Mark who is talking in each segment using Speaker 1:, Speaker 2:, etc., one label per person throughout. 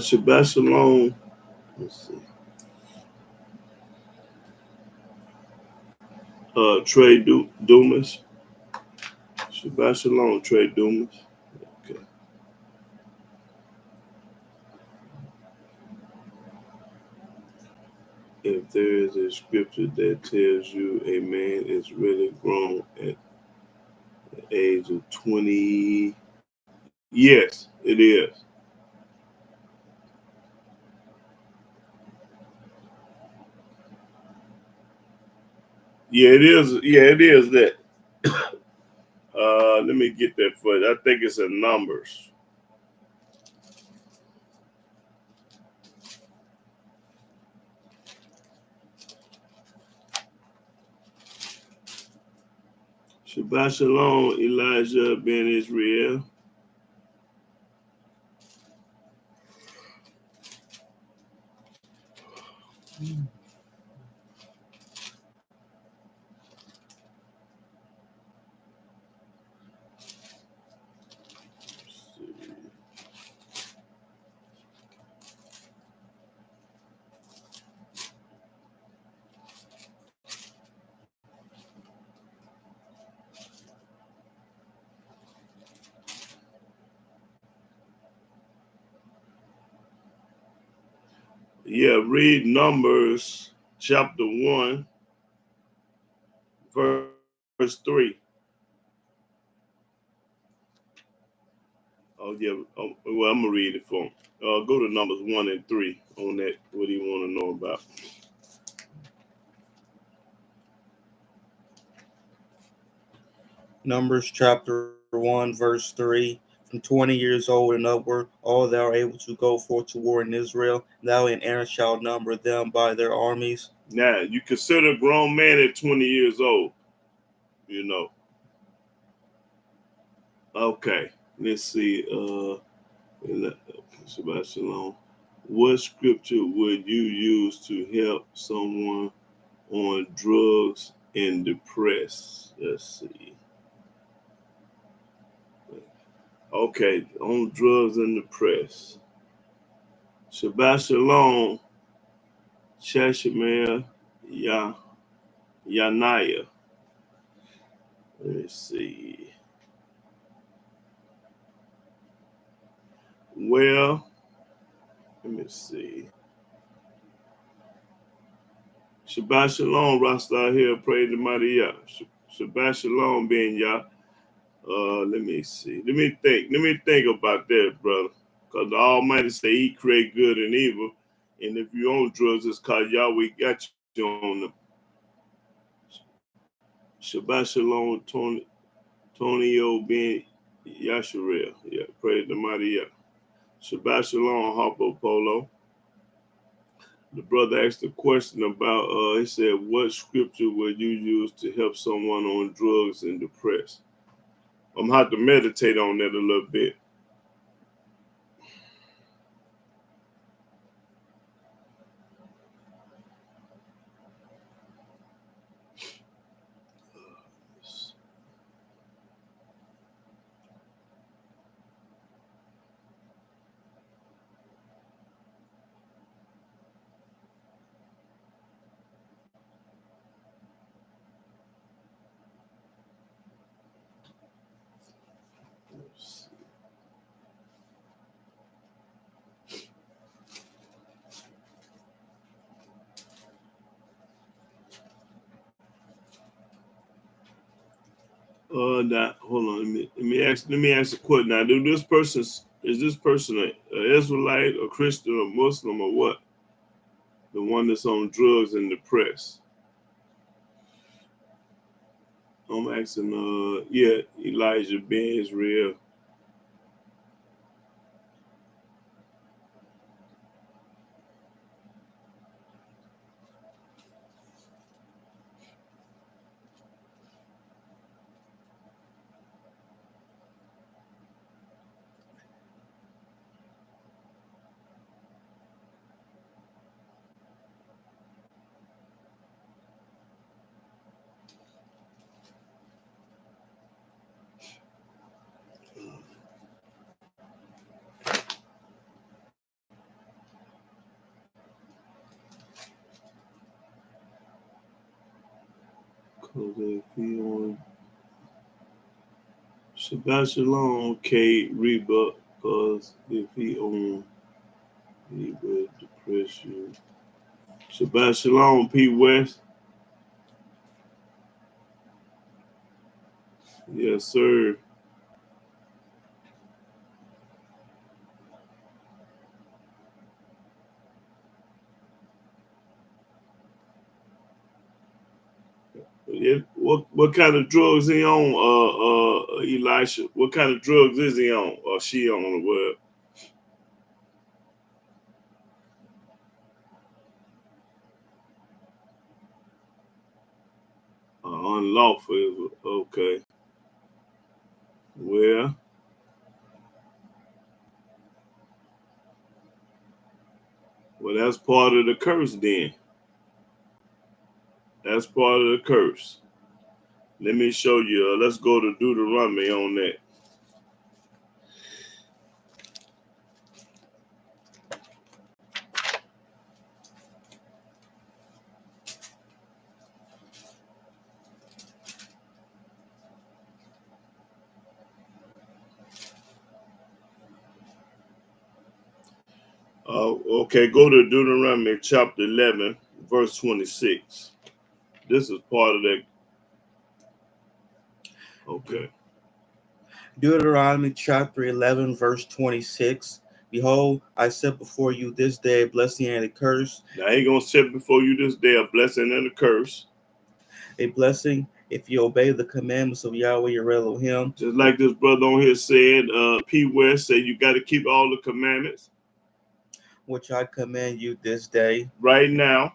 Speaker 1: Shabbat Shalom. Let's see. Trey Dumas. Shabbat Shalom, Trey Dumas. Okay. If there is a scripture that tells you a man is really grown at the age of 20, yes, it is. Yeah, it is. Yeah, it is that. Let me get that for you. I think it's in Numbers. Shabbat Shalom, Elijah ben Israel. Yeah, read Numbers chapter 1, verse 3. Oh, yeah. Well, I'm going to read it for him. Go to Numbers 1 and 3 on that. What do you want to know about?
Speaker 2: Numbers chapter 1, verse 3. From 20 years old and upward, all that are able to go forth to war in Israel, thou and Aaron shall number them by their armies.
Speaker 1: Now, you consider a grown man at 20 years old, you know. Okay, let's see. Shabbat Shalom. What scripture would you use to help someone on drugs and depressed? Let's see. Okay, on drugs and depressed. Shabbat Shalom, Shashemel, Yanaya. Let me see. Well, let me see. Shabbat Shalom, Rasta here, praise the mighty Yah. Shabbat Shalom, being Yah. Let me see. Let me think about that, brother. Because the Almighty say He create good and evil, and if you on drugs, it's called Yahweh got you on them. Shabbat Shalom, Tonio Ben Yasharel. Yeah, praise the mighty Yah. Shabbat Shalom, Harpo Polo. The brother asked a question about, he said, what scripture would you use to help someone on drugs and depressed? I'm going to have to meditate on that a little bit. Now, hold on. Let me ask a question. Now, is this person an Israelite, a Christian, or Muslim, or what? The one that's on drugs and depressed. I'm asking, yeah, Elijah Ben Israel. If he on Shabbat Shalom, Kate Reba, because if he on, he will depress you. Shabbat Shalom, P. West. Yes, sir. Yeah. What kind of drugs he on, Elisha? What kind of drugs is he on or she on the web? Unlawful. Okay. Well, that's part of the curse then. That's part of the curse. Let me show you. Let's go to Deuteronomy on that. Okay, go to Deuteronomy chapter 11, verse 26. This is part of that. Okay.
Speaker 2: Deuteronomy chapter 11, verse 26. Behold, I set before you this day a blessing and a curse.
Speaker 1: Now he gonna set before you this day a blessing and a curse.
Speaker 2: A blessing if you obey the commandments of Yahweh your Elohim.
Speaker 1: Just like this brother on here said, P. West said you got to keep all the commandments.
Speaker 2: Which I command you this day.
Speaker 1: Right now.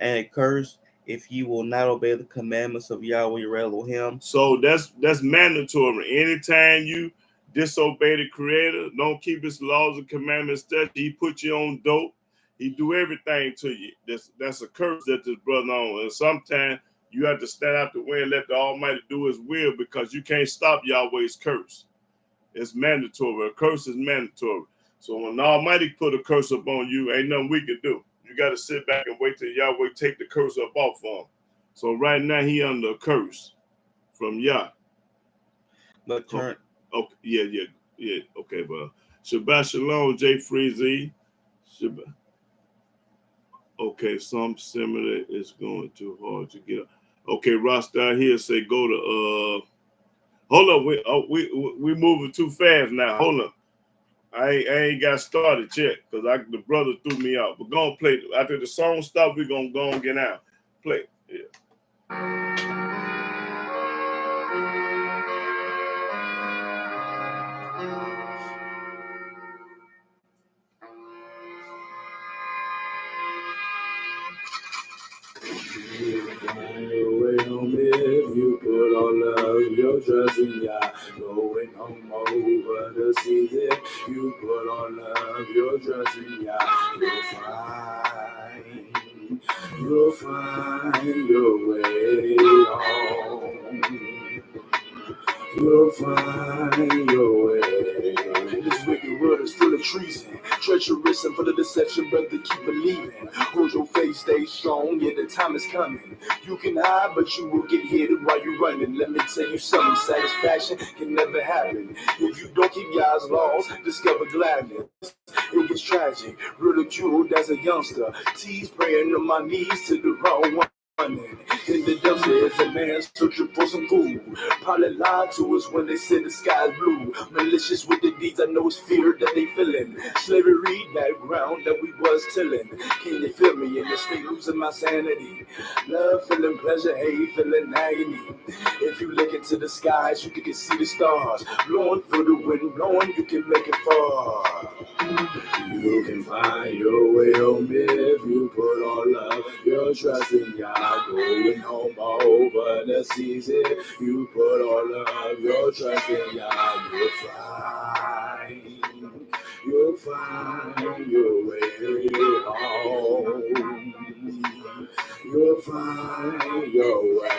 Speaker 2: And a curse if you will not obey the commandments of Yahweh your Elohim.
Speaker 1: So that's mandatory. Anytime you disobey the Creator, don't keep His laws and commandments, that He put you on dope. He do everything to you. That's a curse that this brother on. And sometimes you have to stand out the way and let the Almighty do His will, because you can't stop Yahweh's curse. It's mandatory. A curse is mandatory. So when the Almighty put a curse upon you, ain't nothing we can do. You got to sit back and wait till Yahweh take the curse up off for him. So right now he under a curse from Yah.
Speaker 2: But turn.
Speaker 1: Okay, yeah. Okay, well, Shabbat Shalom, J. Freezy. Shabbat. Okay, some similar is going too hard to get. Okay, Rasta here say go to Hold up, we moving too fast now. Hold up. I ain't got started yet because the brother threw me out. But go and play. After the song stop, we're going to go and get out. Play. Yeah. If you put all of your trust in Yah, going home over the season. You put all of your trust in Yah, you'll find your way home. You'll find your way. This wicked world is full of treason, treacherous and full of deception, brother. Keep believing. Hold your faith, stay strong. Yeah, the time is coming. You can hide, but you will get hit while you're running. Let me tell you something. Satisfaction can never happen if you don't keep God's laws. Discover gladness. It was tragic, ridiculed as a youngster. Teased, praying on my knees to the wrong one. In the desert is a man searching for some food. Probably lied to us when they said the sky's blue. Malicious with the deeds, I know it's fear that they feeling. Slavery background that we was tilling. Can you feel me in the state losing my sanity? Love feeling pleasure, hate feeling agony. If you look into the skies, you can see the stars. Blowing through the wind, blowing, you can make it far. You can find your way home if you put all of your trust in Yah. Going home over the season. You put all of your trust in Yah. You'll find your way home. You'll find your way.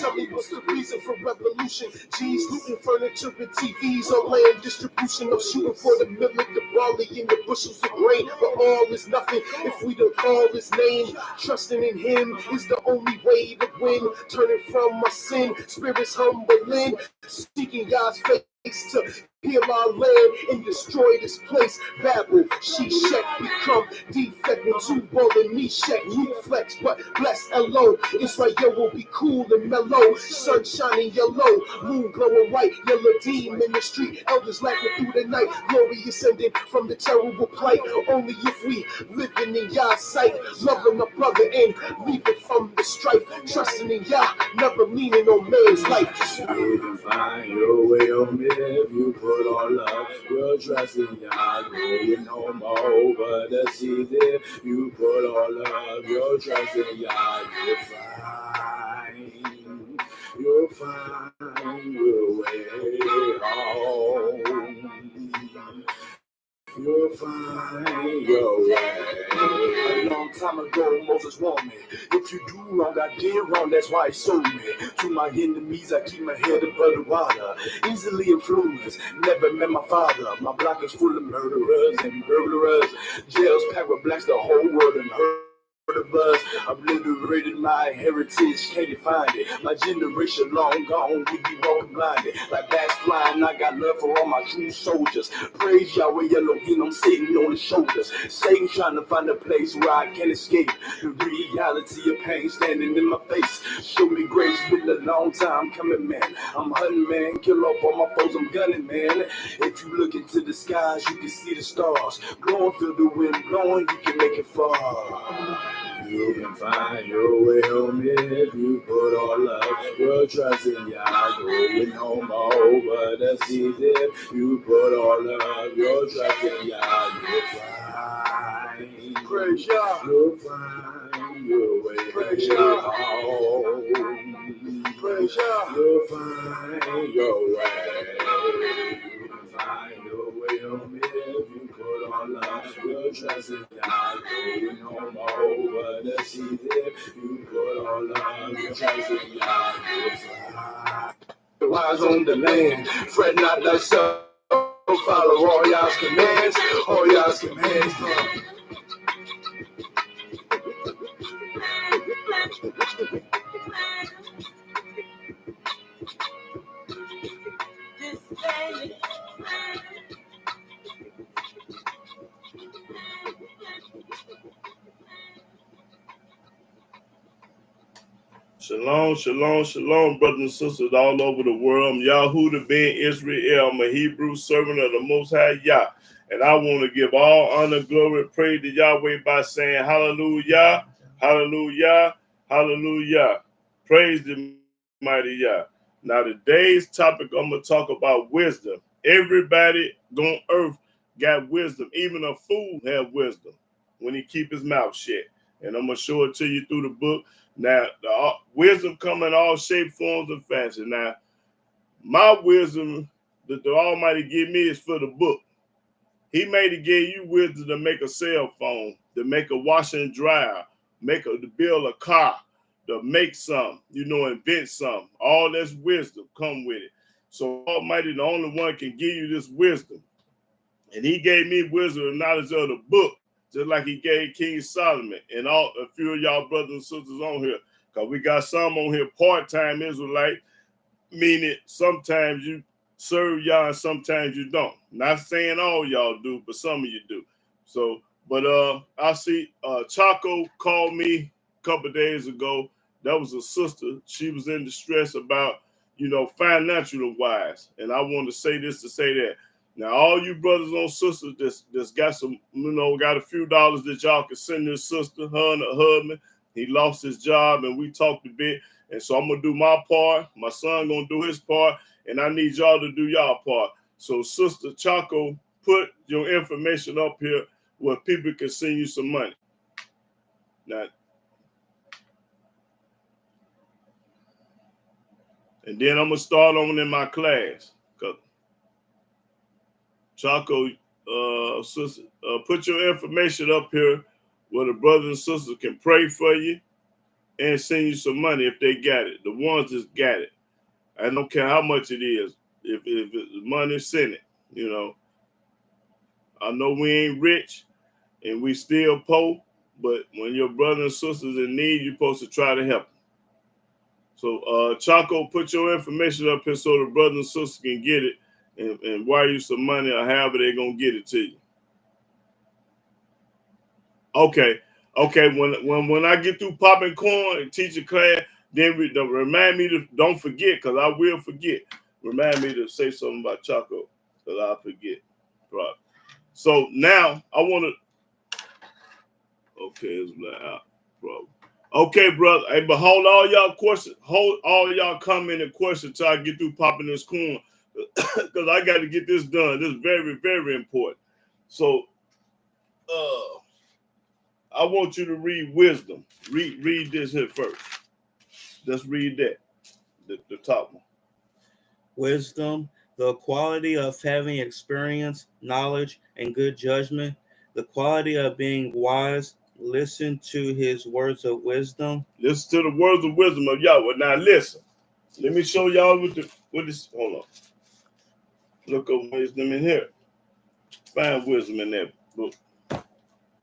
Speaker 3: Tell me what's the reason for revolution? G's looting furniture and TVs on land distribution. I'm shooting for the millet, the barley, and the bushels of grain. But all is nothing if we don't call his name. Trusting in him is the only way to win. Turning from my sin, spirits humbling, seeking God's face to heal our land and destroy this place. Babel, Sheshach become defect with Tubal and Meshach, reflex, but bless Elo. Israel will be cool and mellow, sun shining yellow, moon glowing white, yellow deem in the street, elders laughing through the night, glory ascending from the terrible plight. Only if we living in Yah's sight, loving our brother and leaving from the strife, trusting in Yah, never leaning on man's life.
Speaker 4: You can find your way on me if you put all love, your trust in Yah, going no more. But that's easy. You put all love, your trust in Yah, you'll find your way home. You'll find your way. A long time ago, Moses warned me, if you do wrong, I did wrong, that's why he sold me. To my enemies, I keep my head above the water. Easily influenced, never met my father. My block is full of murderers and burglars. Jails packed with blacks, the whole world and heard of us. I've liberated my heritage, can't define it. My generation long gone, we be walking blinded. Like bats flying, I got love for all my true soldiers. Praise Yahweh Elohim, I'm sitting on his shoulders. Satan trying to find a place where I can escape the reality of pain standing in my face. Show me grace, been a long time coming, man. I'm hunting, man, kill off all my foes, I'm gunning, man. If you look into the skies, you can see the stars. Blowing, feel the wind blowing, you can make it fall. You can find your way home if you put all love, your trust in Yah, going no more. But that's easy. You put all love, your trust in Yah, you'll find.
Speaker 3: Praise Yah.
Speaker 4: You'll find your way
Speaker 3: Praise Yah.
Speaker 4: home.
Speaker 3: Praise Yah.
Speaker 4: You'll find your way. You can find your way home if you put all love, your trust in Yah, going no more. But that's easy. You put all love, your trust in Yah, you'll find.
Speaker 3: Wise on the land, fret not thyself, follow all Yah's commands, all Yah's commands.
Speaker 1: Shalom, shalom, shalom, brothers and sisters all over the world. I'm Yahudah ben Israel. I'm a Hebrew servant of the Most High Yah. And I want to give all honor, glory, and praise to Yahweh by saying hallelujah, hallelujah, hallelujah. Praise the mighty Yah. Now, today's topic, I'm going to talk about wisdom. Everybody on earth got wisdom. Even a fool have wisdom when he keep his mouth shut. And I'm going to show it to you through the book. Now, the wisdom come in all shape, forms, and fashion. Now, my wisdom that the Almighty give me is for the book. He made to give you wisdom to make a cell phone, to make a washer and dryer, to build a car, to make something, invent something. All this wisdom come with it. So Almighty, the only one can give you this wisdom. And he gave me wisdom and knowledge of the book, just like he gave King Solomon and a few of y'all brothers and sisters on here. Because we got some on here part-time Israelite, meaning sometimes you serve y'all and sometimes you don't. Not saying all y'all do, but some of you do. So, but I see Chaco called me a couple of days ago. That was a sister. She was in distress about, financial wise. And I want to say this to say that. Now, all you brothers and sisters that's got some, got a few dollars that y'all can send this sister, her and her husband. He lost his job and we talked a bit. And so I'm going to do my part. My son going to do his part. And I need y'all to do y'all part. So Sister Chaco, put your information up here where people can send you some money. Now, and then I'm going to start on in my class. Chaco, sister, put your information up here where the brothers and sisters can pray for you. and send you some money if they got it. The ones that's got it. I don't care how much it is. If it's money, send it. You know. I know we ain't rich and we still poor, but when your brothers and sisters in need, you're supposed to try to help them. So Chaco, put your information up here so the brothers and sisters can get it and wire you some money or however they're gonna get it to you. Okay. When I get through popping corn and teach a class, then remind me to don't forget, because I will forget. Remind me to say something about Chaco, because I'll forget. Right. So now I want to. Okay, it's not out, bro. Okay, brother. Hey, but hold all y'all questions. Hold all y'all comment and questions till I get through popping this corn, because I got to get this done. This is very, very important. So, I want you to read wisdom. Read this here first. Let's read that. The top one.
Speaker 2: Wisdom, the quality of having experience, knowledge, and good judgment, the quality of being wise. Listen to his words of wisdom.
Speaker 1: Listen to the words of wisdom of Yahweh. Now listen. Let me show y'all what this. Hold on. Look up wisdom in here. Find wisdom in that book.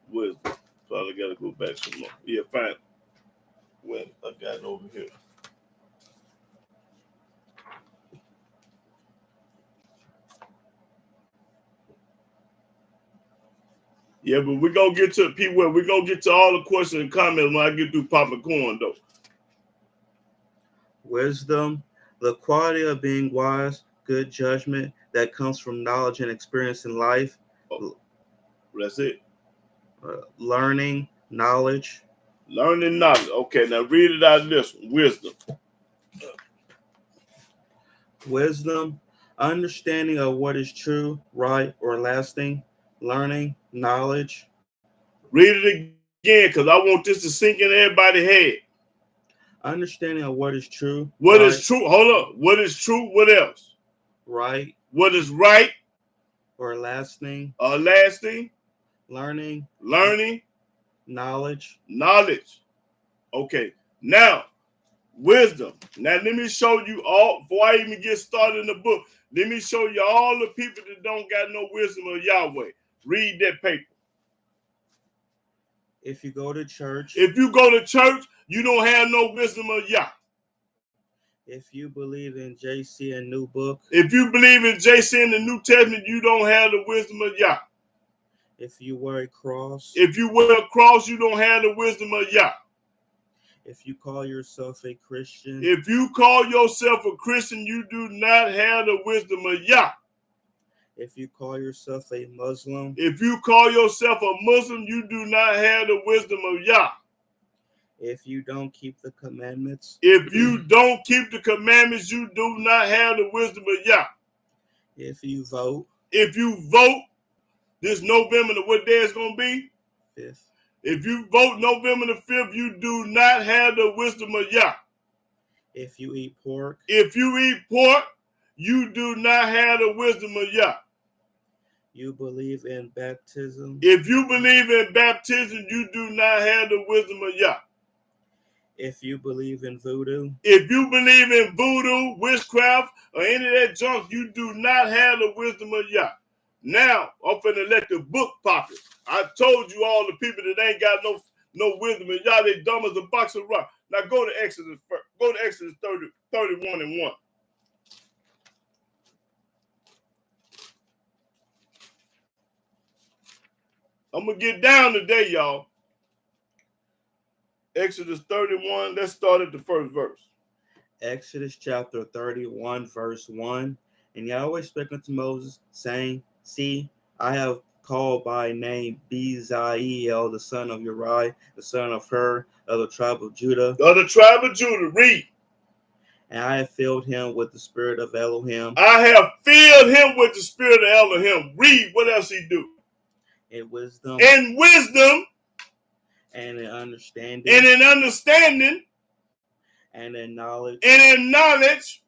Speaker 1: Wisdom. Probably got to go back some more. Yeah, find. Well, I got it over here. Yeah, but we're going to get to people. We're going to get to all the questions and comments when I get through popping corn, though.
Speaker 2: Wisdom, the quality of being wise, good judgment that comes from knowledge and experience in life.
Speaker 1: Oh, that's it.
Speaker 2: Learning, knowledge.
Speaker 1: Learning knowledge. Okay, now read it out of this one. Wisdom.
Speaker 2: Wisdom, understanding of what is true, right, or lasting. Learning, knowledge.
Speaker 1: Read it again, because I want this to sink in everybody's head.
Speaker 2: Understanding of what is true.
Speaker 1: What is true? Hold up. What is true? What else?
Speaker 2: Right.
Speaker 1: What is right?
Speaker 2: Or lasting.
Speaker 1: Lasting.
Speaker 2: Learning.
Speaker 1: Knowledge. Okay. Now, wisdom. Now, let me show you all, before I even get started in the book, let me show you all the people that don't got no wisdom of Yahweh. Read that paper.
Speaker 2: If you go to church,
Speaker 1: you don't have no wisdom of Yah.
Speaker 2: If you believe in JC and New Book,
Speaker 1: if you believe in JC and the New Testament, you don't have the wisdom of Yah.
Speaker 2: If you wear a cross,
Speaker 1: you don't have the wisdom of Yah.
Speaker 2: If you call yourself a Christian,
Speaker 1: you do not have the wisdom of Yah.
Speaker 2: If you call yourself a Muslim,
Speaker 1: you do not have the wisdom of Yah.
Speaker 2: If you don't keep the commandments,
Speaker 1: you do not have the wisdom of Yah.
Speaker 2: If you vote,
Speaker 1: this November, what day is going to be?
Speaker 2: 5th.
Speaker 1: If you vote November the 5th, you do not have the wisdom of Yah.
Speaker 2: If you eat pork,
Speaker 1: you do not have the wisdom of Yah.
Speaker 2: You believe in baptism.
Speaker 1: If you believe in baptism, you do not have the wisdom of Yah.
Speaker 2: If you believe in voodoo,
Speaker 1: witchcraft, or any of that junk, you do not have the wisdom of Yah. Now, I'm finna let the book pop it. I told you all the people that ain't got no wisdom of Yah, they dumb as a box of rock. Now go to Exodus 31 and 1. I'm going to get down today, y'all. Exodus 31, let's start at the first verse.
Speaker 2: Exodus chapter 31, verse 1. And Yahweh spake unto Moses, saying, See, I have called by name Bezaleel, the son of Uri, the son of Hur, of the tribe of Judah.
Speaker 1: Read.
Speaker 2: And I have filled him with the spirit of Elohim.
Speaker 1: Read. What else he do?
Speaker 2: In wisdom. And in understanding. And in knowledge.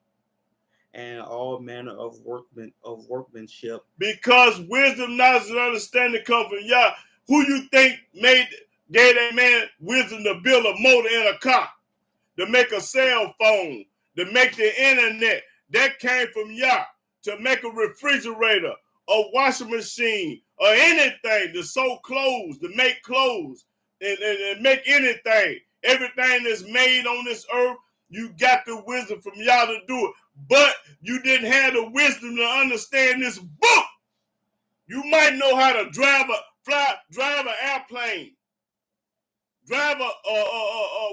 Speaker 2: And all manner of workmanship.
Speaker 1: Because wisdom, knowledge, and understanding come from Yah. Who you think gave that man wisdom to build a motor in a car? to make a cell phone, to make the internet. That came from Yah. To make a refrigerator, a washing machine, or anything, to sew clothes, to make clothes, and make anything. Everything that's made on this earth, you got the wisdom from Yah to do it. But you didn't have the wisdom to understand this book. You might know how to drive an airplane, drive a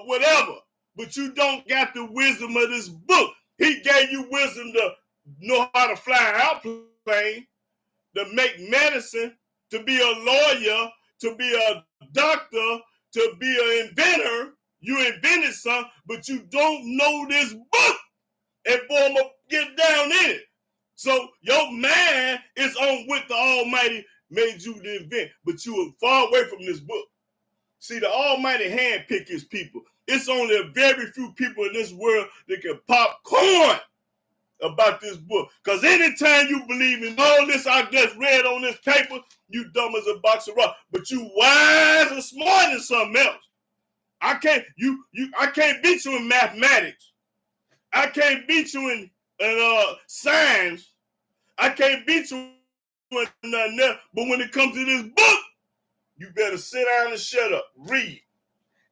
Speaker 1: whatever, but you don't got the wisdom of this book. He gave you wisdom to know how to fly an airplane, to make medicine, to be a lawyer, to be a doctor, to be an inventor. You invented something, but you don't know this book. And boy, I'm gonna get down in it. So your mind is on what the Almighty made you to invent, but you are far away from this book. See, the Almighty handpick his people. It's only a very few people in this world that can pop corn about this book. Because anytime you believe in all this I just read on this paper, you dumb as a box of rocks. But you wise and smart in something else. I can't beat you in mathematics. I can't beat you in science. I can't beat you in nothing else. But when it comes to this book, you better sit down and shut up. Read.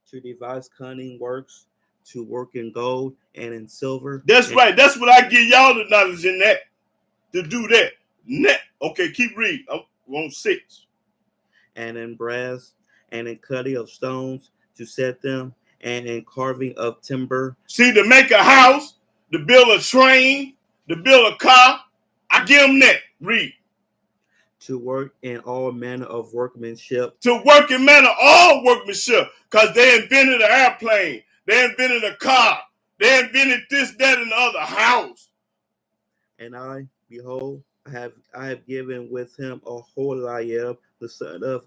Speaker 2: To devise cunning works, to work in gold and in silver.
Speaker 1: That's right. That's what I give y'all the knowledge in that. To do that. Okay, keep reading. I'm on 6.
Speaker 2: And in brass, and in cutting of stones, to set them, and in carving of timber.
Speaker 1: See, to make a house, to build a train, to build a car, I give them that. Read.
Speaker 2: To work in all manner of workmanship.
Speaker 1: To work in manner all workmanship, because they invented an airplane, they invented a car, they invented this, that, and the other house.
Speaker 2: And I, behold, I have given with him Aholiab, the son of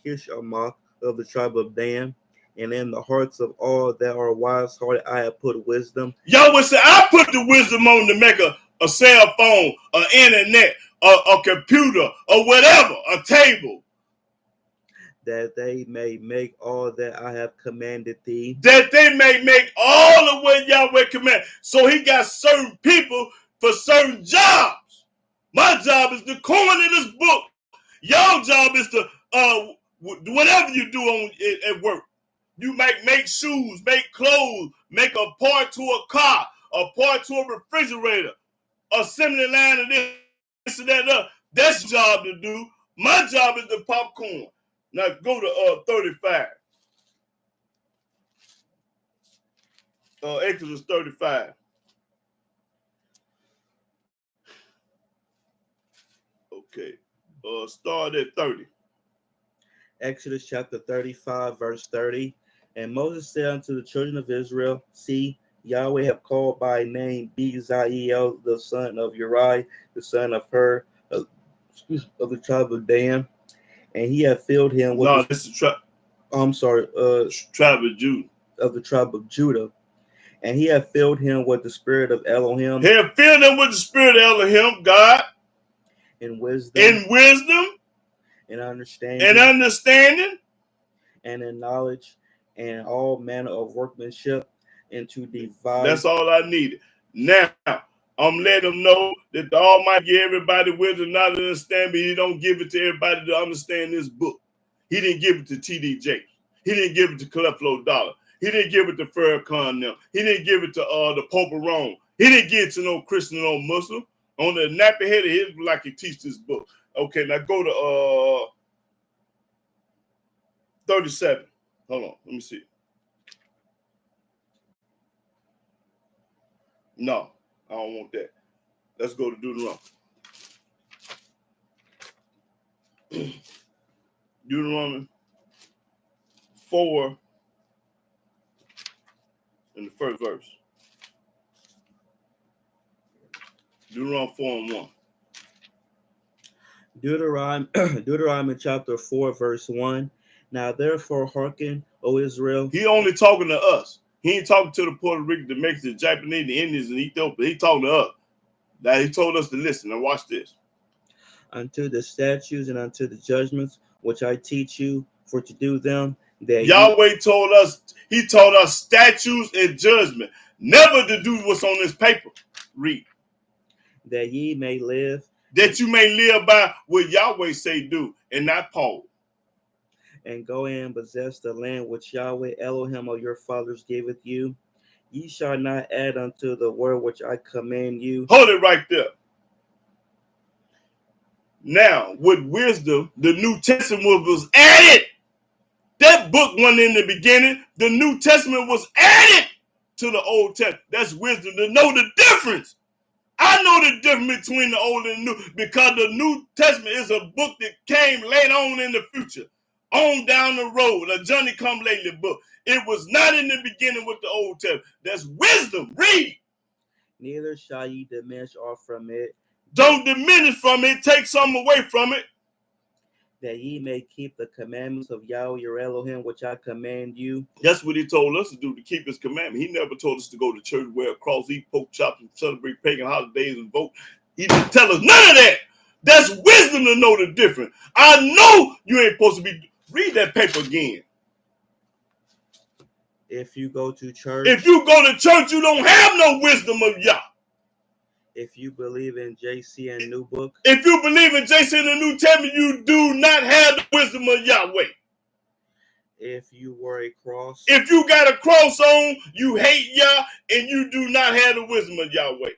Speaker 2: Hishamach of the tribe of Dan, and in the hearts of all that are wise hearted I have put wisdom.
Speaker 1: Yahweh said, I put the wisdom on to make a cell phone, an internet, a computer, or whatever, a table.
Speaker 2: That they may make all that I have commanded thee.
Speaker 1: That they may make all of what Yahweh commanded. So he got certain people for certain jobs. My job is to coin in this book. Your job is to whatever you do at work. You might make shoes, make clothes, make a part to a car, a part to a refrigerator, assembly line of this and that. That's your job to do. My job is to popcorn. Now go to 35. Exodus 35. Okay. Start at 30.
Speaker 2: Exodus chapter 35, verse 30. And Moses said unto the children of Israel, see, Yahweh have called by name Bezalel, the son of Uri, the son of Hur, of the tribe of Dan, and he hath filled him with
Speaker 1: No, this is tribe of Judah.
Speaker 2: Of the tribe of Judah. And he hath filled him with the spirit of Elohim.
Speaker 1: He hath filled him with the spirit of Elohim, God.
Speaker 2: In wisdom.
Speaker 1: In
Speaker 2: understanding. And in knowledge. And all manner of workmanship, and to devise.
Speaker 1: That's all I needed. Now, I'm letting them know that the Almighty give everybody wisdom, not to understand, but he don't give it to everybody to understand this book. He didn't give it to T.D. Jakes. He didn't give it to Califlo Dollar. He didn't give it to Farrakhan now. He didn't give it to the Pope of Rome. He didn't give it to no Christian or no Muslim. On the nappy head of his, like he teach this book. Okay, now go to 37. Hold on, let me see. No, I don't want that. Let's go to Deuteronomy. Deuteronomy 4 in the first verse. Deuteronomy 4 and 1.
Speaker 2: Deuteronomy chapter 4, verse 1. Now therefore hearken, O Israel.
Speaker 1: He only talking to us. He ain't talking to the Puerto Rican, the Mexicans, the Japanese, the Indians, and Ethiopia. He talking to us. Now he told us to listen. And watch this.
Speaker 2: Unto the statutes and unto the judgments which I teach you for to do them, that
Speaker 1: Yahweh told us, he taught us statutes and judgment, never to do what's on this paper. Read.
Speaker 2: that ye may live,
Speaker 1: That you may live by what Yahweh say do, and not Paul.
Speaker 2: and go in and possess the land which Yahweh Elohim of your fathers giveth you. Ye shall not add unto the word which I command you.
Speaker 1: Hold it right there. Now, with wisdom, the New Testament was added. That book wasn't in the beginning. The New Testament was added to the Old Testament. That's wisdom, to know the difference. I know the difference between the Old and the New because the New Testament is a book that came later on in the future, on down the road, a Johnny Come Lately book. It was not in the beginning with the Old Testament. That's wisdom. Read.
Speaker 2: Neither shall ye diminish off from it.
Speaker 1: Don't diminish from it. Take something away from it.
Speaker 2: That ye may keep the commandments of Yahweh your Elohim, which I command you.
Speaker 1: That's what he told us to do, to keep his commandment. He never told us to go to church, wear a cross, eat pork chops, and celebrate pagan holidays and vote. He didn't tell us none of that. That's wisdom to know the difference. I know you ain't supposed to be. Read that paper again.
Speaker 2: If you go to church,
Speaker 1: If you go to church, you don't have no wisdom of Yah.
Speaker 2: if you believe in JC and New Book,
Speaker 1: If you believe in Jason in the New Testament, you do not have the wisdom of Yahweh.
Speaker 2: if you wear a cross,
Speaker 1: If you got a cross on, you hate Yah, and you do not have the wisdom of Yahweh.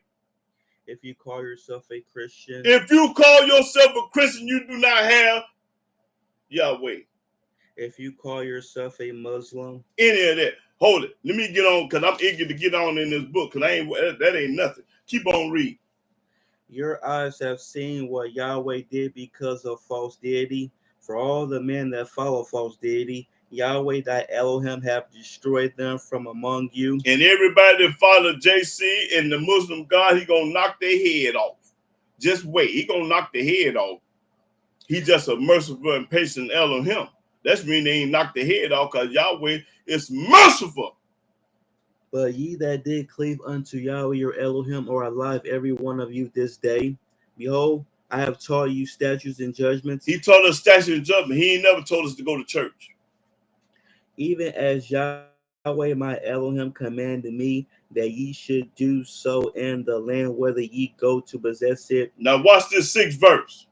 Speaker 2: if you call yourself a Christian,
Speaker 1: If you call yourself a Christian, you do not have Yahweh.
Speaker 2: if you call yourself a Muslim,
Speaker 1: Any of that. Hold it. Let me get on, because I'm eager to get on in this book, because that ain't nothing. Keep on reading.
Speaker 2: your eyes have seen what Yahweh did because of false deity. For all the men that follow false deity, Yahweh thy Elohim have destroyed them from among you.
Speaker 1: And everybody that follow JC and the Muslim God, he going to knock their head off. Just wait. He going to knock their head off. He just a merciful and patient Elohim. That's mean they ain't knocked their head off, because Yahweh is merciful.
Speaker 2: But ye that did cleave unto Yahweh your Elohim are alive, every one of you this day. Behold, I have taught you statutes and judgments,
Speaker 1: He told us statutes and judgment. He ain't never told us to go to church.
Speaker 2: even as Yahweh my Elohim commanded me, that ye should do so in the land whether ye go to possess it.
Speaker 1: Now watch this 6th verse.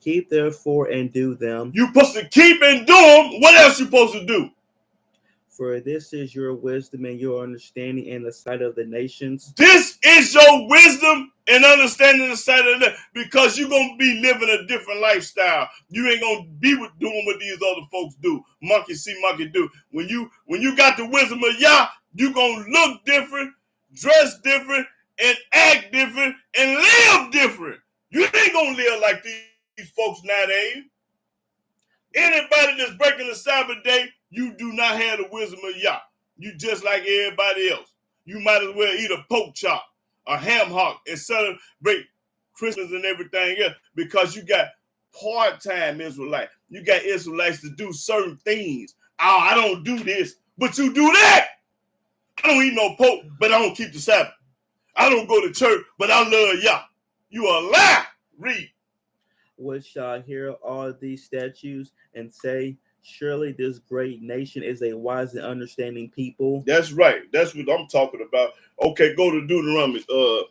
Speaker 2: Keep therefore and do them,
Speaker 1: You supposed to keep and do them. What else you supposed to do?
Speaker 2: for this is your wisdom and your understanding in the sight of the nations.
Speaker 1: This is your wisdom and understanding the sight of that, because you're going to be living a different lifestyle. You ain't going to be doing what these other folks do. Monkey see, monkey do. When you got the wisdom of Yah, you're going to look different, dress different, and act different, and live different. You ain't going to live like these folks nowadays. Anybody that's breaking the Sabbath day, you do not have the wisdom of Yah. You just like everybody else. You might as well eat a pork chop, a ham hock, and celebrate Christmas and everything else, because you got part-time Israelites. You got Israelites to do certain things. Oh, I don't do this, but you do that. I don't eat no pork, but I don't keep the Sabbath. I don't go to church, but I love Yah. You a lie. Read.
Speaker 2: Which shall hear all these statutes and say, surely this great nation is a wise and understanding people.
Speaker 1: That's right. That's what I'm talking about. Okay, go to Deuteronomy. Go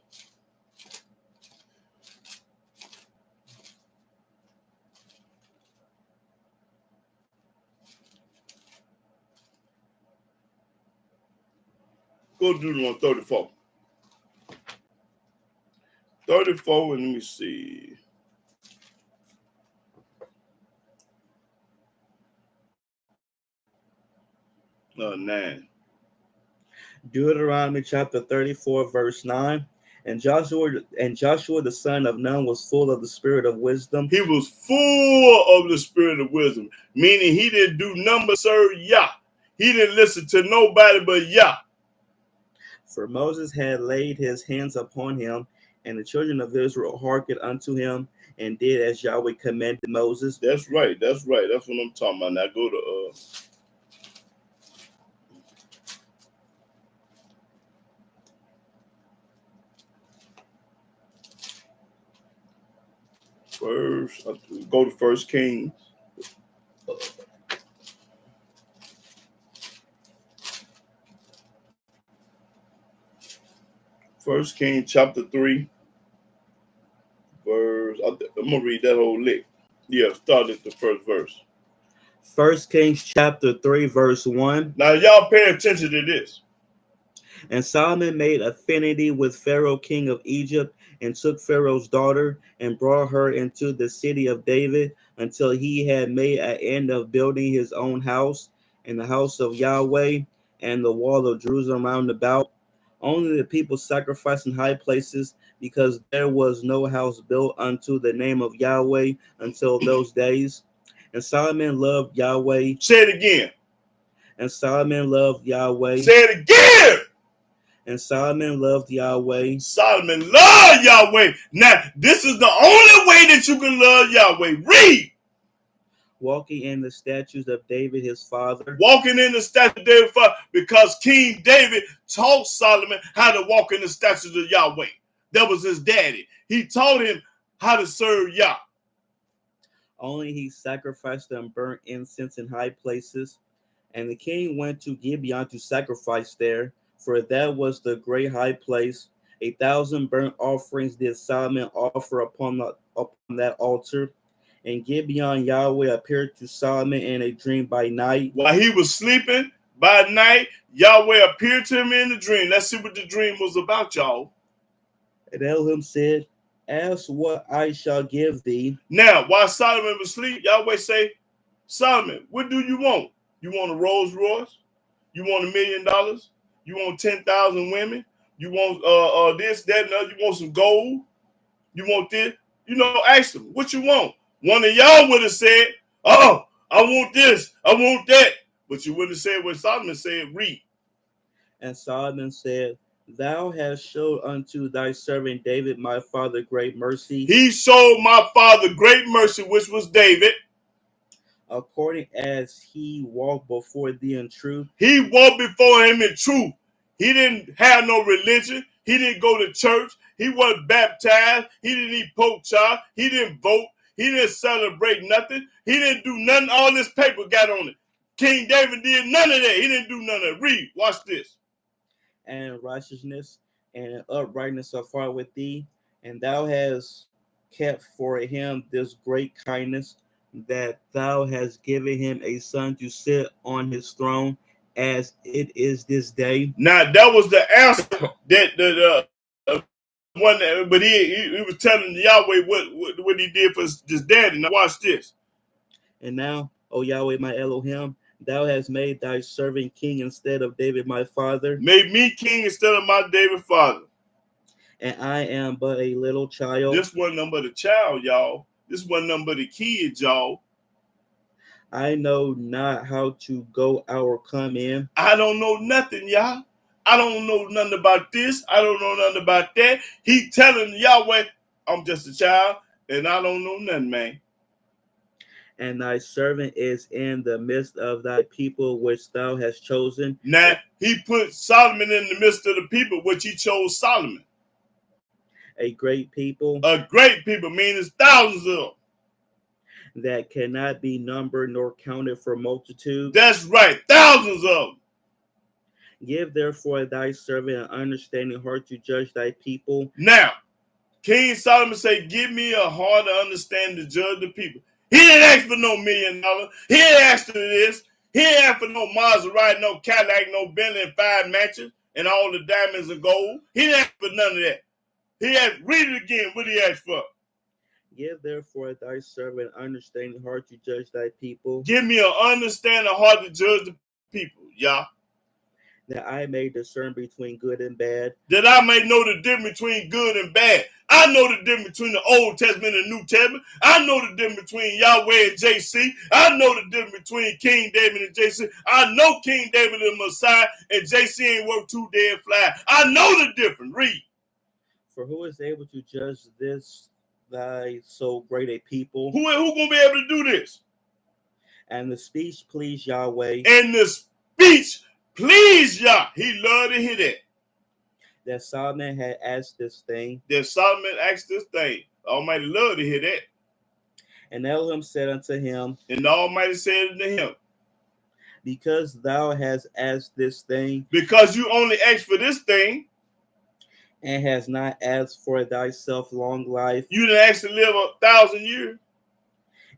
Speaker 1: to Deuteronomy 34. 34, and let me see. Oh, 9.
Speaker 2: Deuteronomy chapter 34, verse 9. And Joshua the son of Nun was full of the spirit of wisdom.
Speaker 1: He was full of the spirit of wisdom, meaning he didn't do nothing but serve Yah. He didn't listen to nobody but Yah.
Speaker 2: For Moses had laid his hands upon him, and the children of Israel hearkened unto him, and did as Yahweh commanded Moses.
Speaker 1: That's right. That's right. That's what I'm talking about. Now go to go to 1 Kings. 1 Kings chapter 3, verse. I'm going to read that whole lick. Yeah, start at the first verse.
Speaker 2: 1 Kings chapter 3, verse 1.
Speaker 1: Now, y'all pay attention to this.
Speaker 2: And Solomon made affinity with Pharaoh, king of Egypt, and took Pharaoh's daughter and brought her into the city of David until he had made an end of building his own house and the house of Yahweh and the wall of Jerusalem round about. Only the people sacrificed in high places, because there was no house built unto the name of Yahweh until those days. And Solomon loved Yahweh.
Speaker 1: Say it again.
Speaker 2: And Solomon loved Yahweh.
Speaker 1: Say it again.
Speaker 2: And Solomon loved Yahweh.
Speaker 1: Solomon loved Yahweh. Now, this is the only way that you can love Yahweh. Read.
Speaker 2: Walking in the statutes of David his father.
Speaker 1: Walking in the statutes of David father, because King David taught Solomon how to walk in the statutes of Yahweh. That was his daddy. He taught him how to serve Yah.
Speaker 2: Only he sacrificed and burnt incense in high places. And the king went to Gibeon to sacrifice there, for that was the great high place. 1,000 burnt offerings did Solomon offer upon that altar. And Gibeon, Yahweh appeared to Solomon in a dream by night.
Speaker 1: While he was sleeping by night, Yahweh appeared to him in a dream. Let's see what the dream was about, y'all.
Speaker 2: And Elohim said, ask what I shall give thee.
Speaker 1: Now, while Solomon was asleep, Yahweh say, Solomon, what do you want? You want a Rolls Royce? You want $1 million? You want 10,000 women? You want this, that, and other? You want some gold? You want this? You know, ask them, what you want? One of y'all would have said, oh, I want this, I want that. But you wouldn't have said what Solomon said, read.
Speaker 2: And Solomon said, thou hast showed unto thy servant David my father great mercy.
Speaker 1: He showed my father great mercy, which was David.
Speaker 2: According as he walked before thee in truth.
Speaker 1: He walked before him in truth. He didn't have no religion. He didn't go to church. He wasn't baptized. He didn't eat pork chop. He didn't vote. He didn't celebrate nothing. He didn't do nothing. All this paper got on it. King David did none of that. He didn't do none of that. Read. Watch this.
Speaker 2: And righteousness and uprightness are far with thee. And thou hast kept for him this great kindness, that thou hast given him a son to sit on his throne, as it is this day.
Speaker 1: Now, that was the answer that one, but he was telling Yahweh what he did for his daddy. Now watch this.
Speaker 2: And now, O Yahweh my Elohim, thou hast made thy servant king instead of David my father.
Speaker 1: Made me king instead of my David father.
Speaker 2: And I am but a little child.
Speaker 1: This wasn't nothing but a child, y'all. This wasn't nothing but a kid, y'all.
Speaker 2: I know not how to go out or come in.
Speaker 1: I don't know nothing, y'all. I don't know nothing about this. I don't know nothing about that. He telling Yahweh, I'm just a child, and I don't know nothing, man.
Speaker 2: And thy servant is in the midst of thy people, which thou hast chosen.
Speaker 1: Now, he put Solomon in the midst of the people, which he chose Solomon.
Speaker 2: A great people.
Speaker 1: A great people, meaning thousands of them.
Speaker 2: That cannot be numbered nor counted for multitude.
Speaker 1: That's right, thousands of them.
Speaker 2: Give therefore thy servant an understanding heart to judge thy people.
Speaker 1: Now, King Solomon said, give me a heart to understand to judge the people. He didn't ask for no $1 million. He didn't ask for this. He didn't ask for no Maserati, no Cadillac, no Bentley, and 5 mansions, and all the diamonds and gold. He didn't ask for none of that. He asked, read it again, what he asked for.
Speaker 2: Give therefore thy servant understanding heart to judge thy people.
Speaker 1: Give me an understanding heart to judge the people, y'all.
Speaker 2: That I may discern between good and bad.
Speaker 1: That I may know the difference between good and bad. I know the difference between the Old Testament and New Testament. I know the difference between Yahweh and JC. I know the difference between King David and JC. I know King David and Messiah, and JC ain't worth 2 dead flies. I know the difference. Read.
Speaker 2: For who is able to judge this thy so great a people?
Speaker 1: Who gonna be able to do this?
Speaker 2: And the speech pleased Yahweh.
Speaker 1: And the speech pleased Yah. He loved to hear that.
Speaker 2: That Solomon had asked this thing.
Speaker 1: That Solomon asked this thing. The Almighty loved to hear that.
Speaker 2: And Elohim said unto him.
Speaker 1: And the Almighty said unto him.
Speaker 2: Because thou hast asked this thing.
Speaker 1: Because you only asked for this thing.
Speaker 2: and has not asked for thyself long life,
Speaker 1: You didn't ask to live 1,000 years.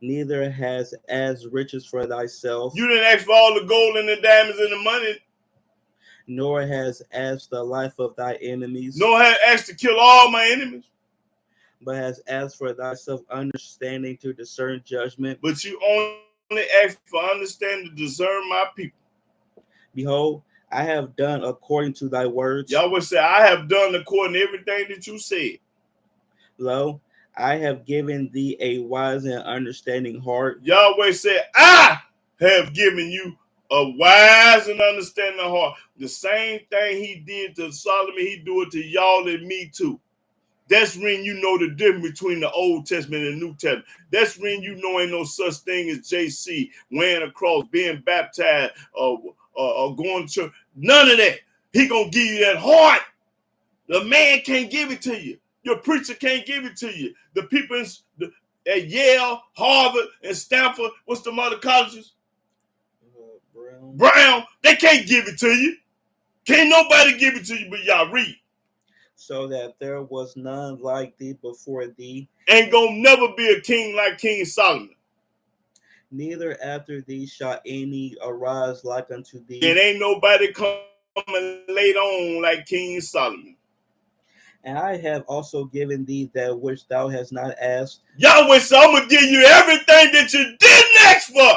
Speaker 2: neither has asked riches for thyself,
Speaker 1: You didn't ask for all the gold and the diamonds and the money.
Speaker 2: nor has asked the life of thy enemies,
Speaker 1: Nor have asked to kill all my enemies.
Speaker 2: but has asked for thyself understanding to discern judgment.
Speaker 1: But you only ask for understanding to discern my people.
Speaker 2: Behold, I have done according to thy words.
Speaker 1: Yahweh said, I have done according to everything that you said.
Speaker 2: Lo, I have given thee a wise and understanding heart,
Speaker 1: Yahweh said, I have given you a wise and understanding heart. The same thing he did to Solomon, he do it to y'all and me too. That's when you know the difference between the Old Testament and the New Testament. That's when you know ain't no such thing as JC, wearing a cross, being baptized, or going to church. None of that. He gonna give you that heart. The man can't give it to you. Your preacher can't give it to you. The people at Yale, Harvard, and Stanford, what's the other colleges? Brown, they can't give it to you. Can't nobody give it to you but y'all read.
Speaker 2: so that there was none like thee before thee,
Speaker 1: Ain't gonna never be a king like King Solomon.
Speaker 2: neither after thee shall any arise like unto thee.
Speaker 1: And ain't nobody coming later on like King Solomon.
Speaker 2: And I have also given thee that which thou hast not asked.
Speaker 1: Yahweh said, I'm gonna give you everything that you didn't ask for.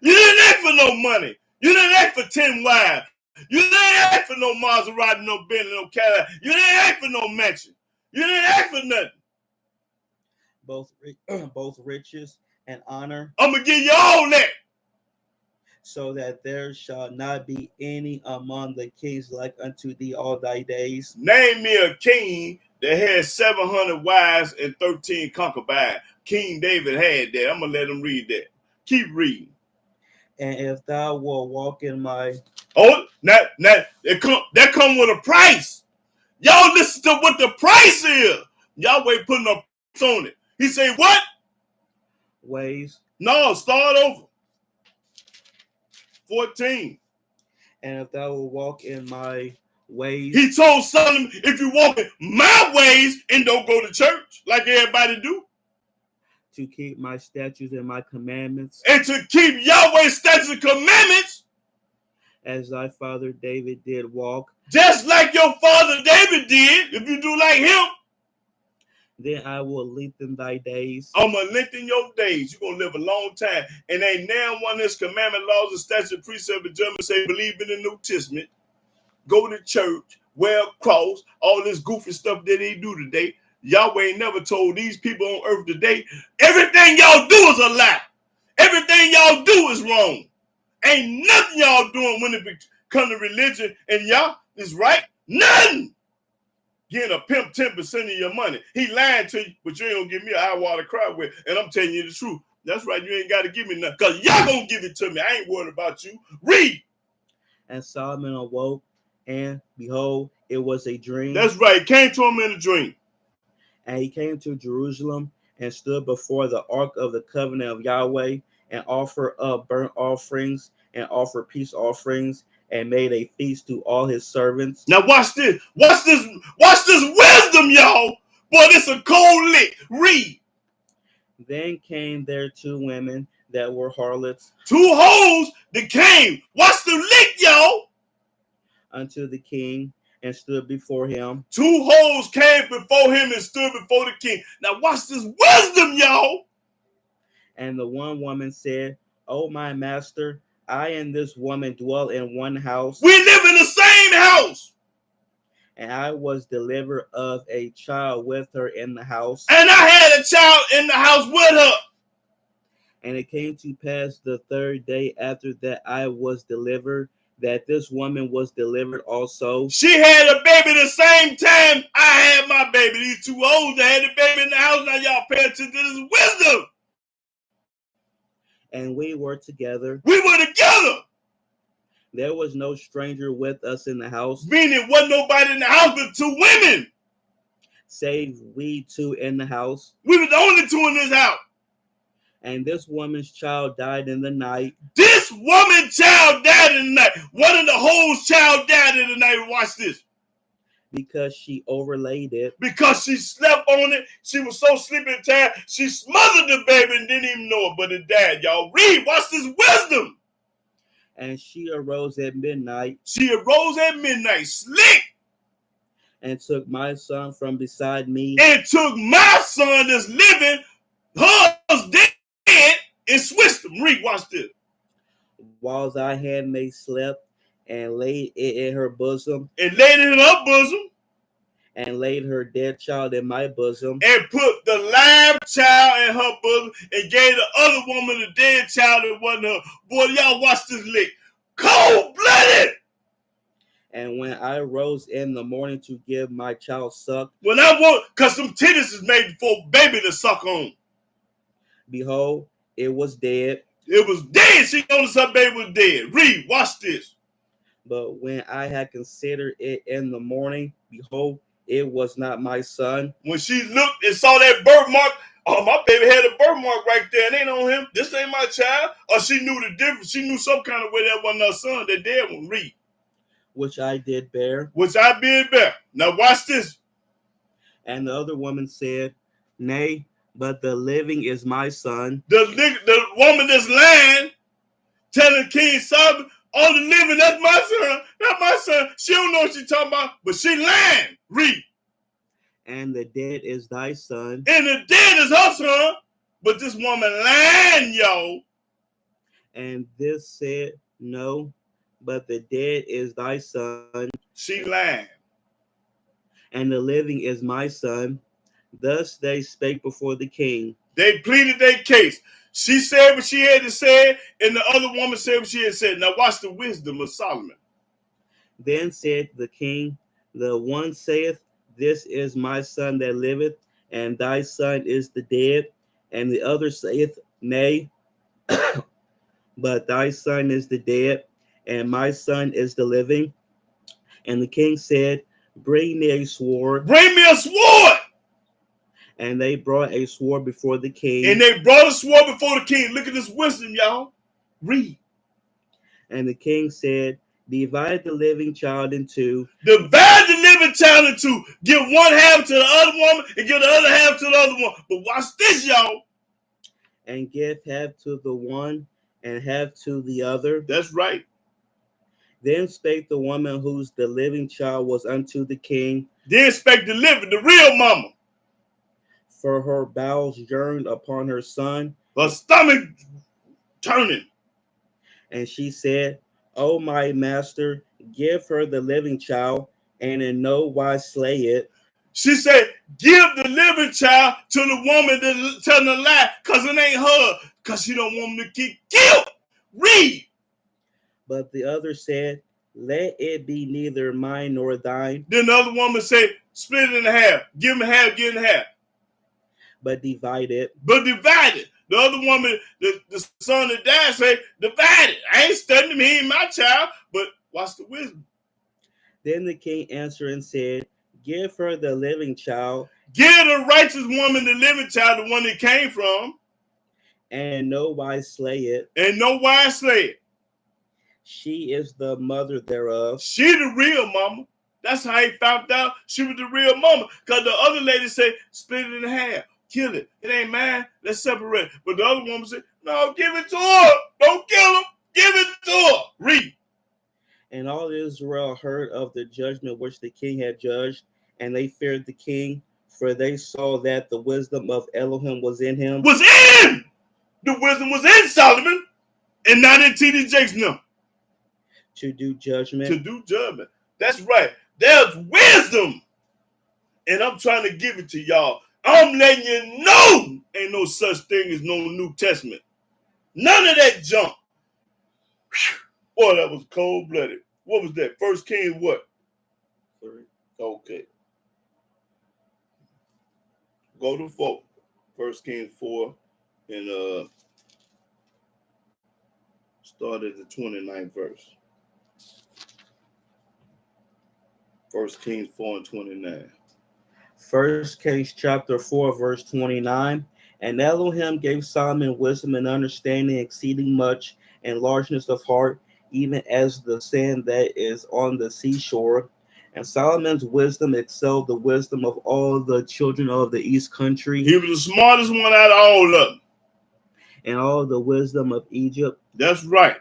Speaker 1: You didn't ask for no money. You didn't ask for 10 wives. You didn't ask for no Maserati, no Bentley, no Cadillac. You didn't ask for no mansion. You didn't ask for nothing.
Speaker 2: Both riches and honor,
Speaker 1: I'm gonna give you all that.
Speaker 2: so that there shall not be any among the kings like unto thee all thy days.
Speaker 1: Name me a king that had 700 wives and 13 concubines. King David had that. I'm gonna let him read that. Keep reading.
Speaker 2: And if thou wilt walk in my
Speaker 1: that come with a price. Y'all listen to what the price is. Yahweh putting a price on it. He say what?
Speaker 2: ways,
Speaker 1: No, start over. 14.
Speaker 2: and if thou wilt walk in my ways,
Speaker 1: He told Solomon, if you walk in my ways and don't go to church like everybody do,
Speaker 2: to keep my statutes and my commandments,
Speaker 1: and to keep Yahweh's statutes and commandments,
Speaker 2: as thy father David did walk,
Speaker 1: just like your father David did, if you do like him,
Speaker 2: then I will lengthen thy days.
Speaker 1: I'm going to lengthen your days. You're going to live a long time. And ain't now one of his commandment, laws, and statutes, precepts, and judgments say believe in the New Testament, go to church, wear a cross, all this goofy stuff that they do today. Yahweh ain't never told these people on earth today, everything y'all do is a lie. Everything y'all do is wrong. Ain't nothing y'all doing when it comes to religion and y'all is right. Nothing. Getting a pimp 10% of your money. He lying to you, but you ain't gonna give me an eye water cry with. And I'm telling you the truth. That's right. You ain't got to give me nothing. Because y'all gonna give it to me. I ain't worried about you. Read.
Speaker 2: And Solomon awoke, and behold, it was a dream.
Speaker 1: That's right. Came to him in a dream.
Speaker 2: And he came to Jerusalem and stood before the ark of the covenant of Yahweh, and offered up burnt offerings and offered peace offerings, and made a feast to all his servants.
Speaker 1: Now watch this. Watch this wisdom, y'all. Boy, this a cold lick. Read.
Speaker 2: Then came there 2 women that were harlots
Speaker 1: 2 hoes that came. Watch the lick, y'all.
Speaker 2: unto the king, and stood before him.
Speaker 1: 2 hoes came before him and stood before the king. Now watch this wisdom, y'all.
Speaker 2: And the one woman said, O my master, I and this woman dwell in one house,
Speaker 1: We live in the same house.
Speaker 2: and I was delivered of a child with her in the house.
Speaker 1: And I had a child in the house with her.
Speaker 2: And it came to pass the 3rd day after that I was delivered, that this woman was delivered also.
Speaker 1: She had a baby the same time I had my baby. These 2 hoes that had the baby in the house. Now y'all pay attention to this wisdom.
Speaker 2: And we were together.
Speaker 1: We were together.
Speaker 2: There was no stranger with us in the house,
Speaker 1: Meaning wasn't nobody in the house but 2 women.
Speaker 2: save we 2 in the house.
Speaker 1: We were the only 2 in this house.
Speaker 2: And this woman's child died in the night.
Speaker 1: This woman child died in the night. One of the hoes child died in the night. Watch this.
Speaker 2: because she overlaid it,
Speaker 1: because she slept on it. She was so sleepy and tired, she smothered the baby and didn't even know it, but it died. Y'all read, watch this wisdom.
Speaker 2: and she arose at midnight
Speaker 1: She arose at midnight, slick,
Speaker 2: and took my son from beside me,
Speaker 1: and took my son that's living, hers dead, and switched them. Read, watch this.
Speaker 2: while thy handmaid slept, and laid it in her bosom,
Speaker 1: And laid it in her bosom,
Speaker 2: and laid her dead child in my bosom,
Speaker 1: and put the live child in her bosom, and gave the other woman the dead child that wasn't her. Boy, y'all watch this lick. Cold-blooded.
Speaker 2: and when I rose in the morning to give my child suck,
Speaker 1: When I want, because some titties is made for baby to suck on.
Speaker 2: behold, it was dead.
Speaker 1: It was dead. She noticed her baby was dead. Read, watch this.
Speaker 2: But when I had considered it in the morning, behold, it was not my son.
Speaker 1: When she looked and saw that birthmark, oh, my baby had a birthmark right there. It ain't on him. This ain't my child. Or she knew the difference. She knew some kind of way that wasn't her son. That dead one. Read.
Speaker 2: Which I did bear.
Speaker 1: Which I being bear. Now watch this.
Speaker 2: And the other woman said, Nay, but the living is my son.
Speaker 1: The woman that's lying, telling King Solomon, all the living, that's my son. That's my son. She don't know what she's talking about, but she lying. Read.
Speaker 2: And the dead is thy son.
Speaker 1: And the dead is her son. But this woman lying, y'all.
Speaker 2: And this said, No, but the dead is thy son.
Speaker 1: She lying.
Speaker 2: And the living is my son. Thus they spake before the king.
Speaker 1: They pleaded their case. She said what she had to say, and the other woman said what she had said. Now watch the wisdom of Solomon.
Speaker 2: Then said the king, The one saith, This is my son that liveth, and thy son is the dead. And the other saith, Nay, but thy son is the dead, and my son is the living. And the king said, Bring me a sword.
Speaker 1: Bring me a sword.
Speaker 2: And they brought a sword before the king.
Speaker 1: And they brought a sword before the king. Look at this wisdom, y'all. Read.
Speaker 2: And the king said, Divide the living child in two.
Speaker 1: Divide the living child in two. Give one half to the other woman and give the other half to the other one. But watch this, y'all.
Speaker 2: And give half to the one and half to the other.
Speaker 1: That's right.
Speaker 2: Then spake the woman whose the living child was unto the king.
Speaker 1: Then spake the living, the real mama.
Speaker 2: For her bowels yearned upon her son.
Speaker 1: Her stomach turning.
Speaker 2: And she said, O my master, give her the living child, and in no wise slay it.
Speaker 1: She said, give the living child to the woman that's telling a lie, because it ain't her, because she don't want him to get killed. Read.
Speaker 2: But the other said, Let it be neither mine nor thine,
Speaker 1: Then the other woman said, split it in half. Give him half, give him half.
Speaker 2: but divide it.
Speaker 1: But divide it. The other woman, the son that died, say, divide it. I ain't studying him. He ain't my child. But watch the wisdom.
Speaker 2: Then the king answered and said, Give her the living child,
Speaker 1: Give the righteous woman the living child, the one that came from,
Speaker 2: and in no wise slay it.
Speaker 1: and no wise slay it.
Speaker 2: She is the mother thereof.
Speaker 1: She the real mama. That's how he found out she was the real mama. Because the other lady said, split it in half. Kill it. It ain't mine. Let's separate. But the other woman said, no, give it to her. Don't kill him. Give it to her. Read.
Speaker 2: And all Israel heard of the judgment which the king had judged, and they feared the king, for they saw that the wisdom of Elohim was in him.
Speaker 1: Was in. The wisdom was in Solomon and not in T.D. Jakes now.
Speaker 2: To do judgment.
Speaker 1: To do judgment. That's right. There's wisdom. And I'm trying to give it to y'all. I'm letting you know ain't no such thing as no New Testament. None of that junk. Boy, that was cold-blooded. What was that? 1 Kings what?
Speaker 2: 3.
Speaker 1: Okay. Go to 4. 1 Kings 4 and start at the 29th verse. 1 Kings 4 and 29.
Speaker 2: 1 Kings chapter 4, verse 29. And Elohim gave Solomon wisdom and understanding exceeding much, and largeness of heart, even as the sand that is on the seashore. And Solomon's wisdom excelled the wisdom of all the children of the east country,
Speaker 1: He was the smartest one out of all of them.
Speaker 2: and all the wisdom of Egypt.
Speaker 1: That's right.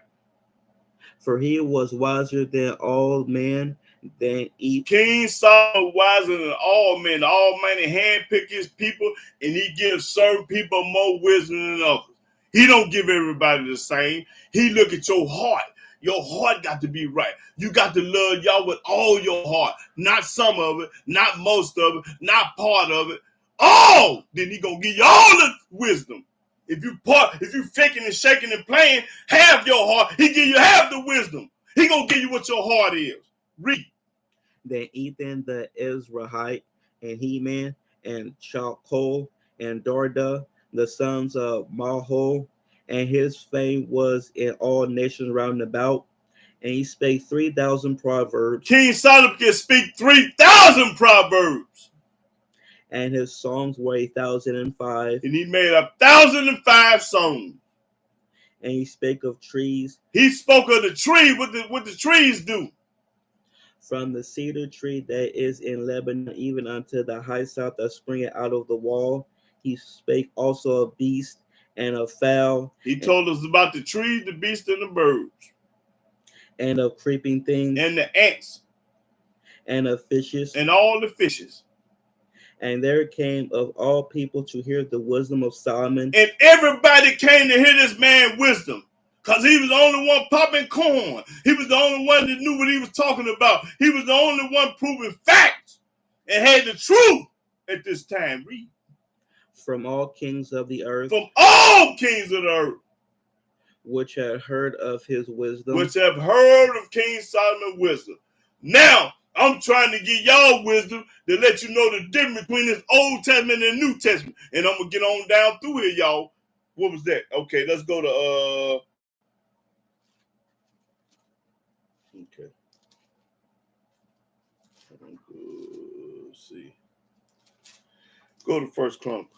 Speaker 2: For he was wiser than all men, than each.
Speaker 1: King Solomon wiser than all men. Almighty handpick his people, and he gives certain people more wisdom than others. He don't give everybody the same. He look at your heart. Your heart got to be right. You got to love y'all with all your heart, not some of it, not most of it, not part of it. All. Then he gonna give you all the wisdom. If you faking and shaking and playing half your heart, he give you half the wisdom. He gonna give you what your heart is. Read.
Speaker 2: Then Ethan the Ezrahite, and Heman, and Chalcol, and Dorda, the sons of Mahol, and his fame was in all nations round about. And he spake 3,000 proverbs.
Speaker 1: King Solomon can speak 3,000 proverbs.
Speaker 2: And his songs were 1,005.
Speaker 1: And he made 1,005 songs.
Speaker 2: And he spake of trees.
Speaker 1: He spoke of the tree, what the trees do.
Speaker 2: From the cedar tree that is in Lebanon, even unto the high south that springeth out of the wall. He spake also of beasts and of fowl.
Speaker 1: He told us about the trees, the beasts, and the birds.
Speaker 2: And of creeping things.
Speaker 1: And the ants.
Speaker 2: And of fishes.
Speaker 1: And all the fishes.
Speaker 2: And there came of all people to hear the wisdom of Solomon.
Speaker 1: And everybody came to hear this man wisdom. Because he was the only one popping corn. He was the only one that knew what he was talking about. He was the only one proving facts and had the truth at this time. Read.
Speaker 2: From all kings of the earth.
Speaker 1: From all kings of the earth.
Speaker 2: Which had heard of his wisdom.
Speaker 1: Which have heard of King Solomon's wisdom. Now, I'm trying to give y'all wisdom to let you know the difference between this Old Testament and New Testament. And I'm going to get on down through here, y'all. What was that? Okay, let's go to... Okay. Let's see. Go to First Chronicles.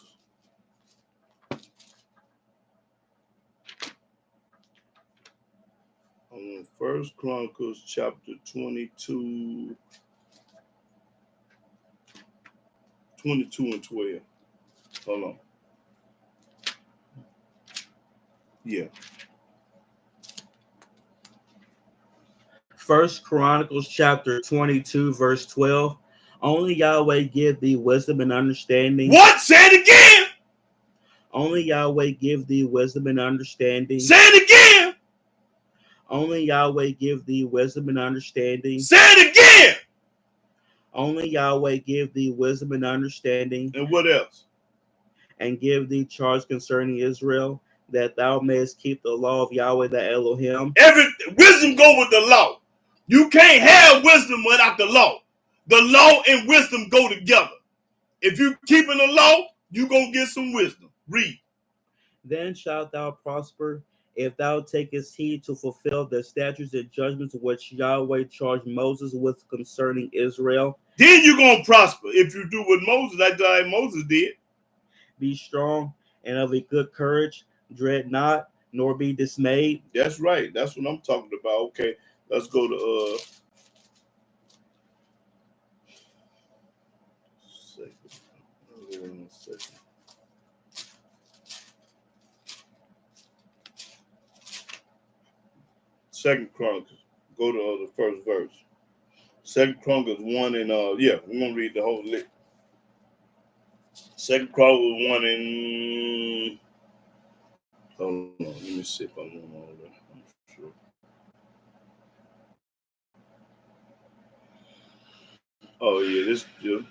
Speaker 1: First Chronicles chapter 22 and 12. Hold on. Yeah.
Speaker 2: First Chronicles chapter 22, verse 12. Only Yahweh give thee wisdom and understanding.
Speaker 1: What? Say it again.
Speaker 2: Only Yahweh give thee wisdom and understanding.
Speaker 1: Say it again.
Speaker 2: Only Yahweh give thee wisdom and understanding.
Speaker 1: Say it again.
Speaker 2: Only Yahweh give thee wisdom and understanding.
Speaker 1: And what else?
Speaker 2: And give thee charge concerning Israel, that thou mayest keep the law of Yahweh thy Elohim.
Speaker 1: Every wisdom go with the law. You can't have wisdom without the law. The law and wisdom go together. If you keeping the law, you gonna get some wisdom. Read.
Speaker 2: Then shalt thou prosper, if thou takest heed to fulfill the statutes and judgments which Yahweh charged Moses with concerning Israel.
Speaker 1: Then you're going to prosper if you do what Moses did.
Speaker 2: Be strong and of a good courage, dread not, nor be dismayed.
Speaker 1: That's right. That's what I'm talking about. Okay, let's go to second. Second Chronicles. Go to the first verse. Second Chronicles 1 and we're gonna read the whole list. Second Chronicles 1 and hold on, let me see if I'm on all that. I'm sure. Oh yeah,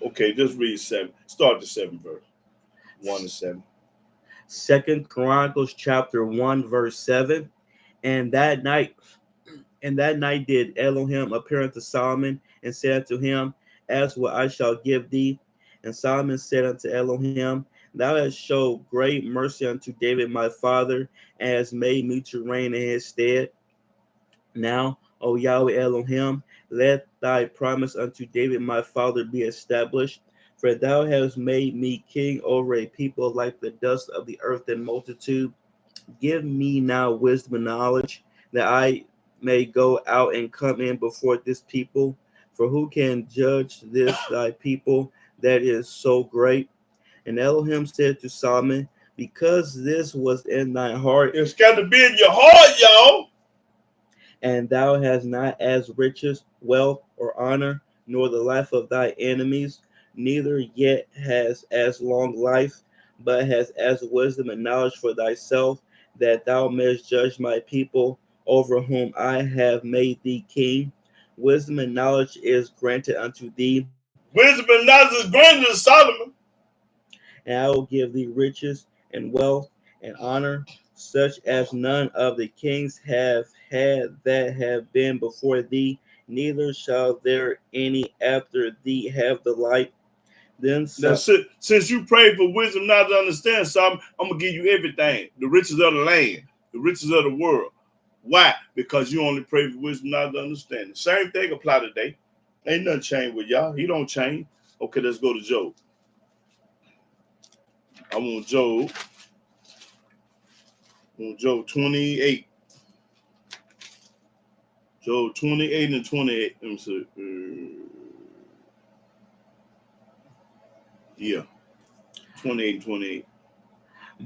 Speaker 1: okay, just read 7. Start the 7th verse. 1 and 7.
Speaker 2: Second Chronicles chapter 1, verse 7. And that night did Elohim appear unto Solomon and said unto him, Ask what I shall give thee. And Solomon said unto Elohim, Thou hast showed great mercy unto David my father, and hast made me to reign in his stead. Now, O Yahweh Elohim, let thy promise unto David my father be established, for thou hast made me king over a people like the dust of the earth in multitude. Give me now wisdom and knowledge, that I may go out and come in before this people. For who can judge this thy people that is so great? And Elohim said to Solomon, because this was in thy heart,
Speaker 1: It's got to be in your heart, y'all.
Speaker 2: and thou hast not as riches, wealth, or honor, nor the life of thy enemies, neither yet has as long life, but has as wisdom and knowledge for thyself, that thou mayest judge my people, over whom I have made thee king. Wisdom and knowledge is granted unto thee,
Speaker 1: Wisdom and knowledge is granted to Solomon.
Speaker 2: and I will give thee riches and wealth and honor, such as none of the kings have had that have been before thee, neither shall there any after thee have the like. Then
Speaker 1: Now, since you prayed for wisdom not to understand something, I'm going to give you everything. The riches of the land, the riches of the world. Why? Because you only pray for wisdom not to understand. The same thing apply today. Ain't nothing changed with y'all. He don't change. Okay, let's go to Job. I want Job. I want Job 28. Job 28 and 28. Let me see. Yeah. 28 and 28.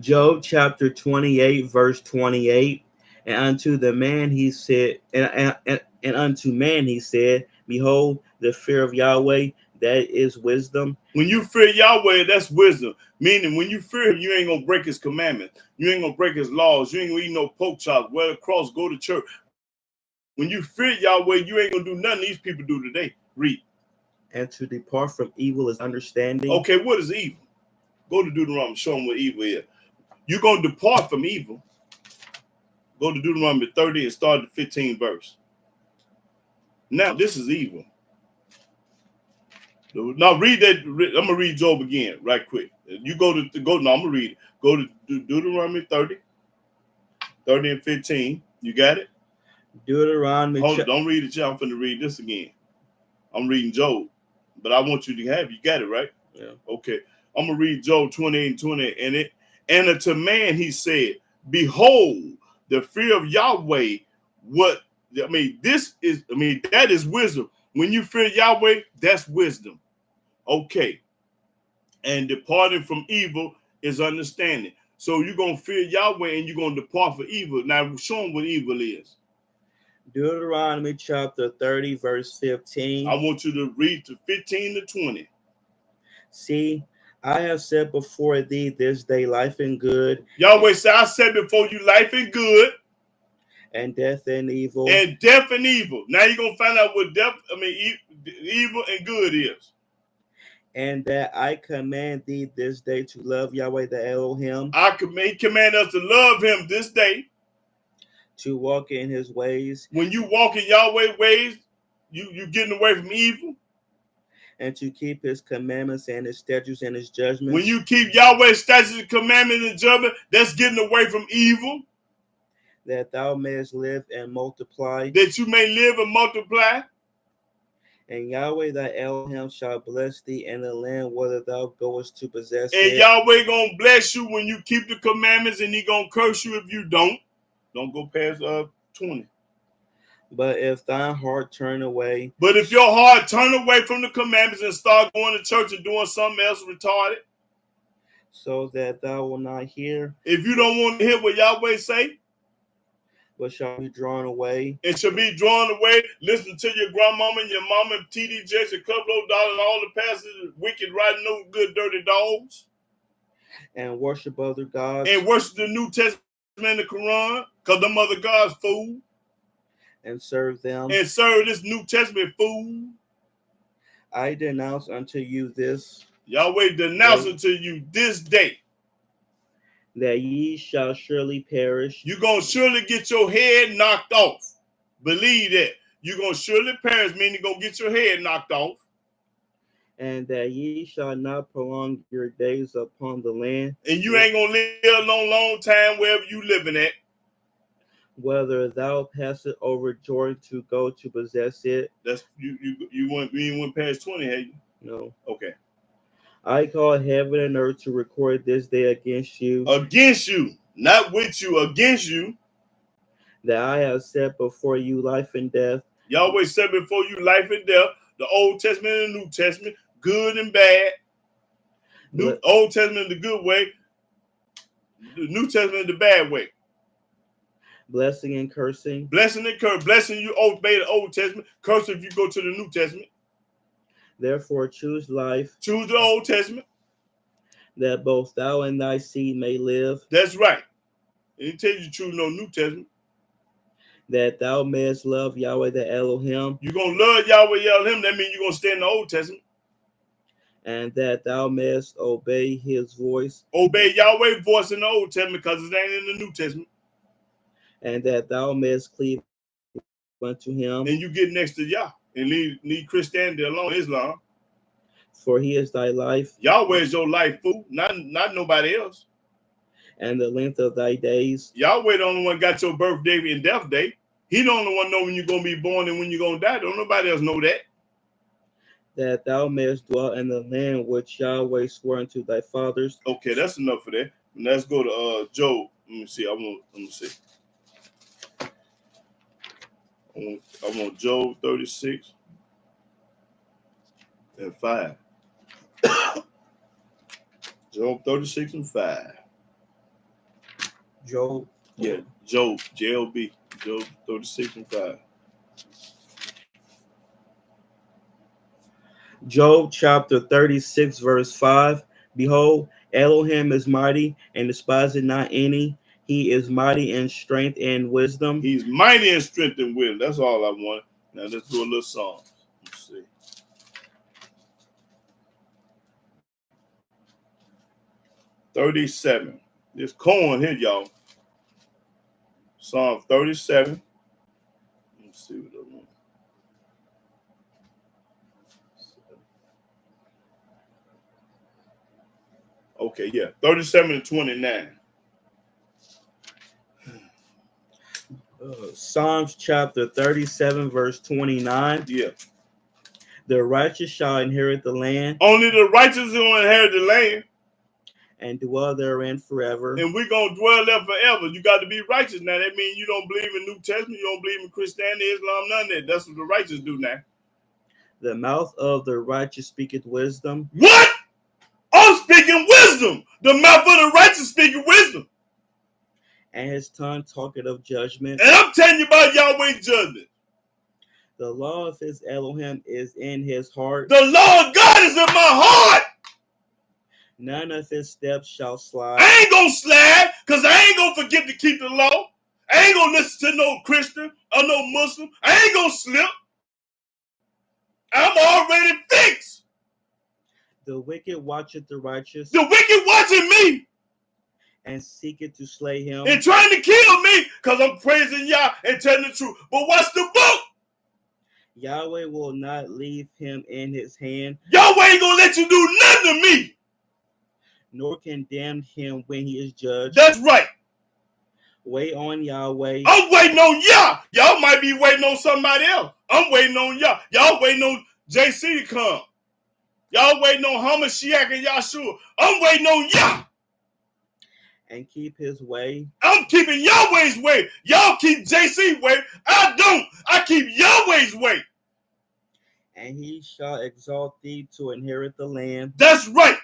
Speaker 2: Job chapter 28, verse 28. And unto the man he said, and unto man he said, behold, the fear of Yahweh, that is wisdom.
Speaker 1: When you fear Yahweh, that's wisdom. Meaning, when you fear him, you ain't going to break his commandments. You ain't going to break his laws. You ain't going to eat no pork chops, wear a cross, go to church. When you fear Yahweh, you ain't going to do nothing these people do today. Read.
Speaker 2: And to depart from evil is understanding.
Speaker 1: Okay, what is evil? Go to Deuteronomy, show them what evil is. You're going to depart from evil. Go to Deuteronomy 30 and start the 15th verse. Now, this is evil. Now, read that. I'm going to read Job again right quick. You go. No, I'm going to read it. Go to Deuteronomy 30 and 15. You got it?
Speaker 2: Deuteronomy.
Speaker 1: Hold on, don't read it, y'all. I'm finna read this again. I'm reading Job, but I want you to have you got it, right?
Speaker 2: Yeah.
Speaker 1: Okay. I'm gonna read Job 28 and 20. And unto man he said, behold, the fear of Yahweh. That is wisdom. When you fear Yahweh, that's wisdom. Okay. And departing from evil is understanding. So you're gonna fear Yahweh and you're gonna depart from evil. Now show them what evil is.
Speaker 2: Deuteronomy chapter 30, verse 15.
Speaker 1: I want you to read to 15 to 20.
Speaker 2: See, I have set before thee this day life and good.
Speaker 1: Yahweh said, I set before you life and good.
Speaker 2: And death and evil.
Speaker 1: And death and evil. Now you're going to find out what evil and good is.
Speaker 2: And that I command thee this day to love Yahweh the Elohim.
Speaker 1: He command us to love him this day.
Speaker 2: To walk in his ways.
Speaker 1: When you walk in Yahweh's ways, you getting away from evil.
Speaker 2: And to keep his commandments and his statutes and his judgments.
Speaker 1: When you keep Yahweh's statutes, commandments, and judgment, that's getting away from evil.
Speaker 2: That thou mayest live and multiply.
Speaker 1: That you may live and multiply.
Speaker 2: And Yahweh thy Elohim shall bless thee in the land whether thou goest to possess
Speaker 1: and
Speaker 2: it.
Speaker 1: Yahweh gonna bless you when you keep the commandments, and he gonna curse you if you don't. Don't go past 20.
Speaker 2: But if thy heart turn away.
Speaker 1: But if your heart turn away from the commandments and start going to church and doing something else retarded.
Speaker 2: So that thou will not hear.
Speaker 1: If you don't want to hear what Yahweh say.
Speaker 2: But shall be drawn away.
Speaker 1: It shall be drawn away. Listen to your grandmama and your mama, TD Jakes, and Creflo Dollar, and all the pastors, wicked, riding, no good, dirty dogs.
Speaker 2: And worship other gods.
Speaker 1: And worship the New Testament and the Quran, because them other gods fool.
Speaker 2: And serve them.
Speaker 1: And serve this New Testament fool.
Speaker 2: I denounce unto you this.
Speaker 1: Yahweh denounce unto you this day.
Speaker 2: That ye shall surely perish.
Speaker 1: You're going to surely get your head knocked off. Believe that. You're going to surely perish, meaning you're going to get your head knocked off.
Speaker 2: And that ye shall not prolong your days upon the land.
Speaker 1: And you ain't going to live no long time wherever you living at.
Speaker 2: Whether thou passest over Jordan to go to possess it.
Speaker 1: That's you went past 20, have you?
Speaker 2: No.
Speaker 1: Okay.
Speaker 2: I call heaven and earth to record this day against you.
Speaker 1: Against you. Not with you, against you.
Speaker 2: That I have set before you life and death.
Speaker 1: Yahweh set before you life and death. the Old Testament and the New Testament, good and bad. Old Testament the good way, the New Testament the bad way.
Speaker 2: Blessing and cursing.
Speaker 1: Blessing and curse. Blessing you obey the Old Testament. Curse if you go to the New Testament.
Speaker 2: Therefore choose life.
Speaker 1: Choose the Old Testament.
Speaker 2: That both thou and thy seed may live.
Speaker 1: That's right. It didn't tell you to choose no New Testament.
Speaker 2: That thou mayest love Yahweh the Elohim.
Speaker 1: You're going to love Yahweh Elohim. That means you're going to stay in the Old Testament.
Speaker 2: And that thou mayest obey his voice.
Speaker 1: Obey Yahweh's voice in the Old Testament because it ain't in the New Testament.
Speaker 2: And that thou mayest cleave unto him.
Speaker 1: And you get next to Yah and leave Christianity alone, Islam.
Speaker 2: For he is thy life.
Speaker 1: Yahweh is your life, fool, not nobody else.
Speaker 2: And the length of thy days.
Speaker 1: Yahweh the only one got your birthday and death day. He the only one know when you're going to be born and when you're going to die. Don't nobody else know that.
Speaker 2: That thou mayest dwell in the land which Yahweh swore unto thy fathers.
Speaker 1: Okay, that's enough for that. Let's go to Job. Let me see. Let me see. I want Job 36 and 5. Job 36 and 5.
Speaker 2: Job.
Speaker 1: Yeah, Job, JLB. Job 36 and 5.
Speaker 2: Job chapter 36, verse 5. Behold, Elohim is mighty and despiseth not any. He is mighty in strength and wisdom.
Speaker 1: He's mighty in strength and wisdom. That's all I want. Now let's do a little song. Let's see. $37. It's corn here, y'all. Psalm 37. Let's see what I want. Okay, yeah. 37 and 29.
Speaker 2: Psalms chapter 37, verse 29.
Speaker 1: Yeah.
Speaker 2: The righteous shall inherit the land.
Speaker 1: Only the righteous will inherit the land.
Speaker 2: And dwell therein forever.
Speaker 1: And we're going to dwell there forever. You got to be righteous now. That means you don't believe in New Testament. You don't believe in Christianity, Islam, none of that. That's what the righteous do now.
Speaker 2: The mouth of the righteous speaketh wisdom.
Speaker 1: What? I'm speaking wisdom. The mouth of the righteous speaking wisdom.
Speaker 2: And his tongue talketh of judgment.
Speaker 1: And I'm telling you about Yahweh's judgment.
Speaker 2: The law of his Elohim is in his heart.
Speaker 1: The law of God is in my heart.
Speaker 2: None of his steps shall slide.
Speaker 1: I ain't going to slide because I ain't going to forget to keep the law. I ain't going to listen to no Christian or no Muslim. I ain't going to slip. I'm already fixed.
Speaker 2: The wicked watcheth the righteous.
Speaker 1: The wicked watching me.
Speaker 2: And seeketh to slay him.
Speaker 1: And trying to kill me because I'm praising Yah and telling the truth. But what's the book?
Speaker 2: Yahweh will not leave him in his hand.
Speaker 1: Yahweh ain't going to let you do nothing to me.
Speaker 2: Nor condemn him when he is judged.
Speaker 1: That's right.
Speaker 2: Wait on Yahweh.
Speaker 1: I'm waiting on Yah. Y'all might be waiting on somebody else. I'm waiting on Yah. Y'all waiting on JC to come. Y'all waiting on Hamashiach and Yahshua. I'm waiting on Yah.
Speaker 2: And keep his way.
Speaker 1: I'm keeping Yahweh's way. Y'all keep JC's way. I don't. I keep Yahweh's way.
Speaker 2: And he shall exalt thee to inherit the land.
Speaker 1: That's right.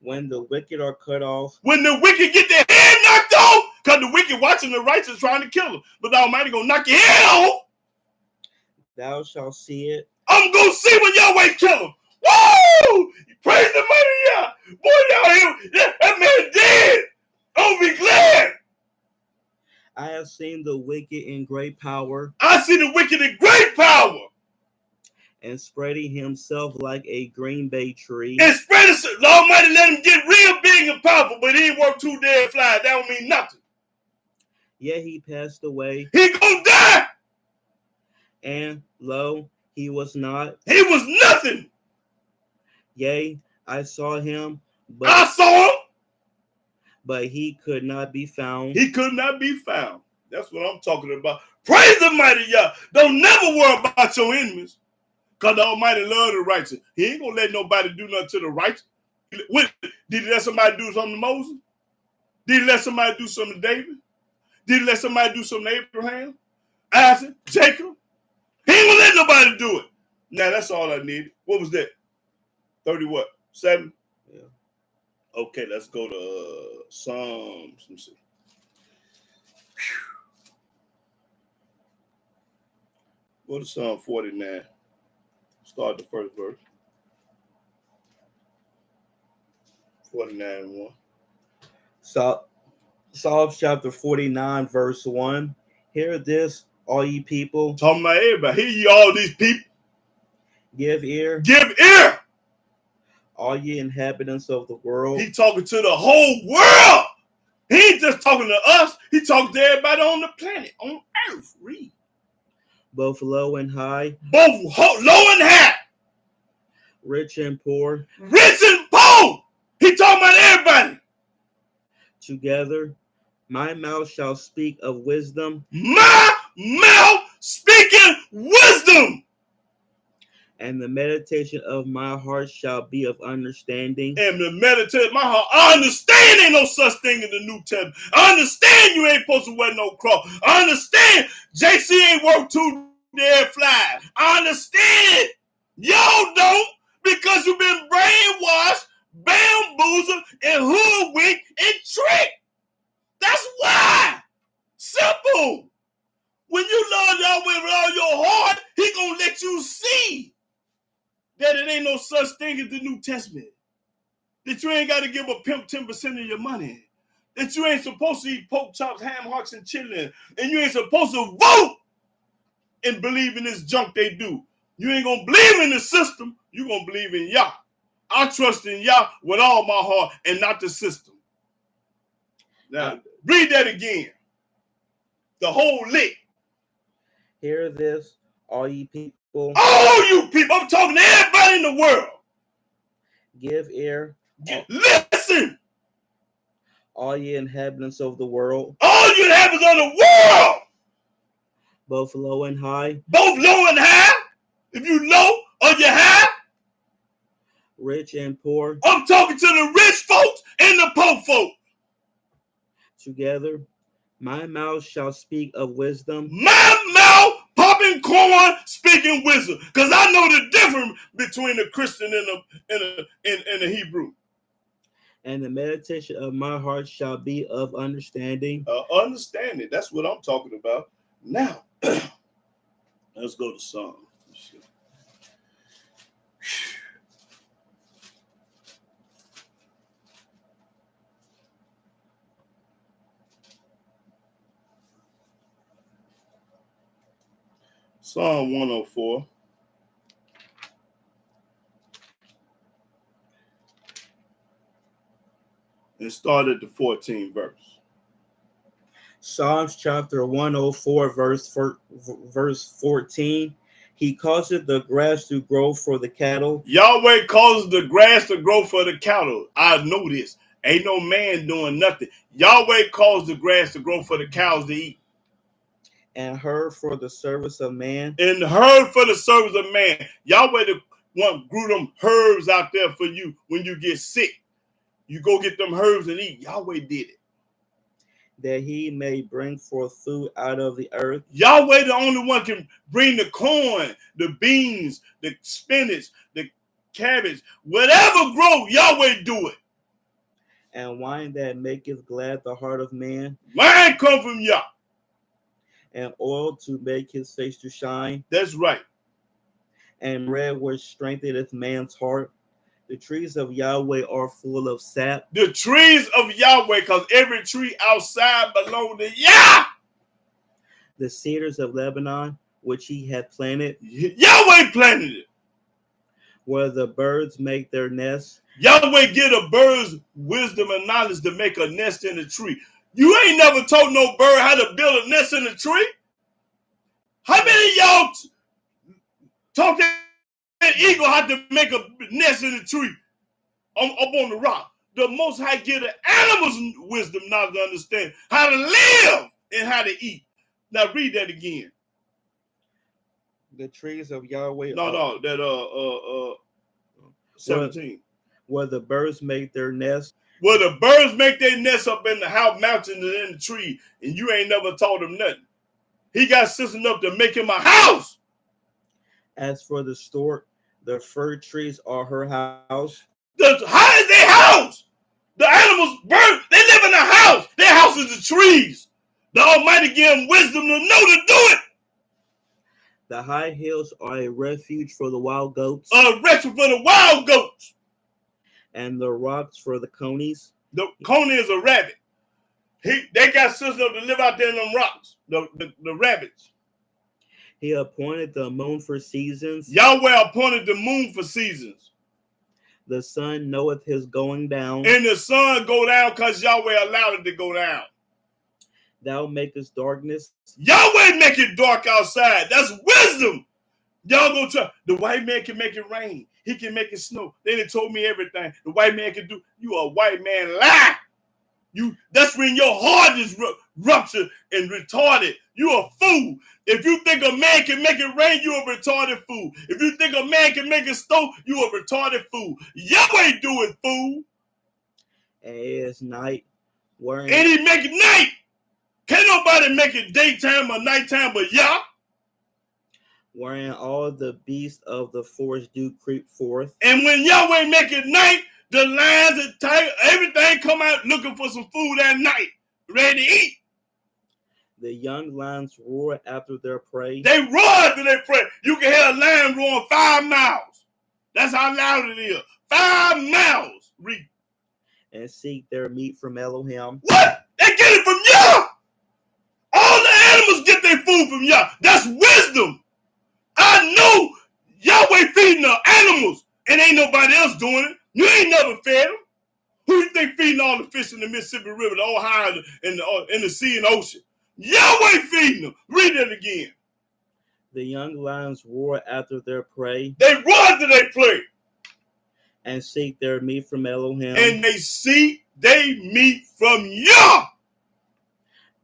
Speaker 2: When the wicked are cut off.
Speaker 1: When the wicked get their head knocked off, because the wicked watching the righteous trying to kill them. But the Almighty gonna knock your head off.
Speaker 2: Thou shalt see it.
Speaker 1: I'm gonna see when Yahweh kill him. Woo! Praise the mighty Yah. Boy, y'all hear that man dead. I'll be glad.
Speaker 2: I have seen the wicked in great power.
Speaker 1: I see the wicked in great power.
Speaker 2: And spreading himself like a green bay tree.
Speaker 1: And spread it. The Almighty let him get real big and powerful, but he ain't worth 2 dead flies. That don't mean nothing.
Speaker 2: Yet he passed away.
Speaker 1: He gonna die.
Speaker 2: And lo, he was not.
Speaker 1: He was nothing.
Speaker 2: Yea, I saw him, but
Speaker 1: I saw him.
Speaker 2: But he could not be found.
Speaker 1: He could not be found. That's what I'm talking about. Praise the mighty Yah. Don't never worry about your enemies. Because the Almighty love the righteous. He ain't going to let nobody do nothing to the righteous. Did he let somebody do something to Moses? Did he let somebody do something to David? Did he let somebody do something to Abraham? Isaac? Jacob? He ain't going to let nobody do it. Now that's all I needed. What was that? 30 what? 7?
Speaker 2: Yeah.
Speaker 1: Okay, let's go to Psalms. Let me see. Go to Psalm 49. Start the first verse. 49 and 1.
Speaker 2: Psalms chapter 49, verse 1. Hear this, all ye people.
Speaker 1: Talking about everybody. Hear ye all these people.
Speaker 2: Give ear,
Speaker 1: Give ear.
Speaker 2: all ye inhabitants of the world.
Speaker 1: He talking to the whole world. He ain't just talking to us. He talking to everybody on the planet, on earth. Read.
Speaker 2: Both low and high,
Speaker 1: Both low and high,
Speaker 2: rich and poor,
Speaker 1: rich and poor. He talking about everybody.
Speaker 2: together. My mouth shall speak of wisdom,
Speaker 1: My mouth speaking wisdom,
Speaker 2: and the meditation of my heart shall be of understanding.
Speaker 1: and the meditate my heart. I understand ain't no such thing in the New Testament. I understand you ain't supposed to wear no cross. I understand JC ain't worth 2 dead flies. I understand. Y'all don't, because you've been brainwashed, bamboozled, and hoodwinked and tricked. That's why. Simple. When you love Yahweh with all your heart, he gonna let you see that it ain't no such thing as the New Testament. That you ain't got to give a pimp 10% of your money. That you ain't supposed to eat pork chops, ham hocks, and chili. And you ain't supposed to vote and believe in this junk they do. You ain't gonna believe in the system. You gonna believe in Yah. I trust in Yah with all my heart and not the system. Now, read that again. The whole lick.
Speaker 2: Hear this, all ye people.
Speaker 1: All you people, I'm talking to everybody in the world.
Speaker 2: Give ear,
Speaker 1: Listen.
Speaker 2: all ye inhabitants of the world,
Speaker 1: All you inhabitants of the world,
Speaker 2: both low and high,
Speaker 1: both low and high. If you low or you high,
Speaker 2: rich and poor,
Speaker 1: I'm talking to the rich folks and the poor folks.
Speaker 2: together. My mouth shall speak of wisdom,
Speaker 1: My mouth popping corn, speaking wisdom, because I know the difference between the Christian and the Hebrew.
Speaker 2: and the meditation of my heart shall be of understanding.
Speaker 1: Understanding. That's what I'm talking about. Now, let's go to Psalm. Psalm 104. And start at the 14th verse.
Speaker 2: Psalms chapter 104, verse 14. He causeth the grass to grow for the cattle.
Speaker 1: Yahweh causes the grass to grow for the cattle. I know this. Ain't no man doing nothing. Yahweh caused the grass to grow for the cows to eat.
Speaker 2: And herb for the service of man.
Speaker 1: And herb for the service of man. Yahweh the one grew them herbs out there for you when you get sick. You go get them herbs and eat. Yahweh did it.
Speaker 2: That he may bring forth food out of the earth.
Speaker 1: Yahweh the only one can bring the corn, the beans, the spinach, the cabbage, whatever grow, Yahweh do it.
Speaker 2: And wine that maketh glad the heart of man.
Speaker 1: Wine come from Yah.
Speaker 2: And oil to make his face to shine.
Speaker 1: That's right.
Speaker 2: And bread which strengtheneth man's heart. The trees of Yahweh are full of sap.
Speaker 1: The trees of Yahweh, because every tree outside belongs to Yah.
Speaker 2: The cedars of Lebanon, which he had planted.
Speaker 1: Yahweh planted it.
Speaker 2: Where the birds make their nests.
Speaker 1: Yahweh give a bird's wisdom and knowledge to make a nest in a tree. You ain't never told no bird how to build a nest in a tree. How many of y'all taught that eagle how to make a nest in a tree up on the rock? The Most High give the animals wisdom, knowledge to understand how to live and how to eat. Now read that again.
Speaker 2: The trees of Yahweh.
Speaker 1: No, that 17.
Speaker 2: Where the birds make their nests.
Speaker 1: Where the birds make their nests up in the house mountains and in the tree, and you ain't never told them nothing. He got sense enough to make him a house.
Speaker 2: As for the stork, the fir trees are her house.
Speaker 1: How is their house? The animals burn. They live in a house. Their house is the trees. The Almighty give them wisdom to know to do it.
Speaker 2: The high hills are a refuge for the wild goats.
Speaker 1: A refuge for the wild goats.
Speaker 2: And the rocks for the conies.
Speaker 1: The coney is a rabbit. They got sisters to live out there in them rocks. The rabbits.
Speaker 2: He appointed the moon for seasons.
Speaker 1: Yahweh appointed the moon for seasons.
Speaker 2: The sun knoweth his going down.
Speaker 1: And the sun go down because Yahweh allowed it to go down.
Speaker 2: Thou makest darkness.
Speaker 1: Yahweh make it dark outside. That's wisdom. Y'all go try. The white man can make it rain. He can make it snow. They done told me everything. The white man can do. You a white man lie. That's when your heart is ruptured and retarded. You a fool. If you think a man can make it rain, you a retarded fool. If you think a man can make it snow, you a retarded fool. Yahweh do it, fool.
Speaker 2: And it is night.
Speaker 1: And he make it night. Can't nobody make it daytime or nighttime but Yah.
Speaker 2: Wherein all the beasts of the forest do creep forth.
Speaker 1: And when Yahweh make it night, the lions and tigers, everything come out looking for some food at night, ready to eat.
Speaker 2: The young lions roar after their prey.
Speaker 1: They roar after their prey. You can hear a lion roaring 5 miles. That's how loud it is. 5 miles. Read.
Speaker 2: And seek their meat from Elohim.
Speaker 1: What? They get it from Yah. All the animals get their food from Yah. That's wisdom. I know Yahweh feeding the animals and ain't nobody else doing it. You ain't never fed them. Who you think feeding all the fish in the Mississippi River, the Ohio, in the sea and ocean? Yahweh feeding them. Read it again.
Speaker 2: The young lions roar after their prey.
Speaker 1: They roar after their prey.
Speaker 2: And seek their meat from Elohim.
Speaker 1: And they seek their meat from Yah.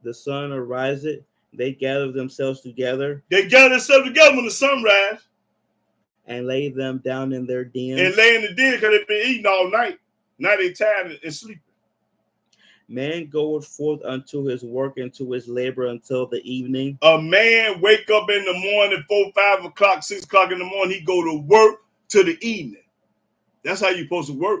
Speaker 2: The sun ariseth. They gather themselves together.
Speaker 1: They gather themselves together when the sun rises.
Speaker 2: And lay them down in their dens.
Speaker 1: And lay in the den because they've been eating all night. Now they tired and sleeping.
Speaker 2: Man goeth forth unto his work and to his labor until the evening.
Speaker 1: A man wake up in the morning, 4, 5 o'clock, 6 o'clock in the morning, he go to work to the evening. That's how you supposed to work.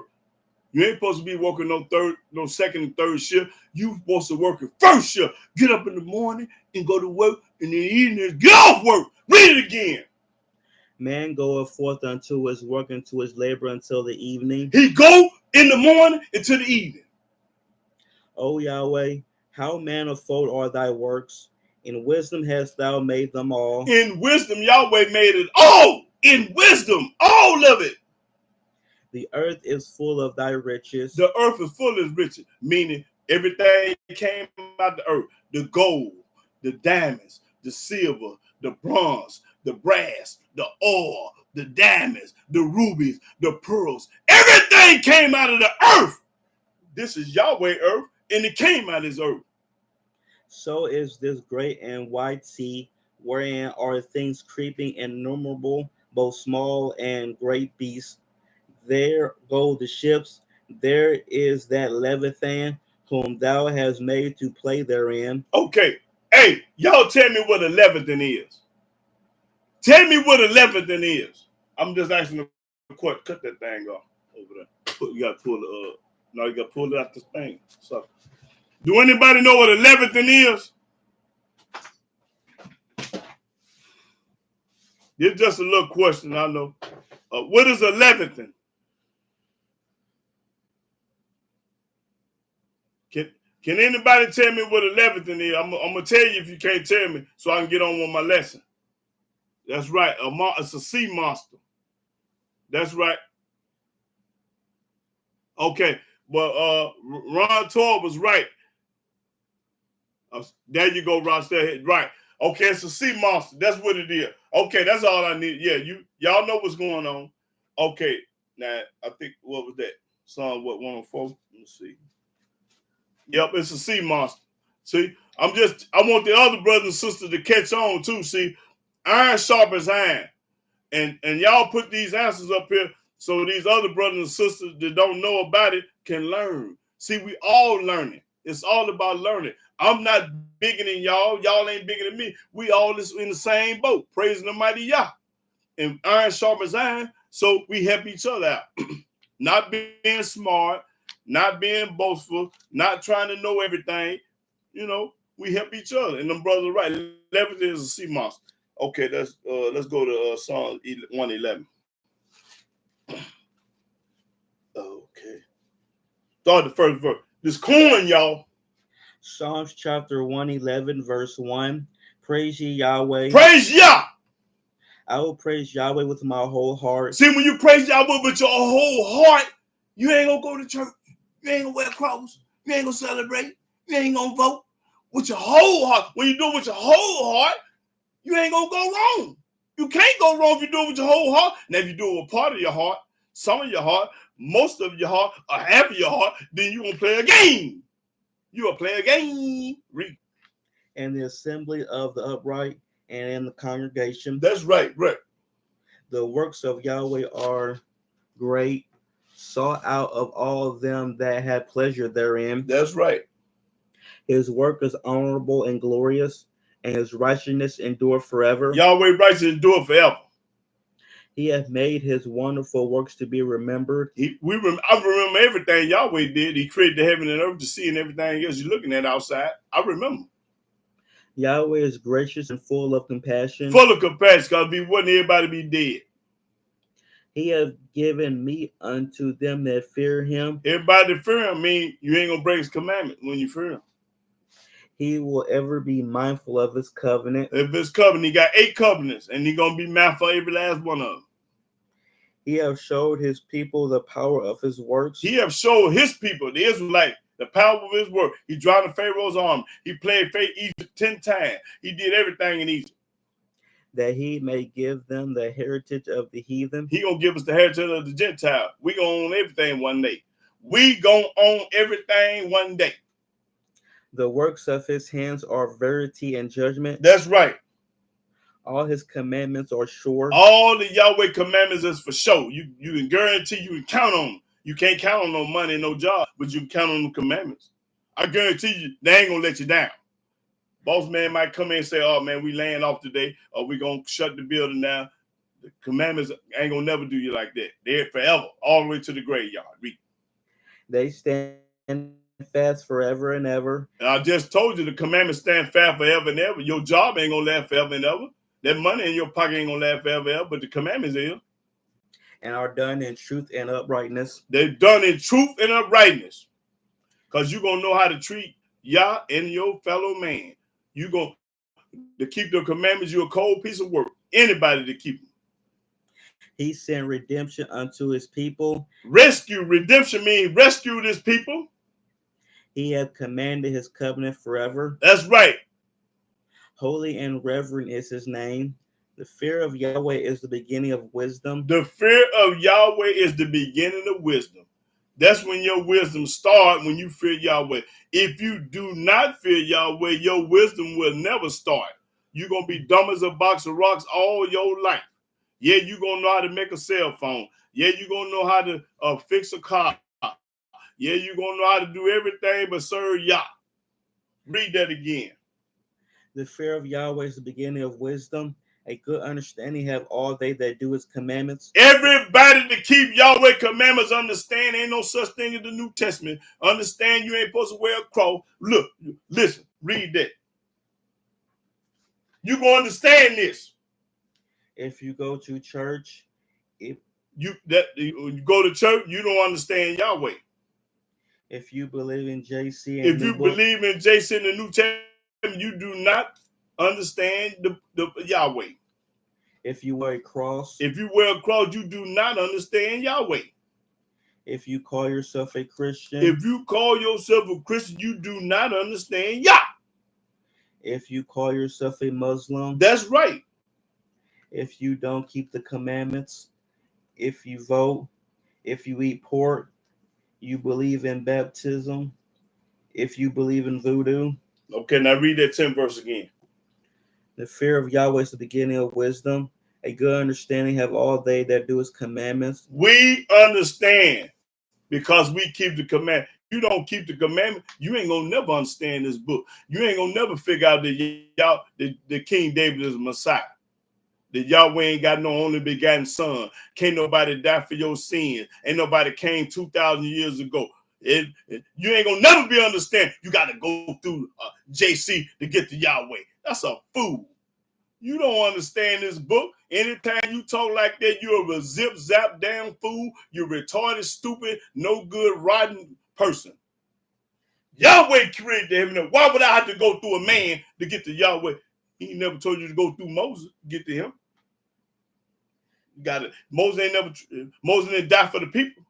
Speaker 1: You ain't supposed to be working no second and third shift. You supposed to work your first shift. Get up in the morning and go to work, and in the evening, get off work. Read it again.
Speaker 2: Man goeth forth unto his work and to his labor until the evening.
Speaker 1: He go in the morning until the evening.
Speaker 2: O Yahweh, how manifold are thy works. In wisdom hast thou made them all.
Speaker 1: In wisdom, Yahweh made it all. In wisdom, all of it.
Speaker 2: The earth is full of thy riches.
Speaker 1: The earth is full of riches, meaning everything came out the earth. The gold, the diamonds, the silver, the bronze, the brass, the oil, the diamonds, the rubies, the pearls. Everything came out of the earth. This is Yahweh earth, and it came out of his earth.
Speaker 2: So is this great and wide sea, wherein are things creeping innumerable, both small and great beasts. There go the ships. There is that Leviathan, whom thou hast made to play therein.
Speaker 1: Okay. Hey, y'all tell me what a Leviathan is. Tell me what a Leviathan is. I'm just asking the question. Cut that thing off over there. You got to pull it no, you got to pull it out this thing. So, do anybody know what a Leviathan is? It's just a little question, I know. What is a Leviathan? Can anybody tell me what a Leviathan is? I'm going to tell you if you can't tell me so I can get on with my lesson. That's right. It's a sea monster. That's right. Okay. But Ron Tor was right. There you go, Ron. Right. Okay, it's a sea monster. That's what it is. Okay, that's all I need. Yeah, y'all know what's going on. Okay. Now, I think, what was that? Psalm, 104? Let me see. Yep, it's a sea monster. See, I want the other brothers and sisters to catch on too. See, iron sharpens iron. And y'all put these answers up here so these other brothers and sisters that don't know about it can learn. See, we all learning. It's all about learning. I'm not bigger than y'all. Y'all ain't bigger than me. We all in the same boat, praising the mighty Yah. and iron sharpens iron, so we help each other out. Not being smart, not being boastful, not trying to know everything. You know, we help each other. And them brothers are right. Leverage is a sea monster. Okay, let's go to Psalm 111. Okay. Start the first verse. This corn, y'all.
Speaker 2: Psalms chapter 111, verse 1. Praise ye Yahweh.
Speaker 1: Praise Yah.
Speaker 2: I will praise Yahweh with my whole heart.
Speaker 1: See, when you praise Yahweh with your whole heart, you ain't gonna go to church. You ain't gonna wear clothes. You ain't gonna celebrate. You ain't gonna vote. With your whole heart. When you do it with your whole heart, you ain't gonna go wrong. You can't go wrong if you do it with your whole heart. Now, if you do it with part of your heart, some of your heart, most of your heart, or half of your heart, then you gonna play a game. You gonna play a game. Read.
Speaker 2: And the assembly of the upright and in the congregation.
Speaker 1: That's right, right.
Speaker 2: The works of Yahweh are great, sought out of all of them that had pleasure therein.
Speaker 1: That's right.
Speaker 2: His work is honorable and glorious, and his righteousness endure forever.
Speaker 1: Yahweh righteousness endure forever.
Speaker 2: He hath made his wonderful works to be remembered.
Speaker 1: I remember everything Yahweh did. He created the heaven and earth to see and everything else you're looking at outside. I remember.
Speaker 2: Yahweh is gracious and full of compassion.
Speaker 1: Full of compassion, because if he wasn't, everybody be dead.
Speaker 2: He hath given meat unto them that fear him.
Speaker 1: Everybody that fear him mean you ain't going to break his commandment when you fear him.
Speaker 2: He will ever be mindful of his covenant.
Speaker 1: If his covenant, he got 8 covenants, and he's going to be mindful of every last one of them.
Speaker 2: He have showed his people the power of his works.
Speaker 1: He have showed his people, the Israelites, the power of his work. He drowned Pharaoh's army. He played Egypt 10 times. He did everything in Egypt.
Speaker 2: That he may give them the heritage of the heathen.
Speaker 1: He going to give us the heritage of the Gentile. We going to own everything one day. We going to own everything one day.
Speaker 2: The works of his hands are verity and judgment.
Speaker 1: That's right.
Speaker 2: All his commandments are sure.
Speaker 1: All the Yahweh commandments is for sure. You can guarantee, you can count on them. You can't count on no money, no job, but you can count on the commandments. I guarantee you, they ain't going to let you down. Boss man might come in and say, oh, man, we laying off today, or we going to shut the building down. The commandments ain't going to never do you like that. They're forever, all the way to the graveyard. Read.
Speaker 2: They stand fast forever and ever.
Speaker 1: And I just told you the commandments stand fast forever and ever. Your job ain't going to last forever and ever. That money in your pocket ain't going to last forever and ever, but the commandments is.
Speaker 2: And are done in truth and uprightness.
Speaker 1: They're done in truth and uprightness. Because you're going to know how to treat Yah and your fellow man. You're going to keep the commandments. You're a cold piece of work. Anybody to keep them.
Speaker 2: He sent redemption unto his people.
Speaker 1: Rescue. Redemption means rescue this people.
Speaker 2: He hath commanded his covenant forever.
Speaker 1: That's right.
Speaker 2: Holy and reverend is his name. The fear of Yahweh is the beginning of wisdom.
Speaker 1: The fear of Yahweh is the beginning of wisdom. That's when your wisdom starts, when you fear Yahweh. If you do not fear Yahweh, your wisdom will never start. You're going to be dumb as a box of rocks all your life. Yeah, you're going to know how to make a cell phone. Yeah, you're going to know how to fix a car. Yeah, you're going to know how to do everything but serve Yah. Read that again.
Speaker 2: The fear of Yahweh is the beginning of wisdom. A good understanding have all they that do his commandments.
Speaker 1: Everybody to keep Yahweh commandments, understand ain't no such thing in the New Testament. Understand you ain't supposed to wear a cross. Look, listen, read that. You gonna understand this.
Speaker 2: If you go to church,
Speaker 1: you go to church, you don't understand Yahweh.
Speaker 2: If you believe in JC,
Speaker 1: if you believe in JC in the New Testament, you do not understand the Yahweh.
Speaker 2: If you wear a cross,
Speaker 1: you do not understand Yahweh.
Speaker 2: If you call yourself a Christian,
Speaker 1: you do not understand Yah.
Speaker 2: If you call yourself a Muslim,
Speaker 1: that's right.
Speaker 2: If you don't keep the commandments, if you vote, if you eat pork, you believe in baptism, if you believe in voodoo.
Speaker 1: Okay, now read that 10th verse again.
Speaker 2: The fear of Yahweh is the beginning of wisdom. A good understanding have all they that do his commandments.
Speaker 1: We understand because we keep the command. You don't keep the commandment, you ain't gonna never understand this book. You ain't gonna never figure out that King David is a Messiah. that Yahweh ain't got no only begotten son. Can't nobody die for your sins. Ain't nobody came 2,000 years ago. You ain't gonna never be understand. You got to go through JC to get to Yahweh. That's a fool. You don't understand this book. Anytime you talk like that, you're a zip zap damn fool. You're retarded, stupid, no good, rotten person. Yahweh created the heaven. Why would I have to go through a man to get to Yahweh? He never told you to go through Moses to get to him. You got it. Moses didn't die for the people.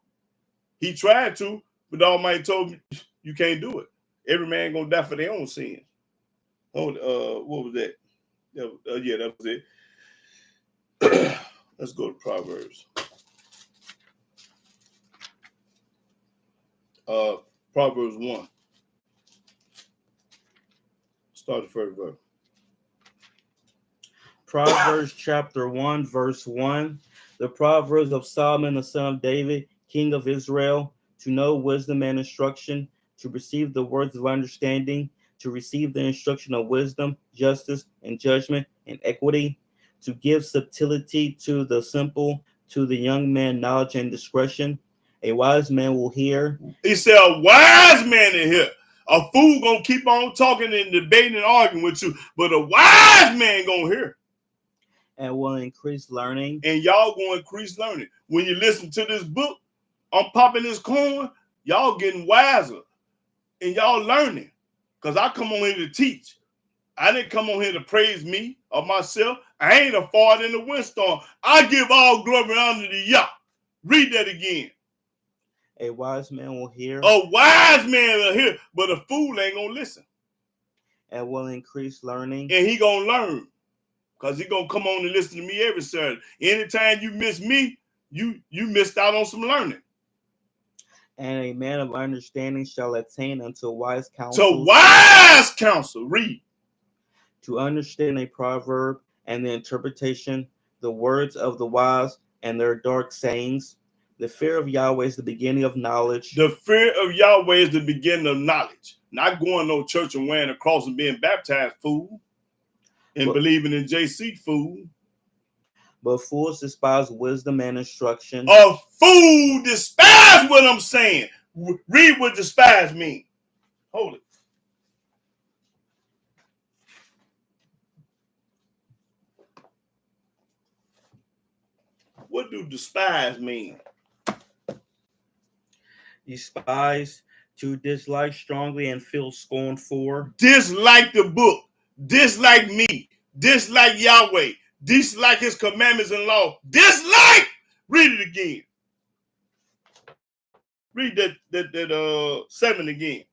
Speaker 1: He tried to, but the Almighty told me you can't do it. Every man gonna die for their own sins. Oh, what was that? Yeah, that was it. Let's go to Proverbs. Proverbs 1. Start the first verse.
Speaker 2: Proverbs chapter 1, verse 1. The Proverbs of Solomon, the son of David, king of Israel, to know wisdom and instruction, to receive the words of understanding, to receive the instruction of wisdom, justice, and judgment, and equity, to give subtlety to the simple, to the young man knowledge and discretion. A wise man will hear.
Speaker 1: He said, a wise man in here. A fool gonna keep on talking and debating and arguing with you, but a wise man gonna hear.
Speaker 2: And will increase learning.
Speaker 1: And y'all gonna increase learning. When you listen to this book, I'm popping this corn, y'all getting wiser. And y'all learning. Because I come on here to teach. I didn't come on here to praise me or myself. I ain't a fart in the windstorm. I give all glory and honor to Yah. Read that again.
Speaker 2: A wise man will hear.
Speaker 1: A wise man will hear, but a fool ain't gonna listen.
Speaker 2: And will increase learning.
Speaker 1: And he gonna learn. Because he gonna come on and listen to me every Saturday. Anytime you miss me, you missed out on some learning.
Speaker 2: And a man of understanding shall attain unto wise counsel.
Speaker 1: To wise counsel. Read.
Speaker 2: To understand a proverb and the interpretation, the words of the wise and their dark sayings. The fear of Yahweh is the beginning of knowledge.
Speaker 1: The fear of Yahweh is the beginning of knowledge. Not going to no church and wearing a cross and being baptized, fool. And believing in JC, fool.
Speaker 2: But fools despise wisdom and instruction.
Speaker 1: A fool despise what I'm saying. Read what despise means. Hold it. What do despise mean?
Speaker 2: Despise, to dislike strongly and feel scorn for.
Speaker 1: Dislike the book. Dislike me. Dislike Yahweh. Dislike his commandments and law. Dislike. Read it again. Read that 7 again.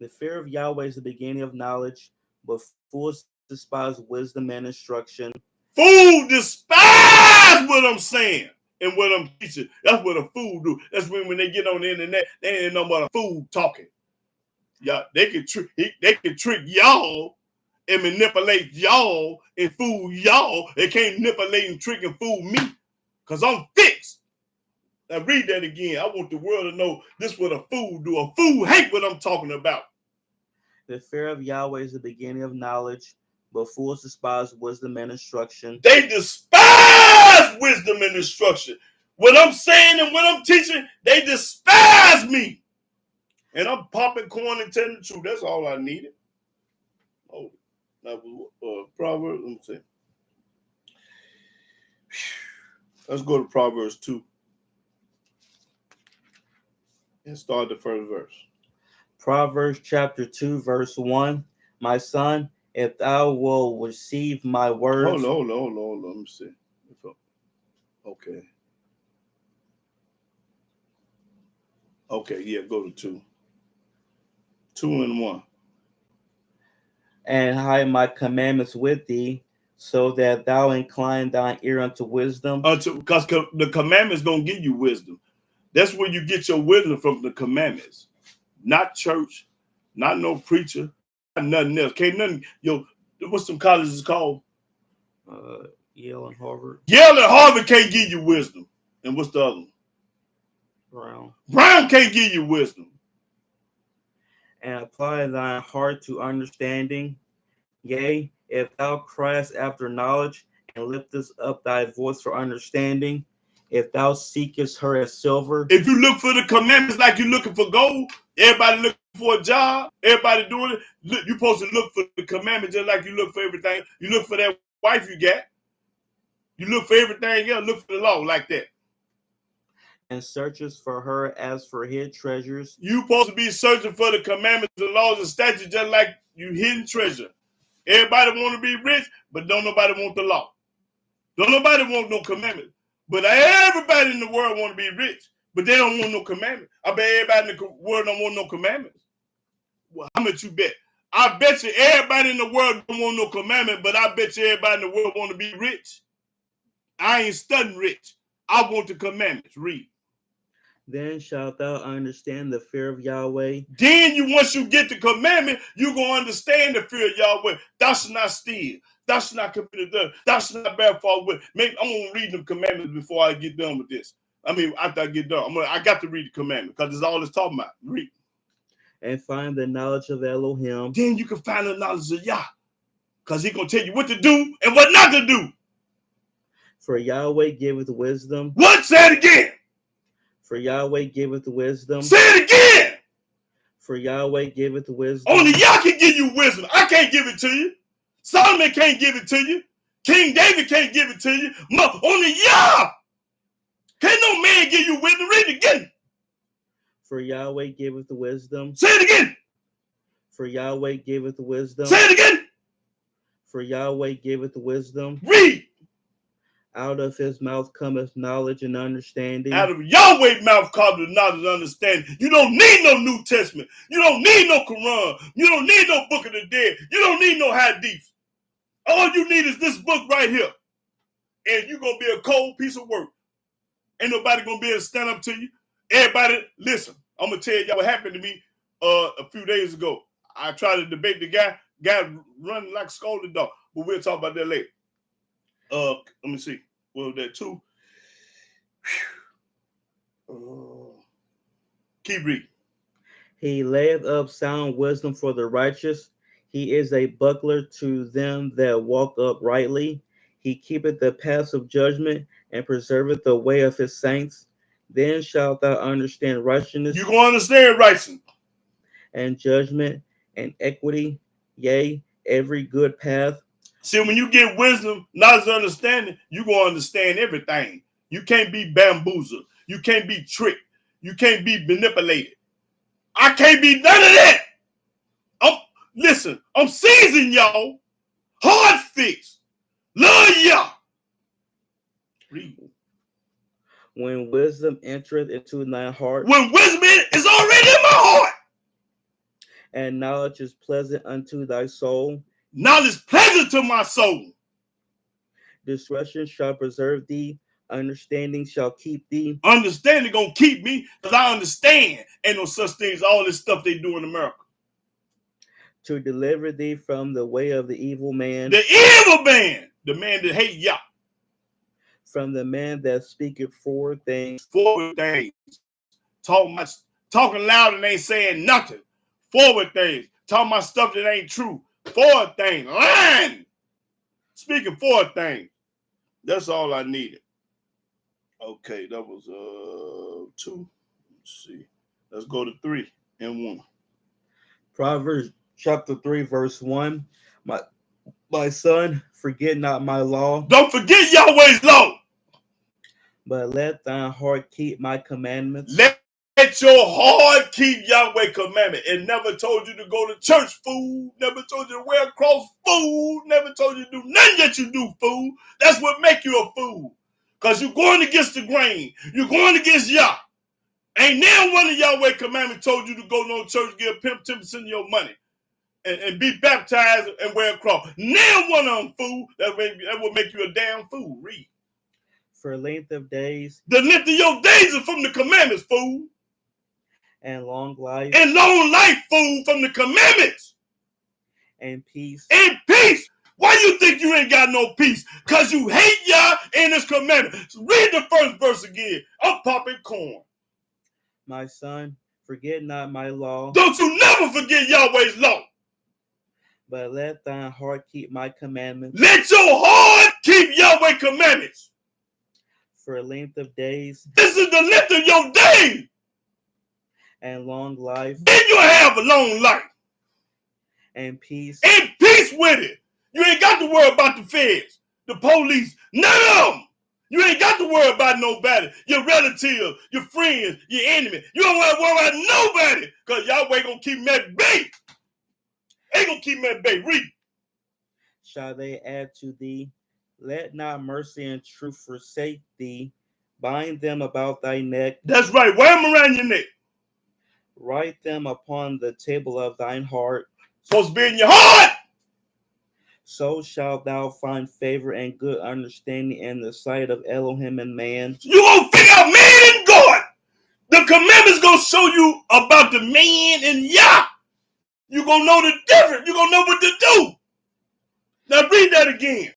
Speaker 2: The fear of Yahweh is the beginning of knowledge, but fools despise wisdom and instruction.
Speaker 1: Fool despise what I'm saying and what I'm teaching. That's what a fool do. That's when they get on the internet, they ain't no but a fool talking. Yeah, they can trick y'all and manipulate y'all and fool y'all. They can't manipulate and trick and fool me because I'm fixed. Now read that again. I want the world to know this is what a fool do. A fool hate what I'm talking about.
Speaker 2: The fear of Yahweh is the beginning of knowledge, but fools despise wisdom and instruction.
Speaker 1: They despise wisdom and instruction. What I'm saying and what I'm teaching, they despise me. And I'm popping corn and telling the truth. That's all I needed. Oh, that was Proverbs. Let me see. Let's go to Proverbs 2 and start the first verse.
Speaker 2: Proverbs chapter 2, verse 1. My son, if thou wilt receive my words.
Speaker 1: Hold on. Let me see. Okay. Okay, yeah, go to 2. 2 and 1.
Speaker 2: And hide my commandments with thee, so that thou incline thine ear unto wisdom.
Speaker 1: Because the commandments gonna give you wisdom. That's where you get your wisdom from, the commandments. Not church, not no preacher, not nothing else. Can't nothing. What's some colleges called?
Speaker 2: Yale and Harvard.
Speaker 1: Yale and Harvard can't give you wisdom. And what's the other one? Brown can't give you wisdom.
Speaker 2: And apply thine heart to understanding. Yea, if thou criest after knowledge, and liftest up thy voice for understanding. If thou seekest her as silver,
Speaker 1: If you look for the commandments like you're looking for gold, everybody looking for a job, everybody doing it, you're supposed to look for the commandments just like you look for everything. You look for that wife you got. You look for everything else, look for the law like that.
Speaker 2: and searchest for her as for hid treasures.
Speaker 1: You supposed to be searching for the commandments, the laws, and statutes just like you hidden treasure. Everybody want to be rich, but don't nobody want the law. Don't nobody want no commandments. But everybody in the world want to be rich, but they don't want no commandments. I bet everybody in the world don't want no commandments. Well, how much you bet? I bet you everybody in the world don't want no commandment, but I bet you everybody in the world want to be rich. I ain't studying rich. I want the commandments. Read.
Speaker 2: Then shalt thou understand the fear of Yahweh.
Speaker 1: Then once you get the commandment, you're going to understand the fear of Yahweh. Thou shalt not steal. Thou shalt not commit adultery. Thou shalt not bear false witness. Maybe I'm going to read them commandments before I get done with this. I mean, after I get done, I got to read the commandment because it's all it's talking about. Read.
Speaker 2: And find the knowledge of Elohim.
Speaker 1: Then you can find the knowledge of Yah. Because he's going to tell you what to do and what not to do.
Speaker 2: For Yahweh giveth wisdom.
Speaker 1: What? Say it again.
Speaker 2: For Yahweh giveth wisdom.
Speaker 1: Say it again.
Speaker 2: For Yahweh giveth wisdom.
Speaker 1: Only Yah can give you wisdom. I can't give it to you. Solomon can't give it to you. King David can't give it to you. Only Yah. Can't no man give you wisdom. Read it again.
Speaker 2: For Yahweh giveth wisdom.
Speaker 1: Say it again.
Speaker 2: For Yahweh giveth wisdom.
Speaker 1: Say it again.
Speaker 2: For Yahweh giveth wisdom.
Speaker 1: Read.
Speaker 2: Out of his mouth cometh knowledge and understanding.
Speaker 1: Out of Yahweh's mouth cometh knowledge and understanding. You don't need no New Testament. You don't need no Quran. You don't need no Book of the Dead. You don't need no Hadith. All you need is this book right here. And you're going to be a cold piece of work. Ain't nobody going to be able to stand up to you. Everybody, listen. I'm going to tell y'all what happened to me a few days ago. I tried to debate the guy running like a scolded dog. But we'll talk about that later. Let me see. What was that too? Keep reading.
Speaker 2: He layeth up sound wisdom for the righteous. He is a buckler to them that walk uprightly. He keepeth the paths of judgment and preserveth the way of his saints. Then shalt thou understand righteousness.
Speaker 1: You're going to understand righteousness.
Speaker 2: And judgment and equity, yea, every good path.
Speaker 1: See, when you get wisdom, knowledge, and understanding, you're going to understand everything. You can't be bamboozled. You can't be tricked. You can't be manipulated. I can't be none of that. Listen, I'm seasoned, y'all. Hard fix. Love y'all. Read.
Speaker 2: When wisdom entereth into thy heart.
Speaker 1: When wisdom is already in my heart.
Speaker 2: And knowledge is pleasant unto thy soul.
Speaker 1: Knowledge pleasant to my soul.
Speaker 2: Discretion shall preserve thee. Understanding shall keep thee.
Speaker 1: Understanding gonna keep me because I understand. Ain't no such thing as all this stuff they do in America.
Speaker 2: To deliver thee from the way of the evil man.
Speaker 1: The evil man. The man that hate Yah.
Speaker 2: From the man that speaketh forward things.
Speaker 1: Forward things. Talking loud and ain't saying nothing. Forward things. Talking about stuff that ain't true. Forward things. Lying. Speaking forward things. That's all I needed. Okay, that was 2. Let's see. Let's go to 3 and 1.
Speaker 2: Proverbs chapter 3, verse 1. My son, forget not my law.
Speaker 1: Don't forget Yahweh's law.
Speaker 2: But let thine heart keep my commandments.
Speaker 1: Let your heart keep Yahweh's commandment. It never told you to go to church, fool. Never told you to wear a cross, fool. Never told you to do nothing that you do, fool. That's what make you a fool. Because you're going against the grain. You're going against Yah. Ain't now one of Yahweh's commandments told you to go no church, give a pimp 10% of your money. And be baptized and wear a cross. Now one of them, fool. That will make you a damn fool. Read.
Speaker 2: For length of days.
Speaker 1: The length of your days are from the commandments, fool.
Speaker 2: And long life.
Speaker 1: And long life, fool, from the commandments.
Speaker 2: And peace.
Speaker 1: And peace. Why you think you ain't got no peace? Because you hate Yah and his commandments. Read the first verse again. I'm popping corn.
Speaker 2: My son, forget not my law.
Speaker 1: Don't you never forget Yahweh's law.
Speaker 2: But let thine heart keep my commandments.
Speaker 1: Let your heart keep Yahweh commandments.
Speaker 2: For a length of days
Speaker 1: This is the length of your day.
Speaker 2: and long life
Speaker 1: Then you'll have a long life.
Speaker 2: and peace
Speaker 1: And peace with it. You ain't got to worry about the feds, the police, none of them. You ain't got to worry about nobody, your relative, your friends, your enemy. You don't want to worry about nobody because Yahweh going to keep me at bay. Ain't going to keep me at bay. Read.
Speaker 2: shall they add to thee. Let not mercy and truth forsake thee. Bind them about thy neck.
Speaker 1: That's right. Wear them around your neck.
Speaker 2: Write them upon the table of thine heart.
Speaker 1: Supposed to be in your heart.
Speaker 2: So shalt thou find favor and good understanding in the sight of Elohim and man.
Speaker 1: You going to figure out man and God. The commandments going to show you about the man and Yah. You're going to know the difference. You're going to know what to do. Now read that again.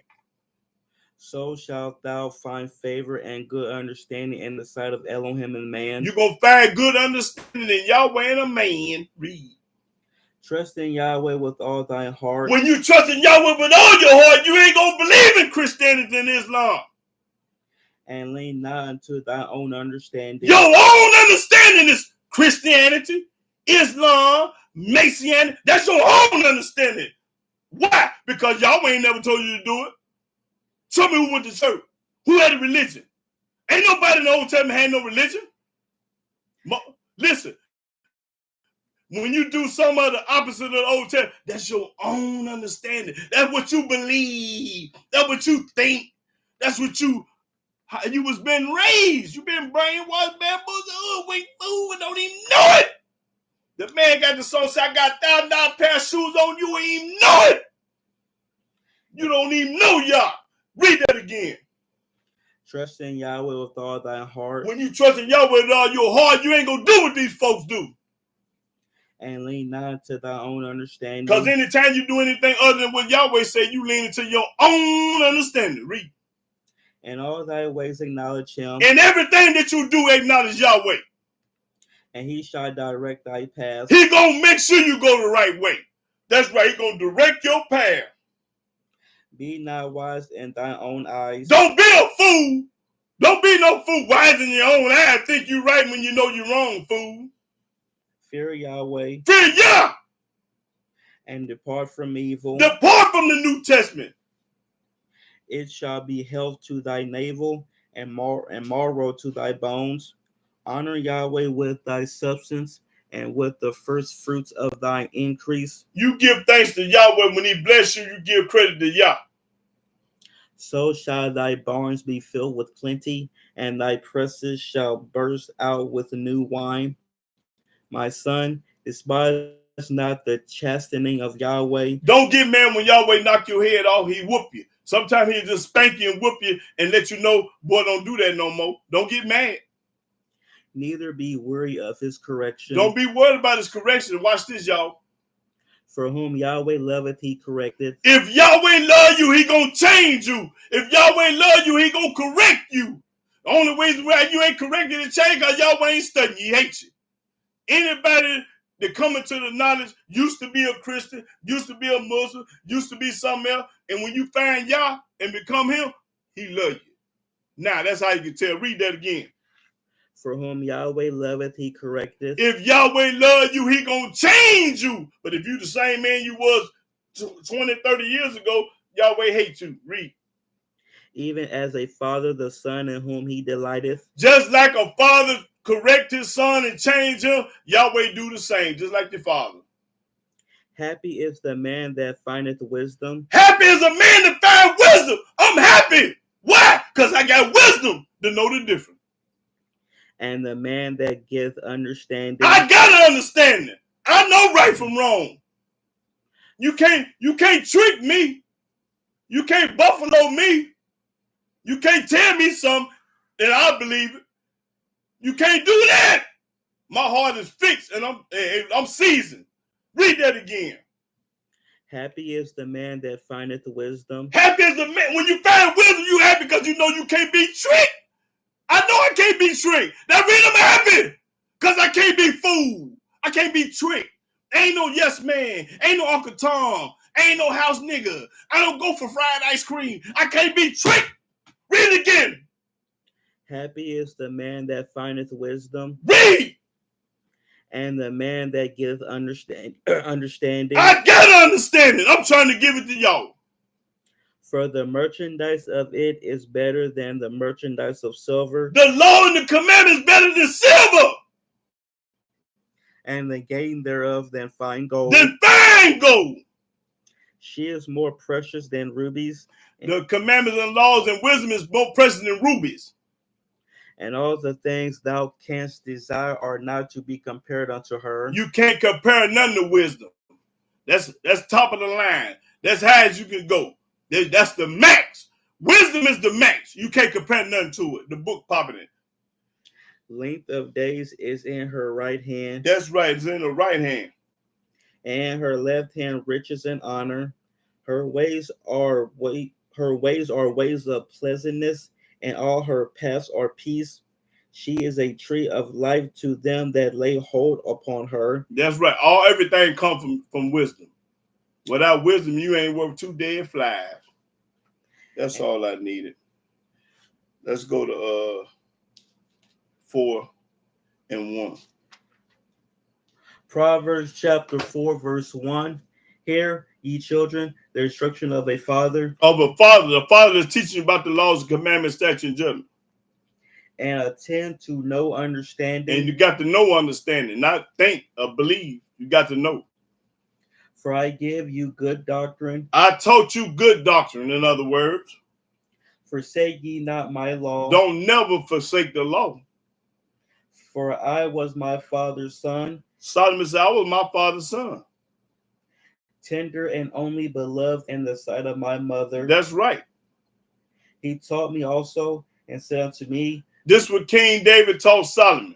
Speaker 2: So shalt thou find favor and good understanding in the sight of Elohim and man.
Speaker 1: You're going to find good understanding in Yahweh and a man. Read.
Speaker 2: Trust in Yahweh with all thy heart.
Speaker 1: When you trust in Yahweh with all your heart, you ain't going to believe in Christianity and Islam.
Speaker 2: And lean not unto thy own understanding.
Speaker 1: Your own understanding is Christianity, Islam, Messianic. That's your own understanding. Why? Because Yahweh ain't never told you to do it. Show me who went to church. Who had a religion? Ain't nobody in the Old Testament had no religion. Listen, when you do some of the opposite of the Old Testament, that's your own understanding. That's what you believe. That's what you think. That's what you was been raised. You been brainwashed, bamboozled, wait, fool, and don't even know it. The man got the song, say, I got $1,000 pair of shoes on, you ain't even know it. You don't even know Yah. Read that again.
Speaker 2: Trust in Yahweh with all thy heart.
Speaker 1: When you trust in Yahweh with all your heart, you ain't going to do what these folks do.
Speaker 2: And lean not into thy own understanding.
Speaker 1: Because anytime you do anything other than what Yahweh said, you lean into your own understanding. Read.
Speaker 2: In all thy ways acknowledge him.
Speaker 1: In everything that you do, acknowledge Yahweh.
Speaker 2: And he shall direct thy path.
Speaker 1: He going to make sure you go the right way. That's right. He going to direct your path.
Speaker 2: Be not wise in thy own eyes.
Speaker 1: Don't be a fool. Don't be no fool. Wise in your own eyes. Think you right when you know you're wrong, fool.
Speaker 2: Fear Yahweh.
Speaker 1: Fear Yah.
Speaker 2: And depart from evil.
Speaker 1: Depart from the New Testament.
Speaker 2: It shall be health to thy navel and marrow to thy bones. Honor Yahweh with thy substance and with the first fruits of thine increase.
Speaker 1: You give thanks to Yahweh. When he bless you, you give credit to Yah.
Speaker 2: So shall thy barns be filled with plenty, and thy presses shall burst out with new wine. My son, despise not the chastening of Yahweh.
Speaker 1: Don't get mad when Yahweh knock your head off. He whoop you. Sometimes he'll just spank you and whoop you and let you know, boy, don't do that no more. Don't get mad.
Speaker 2: Neither be weary of his correction.
Speaker 1: Don't be worried about his correction. Watch this, y'all.
Speaker 2: For whom Yahweh loveth, he correcteth.
Speaker 1: If Yahweh love you, he gonna change you. If Yahweh love you, he gonna correct you. The only reason why you ain't corrected and changed because Yahweh ain't studying. He hates you. Anybody that come into the knowledge used to be a Christian, used to be a Muslim, used to be something else, and when you find Yah and become him, he love you. Now, that's how you can tell. Read that again.
Speaker 2: For whom Yahweh loveth, he correcteth.
Speaker 1: If Yahweh love you, he gonna change you. But if you the same man you was 20, 30 years ago, Yahweh hates you. Read.
Speaker 2: Even as a father, the son in whom he delighteth.
Speaker 1: Just like a father correct his son and change him, Yahweh do the same, just like your father.
Speaker 2: Happy is the man that findeth wisdom.
Speaker 1: Happy is a man that find wisdom. I'm happy. Why? Because I got wisdom to know the difference.
Speaker 2: And the man that giveth understanding.
Speaker 1: I got an understanding. I know right from wrong. You can't trick me. You can't buffalo me. You can't tell me something and I believe it. You can't do that. My heart is fixed and I'm seasoned. Read that again.
Speaker 2: Happy is the man that findeth wisdom.
Speaker 1: Happy is the man. When you find wisdom, you happy because you know you can't be tricked. I know I can't be tricked. That means I'm happy because I can't be fooled. I can't be tricked. Ain't no yes man. Ain't no Uncle Tom. I ain't no house nigga. I don't go for fried ice cream. I can't be tricked. Read it again.
Speaker 2: Happy is the man that findeth wisdom,
Speaker 1: Read.
Speaker 2: and the man that giveth understanding.
Speaker 1: I gotta understand it. I'm trying to give it to y'all.
Speaker 2: For the merchandise of it is better than the merchandise of silver,
Speaker 1: The law and the commandment is better than silver.
Speaker 2: and the gain thereof than fine gold.
Speaker 1: Than fine gold.
Speaker 2: She is more precious than rubies,
Speaker 1: The commandments and laws and wisdom is more precious than rubies.
Speaker 2: and all the things thou canst desire are not to be compared unto her.
Speaker 1: You can't compare none to wisdom. That's top of the line. That's high as you can go. That's the max. Wisdom is the max. You can't compare nothing to it. The book popping it.
Speaker 2: Length of days is in her right hand,
Speaker 1: That's right. It's in the right hand.
Speaker 2: and her left hand riches and honor. Her ways are ways of pleasantness, and all her paths are peace. She is a tree of life to them that lay hold upon her.
Speaker 1: That's right. Everything comes from wisdom. Without wisdom, you ain't worth 2 dead flies. That's all I needed. Let's go to 4 and 1.
Speaker 2: Proverbs chapter 4, verse 1. Hear, ye children, the instruction of a father,
Speaker 1: Of a father. The father is teaching you about the laws and commandments, statutes, and judgment.
Speaker 2: and attend to no understanding.
Speaker 1: And you got to know understanding, not think or believe. You got to know.
Speaker 2: For I give you good doctrine.
Speaker 1: I taught you good doctrine, in other words.
Speaker 2: Forsake ye not my law.
Speaker 1: Don't never forsake the law.
Speaker 2: For I was my father's son,
Speaker 1: Solomon said, I was my father's son.
Speaker 2: tender and only beloved in the sight of my mother.
Speaker 1: That's right.
Speaker 2: He taught me also and said unto me,
Speaker 1: This is what King David taught Solomon.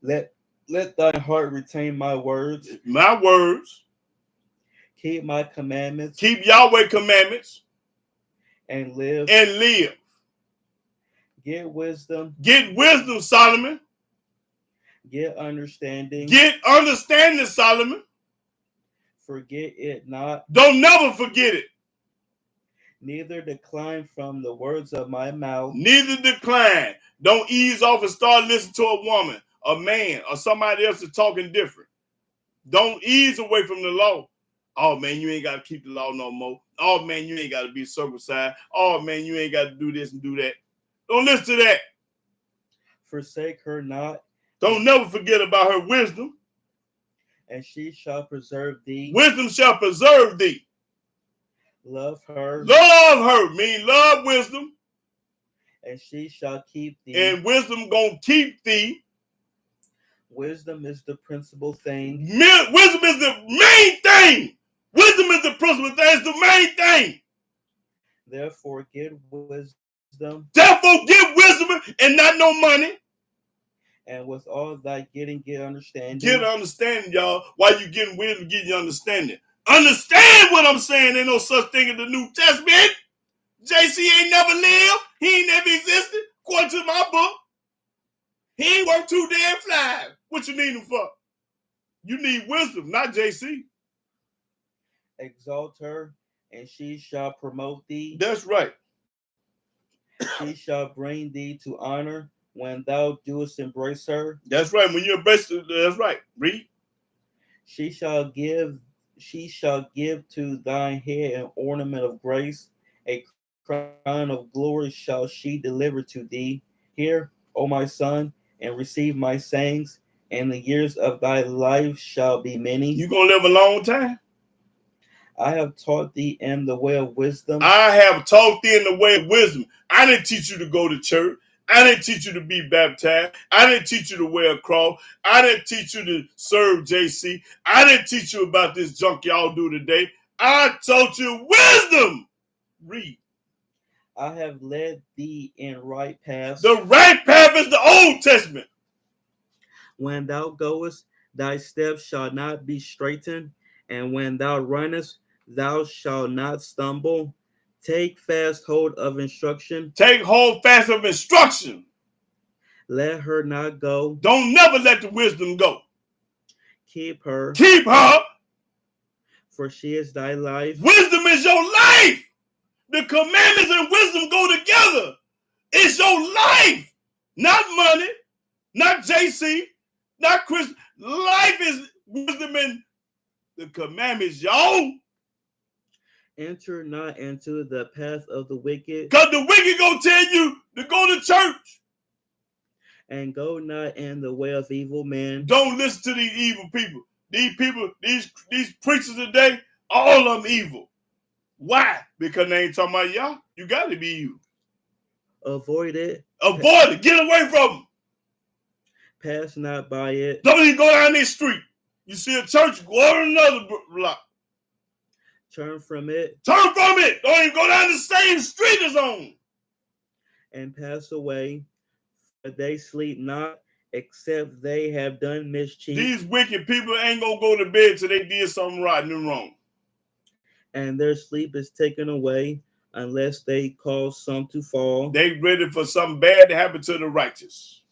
Speaker 2: Let thy heart retain my words.
Speaker 1: My words.
Speaker 2: Keep my commandments.
Speaker 1: Keep Yahweh commandments.
Speaker 2: And live.
Speaker 1: And live.
Speaker 2: Get wisdom.
Speaker 1: Get wisdom, Solomon.
Speaker 2: Get understanding.
Speaker 1: Get understanding, Solomon.
Speaker 2: Forget it not.
Speaker 1: Don't never forget it.
Speaker 2: Neither decline from the words of my mouth.
Speaker 1: Neither decline. Don't ease off and start listening to a woman, a man, or somebody else that's talking different. Don't ease away from the law. Oh, man, you ain't got to keep the law no more. Oh, man, you ain't got to be circumcised. Oh, man, you ain't got to do this and do that. Don't listen to that.
Speaker 2: Forsake her not.
Speaker 1: Don't never forget about her wisdom.
Speaker 2: And she shall preserve thee.
Speaker 1: Wisdom shall preserve thee.
Speaker 2: Love her.
Speaker 1: Love her. Mean love wisdom.
Speaker 2: And she shall keep thee.
Speaker 1: And wisdom gonna keep thee.
Speaker 2: Wisdom is the principal thing.
Speaker 1: Wisdom is the main thing. Wisdom is the principal thing. It's the main thing.
Speaker 2: Therefore, get wisdom.
Speaker 1: Therefore, get wisdom and not no money.
Speaker 2: And with all thy getting, get understanding.
Speaker 1: Get understanding, y'all. While you getting wisdom, get your understanding. Understand what I'm saying. Ain't no such thing in the New Testament. JC ain't never lived. He ain't never existed. According to my book. He ain't worth 2 damn flies. What you need him for? You need wisdom, not JC.
Speaker 2: Exalt her, and she shall promote thee.
Speaker 1: That's right.
Speaker 2: She shall bring thee to honor when thou doest embrace her.
Speaker 1: That's right. When you embrace her, that's right. Read.
Speaker 2: She shall give to thine head an ornament of grace, a crown of glory shall she deliver to thee. Hear, O my son, and receive my sayings, and the years of thy life shall be many.
Speaker 1: You gonna live a long time?
Speaker 2: I have taught thee in the way of wisdom.
Speaker 1: I have taught thee in the way of wisdom. I didn't teach you to go to church. I didn't teach you to be baptized. I didn't teach you to wear a cross. I didn't teach you to serve JC. I didn't teach you about this junk y'all do today. I taught you wisdom. Read.
Speaker 2: I have led thee in right paths.
Speaker 1: The right path is the Old Testament.
Speaker 2: When thou goest, thy steps shall not be straitened, and when thou runnest, thou shalt not stumble. Take fast hold of instruction.
Speaker 1: Take hold fast of instruction.
Speaker 2: Let her not go.
Speaker 1: Don't never let the wisdom go.
Speaker 2: Keep her.
Speaker 1: Keep her.
Speaker 2: For she is thy life.
Speaker 1: Wisdom is your life. The commandments and wisdom go together. It's your life, not money, not JC, not Chris. Life is wisdom and the commandments, y'all.
Speaker 2: Enter not into the path of the wicked.
Speaker 1: Because the wicked gonna tell you to go to church.
Speaker 2: And go not in the way of evil men.
Speaker 1: Don't listen to these evil people. These people, these preachers today, all of them evil. Why? Because they ain't talking about y'all. You got to be evil.
Speaker 2: Avoid it.
Speaker 1: Avoid it. Get away from them.
Speaker 2: Pass not by it.
Speaker 1: Don't even go down this street. You see a church, go on another block.
Speaker 2: Turn from it.
Speaker 1: Turn from it. Don't even go down the same street as on.
Speaker 2: And pass away. For they sleep not, except they have done mischief.
Speaker 1: These wicked people ain't going to go to bed till they did something rotten and wrong.
Speaker 2: And their sleep is taken away, unless they cause some to fall.
Speaker 1: They ready for something bad to happen to the righteous.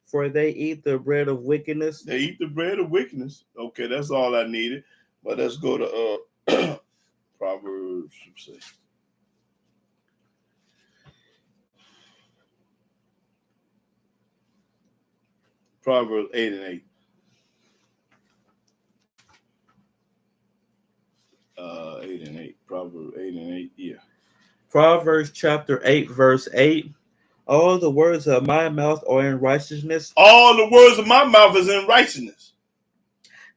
Speaker 2: For they eat the bread of wickedness.
Speaker 1: They eat the bread of wickedness. Okay, that's all I needed. But let's go to Proverbs. Let's see. Proverbs 8 and 8. 8 and 8. Proverbs 8 and 8. Yeah.
Speaker 2: Proverbs chapter 8, verse 8. All the words of my mouth are in righteousness.
Speaker 1: All the words of my mouth is in righteousness.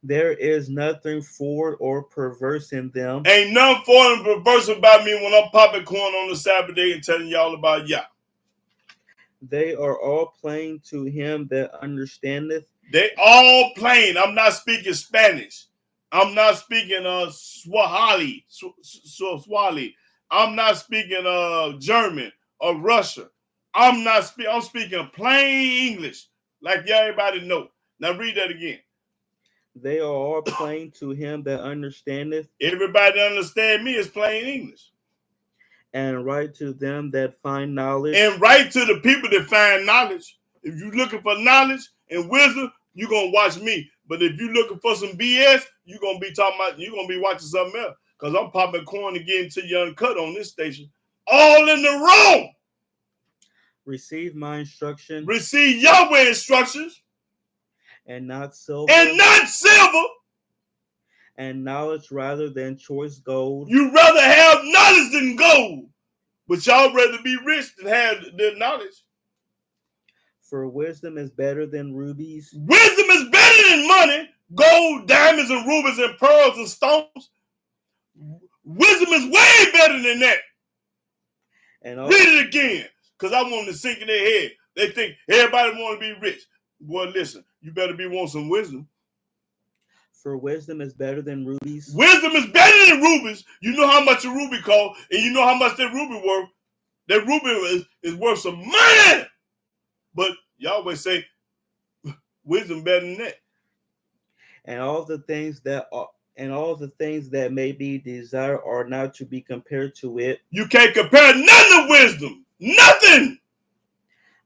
Speaker 2: There is nothing forward or perverse in them.
Speaker 1: Ain't nothing forward and perverse about me when I'm popping corn on the Sabbath day and telling y'all about Yah.
Speaker 2: They are all plain to him that understandeth.
Speaker 1: They all plain. I'm not speaking Spanish. I'm not speaking Swahili. I'm not speaking German or Russian. I'm speaking plain English, like everybody know. Now read that again.
Speaker 2: They are all plain to him that understandeth.
Speaker 1: Everybody that understand me is plain English.
Speaker 2: And right to them that find knowledge.
Speaker 1: And right to the people that find knowledge. If you're looking for knowledge and wisdom, you're gonna watch me. But if you're looking for some BS, you're gonna be watching something else. Because I'm popping corn and getting to you uncut on this station. All in the wrong.
Speaker 2: Receive my instruction.
Speaker 1: Receive Yahweh instructions.
Speaker 2: And not silver.
Speaker 1: And not silver.
Speaker 2: And knowledge rather than choice gold.
Speaker 1: You rather have knowledge than gold. But y'all rather be rich than have the knowledge.
Speaker 2: For wisdom is better than rubies.
Speaker 1: Wisdom is better than money. Gold, diamonds, and rubies, and pearls, and stones. Wisdom is way better than that. And read it again. Because I want them to sink in their head. They think everybody want to be rich. Boy, listen. You better want some wisdom.
Speaker 2: For wisdom is better than rubies.
Speaker 1: Wisdom is better than rubies. You know how much a ruby costs, and you know how much that ruby worth. That ruby is worth some money. But y'all always say wisdom better than that.
Speaker 2: And all the things that may be desired are not to be compared to it.
Speaker 1: You can't compare none of wisdom. Nothing.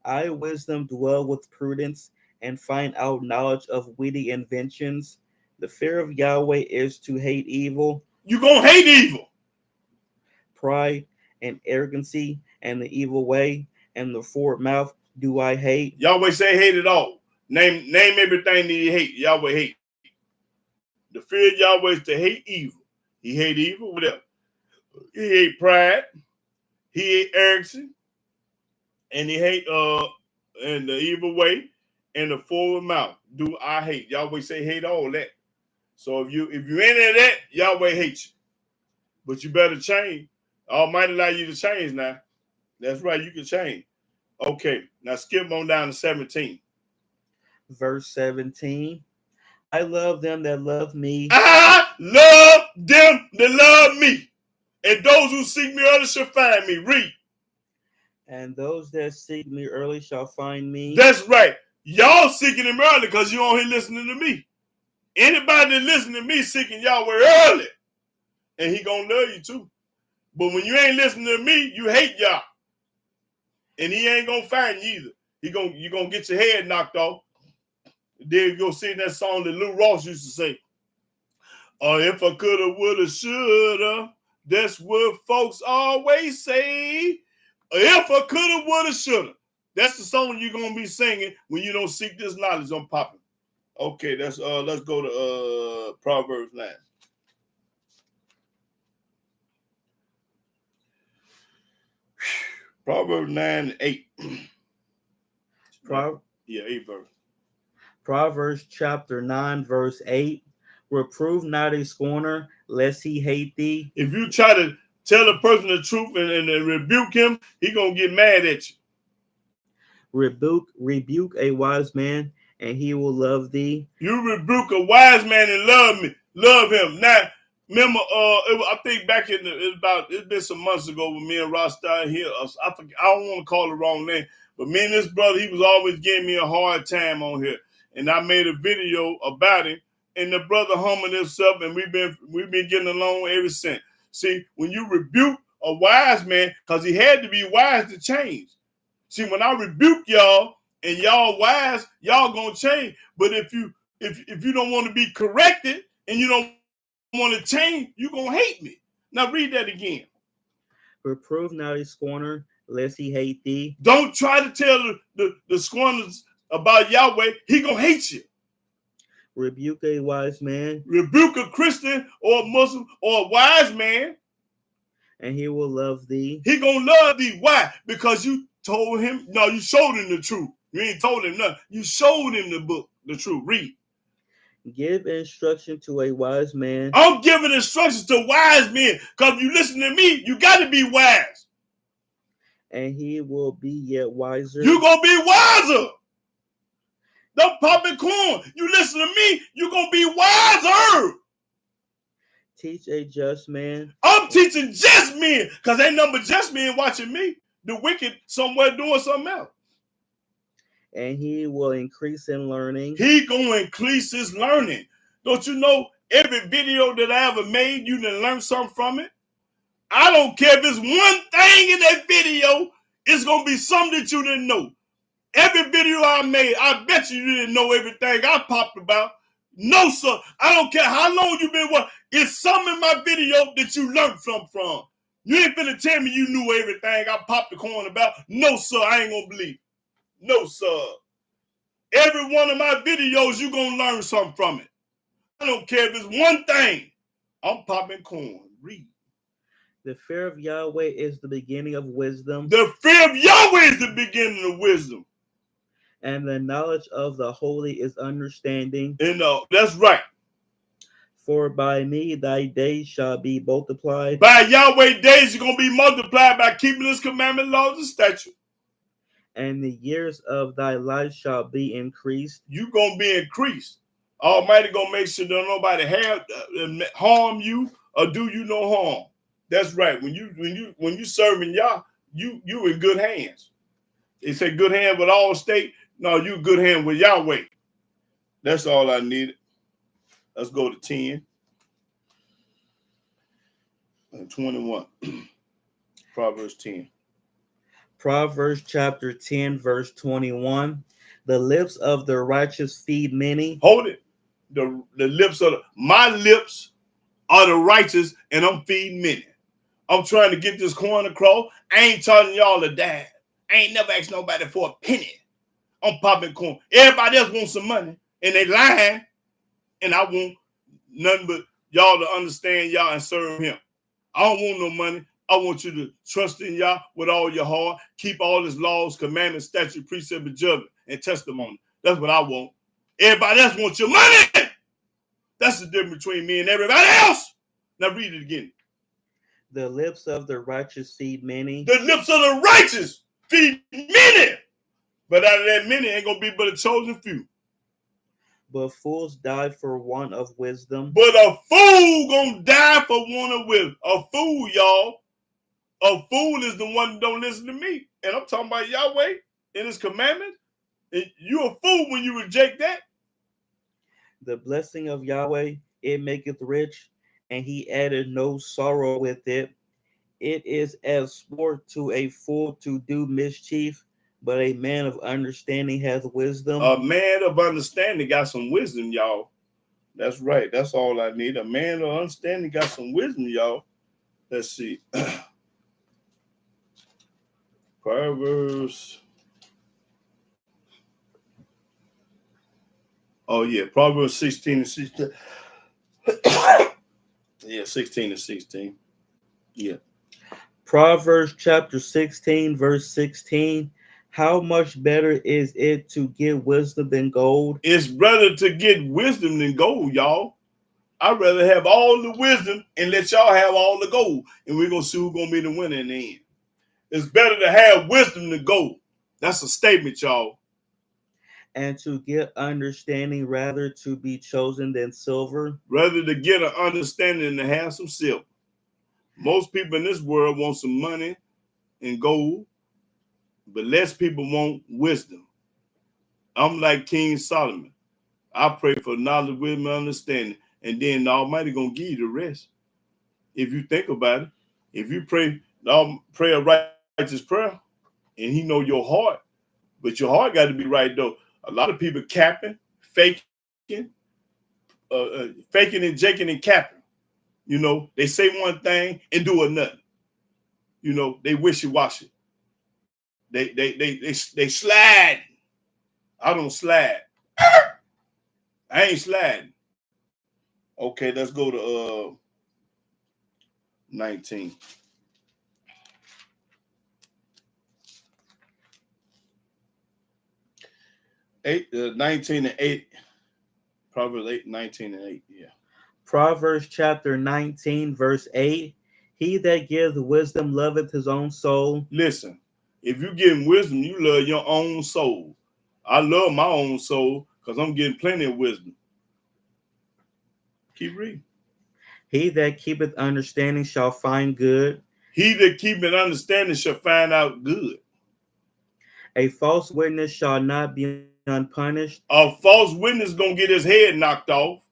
Speaker 2: I, wisdom, dwell with prudence and find out knowledge of witty inventions. The fear of Yahweh is to hate evil.
Speaker 1: You're going to hate evil.
Speaker 2: Pride and arrogancy and the evil way and the forward mouth do I hate.
Speaker 1: Yahweh say hate it all. Name everything that you hate. Yahweh hate. The fear of Yahweh is to hate evil. He hate evil, whatever. He hate pride. He hate arrogance. And he hate and the evil way and the forward mouth do I hate. Yahweh say hate all that. So if you ain't in that, Yahweh hates you. But you better change. Almighty allow you to change now. That's right, you can change. Okay, now skip on down to 17.
Speaker 2: Verse 17. I love them that love me.
Speaker 1: I love them that love me. And those who seek me early shall find me. Read.
Speaker 2: And those that seek me early shall find me.
Speaker 1: That's right. Y'all seeking him early because you on here listening to me. Anybody that listen to me seeking Yahweh early. And he gonna love you too. But when you ain't listening to me, you hate Yah. And he ain't gonna find you either. You gonna get your head knocked off. Then you go sing that song that Lou Ross used to sing. Or if I coulda, woulda, shoulda. That's what folks always say. If I coulda, woulda, shoulda. That's the song you're gonna be singing when you don't seek this knowledge on popping. Okay, let's go to Proverbs 9. Proverbs 9:8. Yeah, 8 verse.
Speaker 2: Proverbs chapter 9, verse 8. Reprove not a scorner, lest he hate thee.
Speaker 1: If you try to tell a person the truth and rebuke him, he gonna get mad at you.
Speaker 2: Rebuke a wise man, and he will love thee.
Speaker 1: You rebuke a wise man and love him. Now, remember, I think back it's been some months ago when me and Ross started here. I don't want to call the wrong name, but me and this brother, he was always giving me a hard time on here, and I made a video about him. And the brother humbling himself, and we've been getting along ever since. See, when you rebuke a wise man, because he had to be wise to change. See, when I rebuke y'all and y'all wise, y'all gonna change. But if you don't want to be corrected and you don't want to change, you gonna hate me. Now read that again.
Speaker 2: Reprove not a scorner, lest he hate thee.
Speaker 1: Don't try to tell the scorners about Yahweh. He gonna hate you.
Speaker 2: Rebuke a wise man.
Speaker 1: Rebuke a Christian or a Muslim or a wise man,
Speaker 2: and he will love thee.
Speaker 1: He gonna love thee. Why? Because you told him. No, you showed him the truth. You ain't told him nothing. You showed him the book, the truth. Read.
Speaker 2: Give instruction to a wise man.
Speaker 1: I'm giving instructions to wise men, because you listen to me, you got to be wise.
Speaker 2: And he will be yet wiser.
Speaker 1: You gonna be wiser. Don't pop and corn. You listen to me, you gonna be wiser.
Speaker 2: Teach a just man.
Speaker 1: I'm teaching just men, because ain't number just men watching me. The wicked somewhere doing something else.
Speaker 2: And he will increase in learning.
Speaker 1: He gonna increase his learning. Don't you know every video that I ever made, you done learn something from it? I don't care if it's one thing in that video, it's gonna be something that you didn't know. Every video I made, I bet you didn't know everything I popped about. No, sir. I don't care how long you been watching. It's something in my video that you learned from. You ain't finna tell me you knew everything I popped the corn about. No, sir. I ain't gonna believe. No, sir. Every one of my videos, you gonna learn something from it. I don't care if it's one thing. I'm popping corn. Read.
Speaker 2: The fear of Yahweh is the beginning of wisdom.
Speaker 1: The fear of Yahweh is the beginning of wisdom.
Speaker 2: And the knowledge of the holy is understanding.
Speaker 1: That's right.
Speaker 2: For by me thy days shall be multiplied.
Speaker 1: By Yahweh days are going to be multiplied by keeping his commandment, laws, and statutes.
Speaker 2: And the years of thy life shall be increased.
Speaker 1: You going to be increased. Almighty going to make sure that nobody harm you or do you no harm. That's right. When you serving Yah, you in good hands. They say good hand with all state. No, you good hand with Yahweh. That's all I needed. Let's go to 10 and 21. Proverbs 10.
Speaker 2: Proverbs chapter 10, verse 21. The lips of the righteous feed many.
Speaker 1: Hold it. The lips of my lips are the righteous, and I'm feeding many. I'm trying to get this coin across. I ain't charging y'all a dime. I ain't never asked nobody for a penny. I'm popping corn. Everybody else wants some money, and they lying. And I want nothing but y'all to understand Yah and serve him. I don't want no money. I want you to trust in Yah with all your heart. Keep all his laws, commandments, statutes, precept, and judgment, and testimony. That's what I want. Everybody else wants your money. That's the difference between me and everybody else. Now read it again.
Speaker 2: The lips of the righteous feed many.
Speaker 1: The lips of the righteous feed many. But out of that many ain't going to be but a chosen few.
Speaker 2: But fools die for want of wisdom.
Speaker 1: But a fool gonna die for want of wisdom. A fool, y'all. A fool is the one that don't listen to me. And I'm talking about Yahweh and his commandments. And you a fool when you reject that.
Speaker 2: The blessing of Yahweh, it maketh rich, and he added no sorrow with it. It is as sport to a fool to do mischief, but a man of understanding hath wisdom.
Speaker 1: A man of understanding got some wisdom, y'all. That's right. That's all I need. A man of understanding got some wisdom, y'all. Let's see. Proverbs. Oh, yeah. Proverbs 16 and 16. Yeah, 16 and 16. Yeah.
Speaker 2: Proverbs chapter 16, verse 16. How much better is it to get wisdom than gold?
Speaker 1: It's better to get wisdom than gold, y'all. I'd rather have all the wisdom and let y'all have all the gold. And we're going to see who's going to be the winner in the end. It's better to have wisdom than gold. That's a statement, y'all.
Speaker 2: And to get understanding rather to be chosen than silver.
Speaker 1: Rather to get an understanding than to have some silver. Most people in this world want some money and gold, but less people want wisdom. I'm like King Solomon. I pray for knowledge, wisdom, and understanding, and then the Almighty gonna give you the rest. If you think about it, if you pray a righteous prayer, and He know your heart, but your heart got to be right though. A lot of people capping, faking, faking and jaking and capping. You know, they say one thing and do another. You know, they wishy-washy. They slide. I don't slide. I ain't sliding. Okay, let's go to 19. Eight, 19 and 8. Proverbs 8, 19 and 8. Yeah.
Speaker 2: Proverbs chapter 19, verse 8. He that giveth wisdom loveth his own soul.
Speaker 1: Listen, if you give wisdom, you love your own soul. I love my own soul because I'm getting plenty of wisdom. Keep reading.
Speaker 2: He that keepeth understanding shall find good.
Speaker 1: He that keepeth understanding shall find out good.
Speaker 2: A false witness shall not be unpunished.
Speaker 1: A false witness gonna get his head knocked off.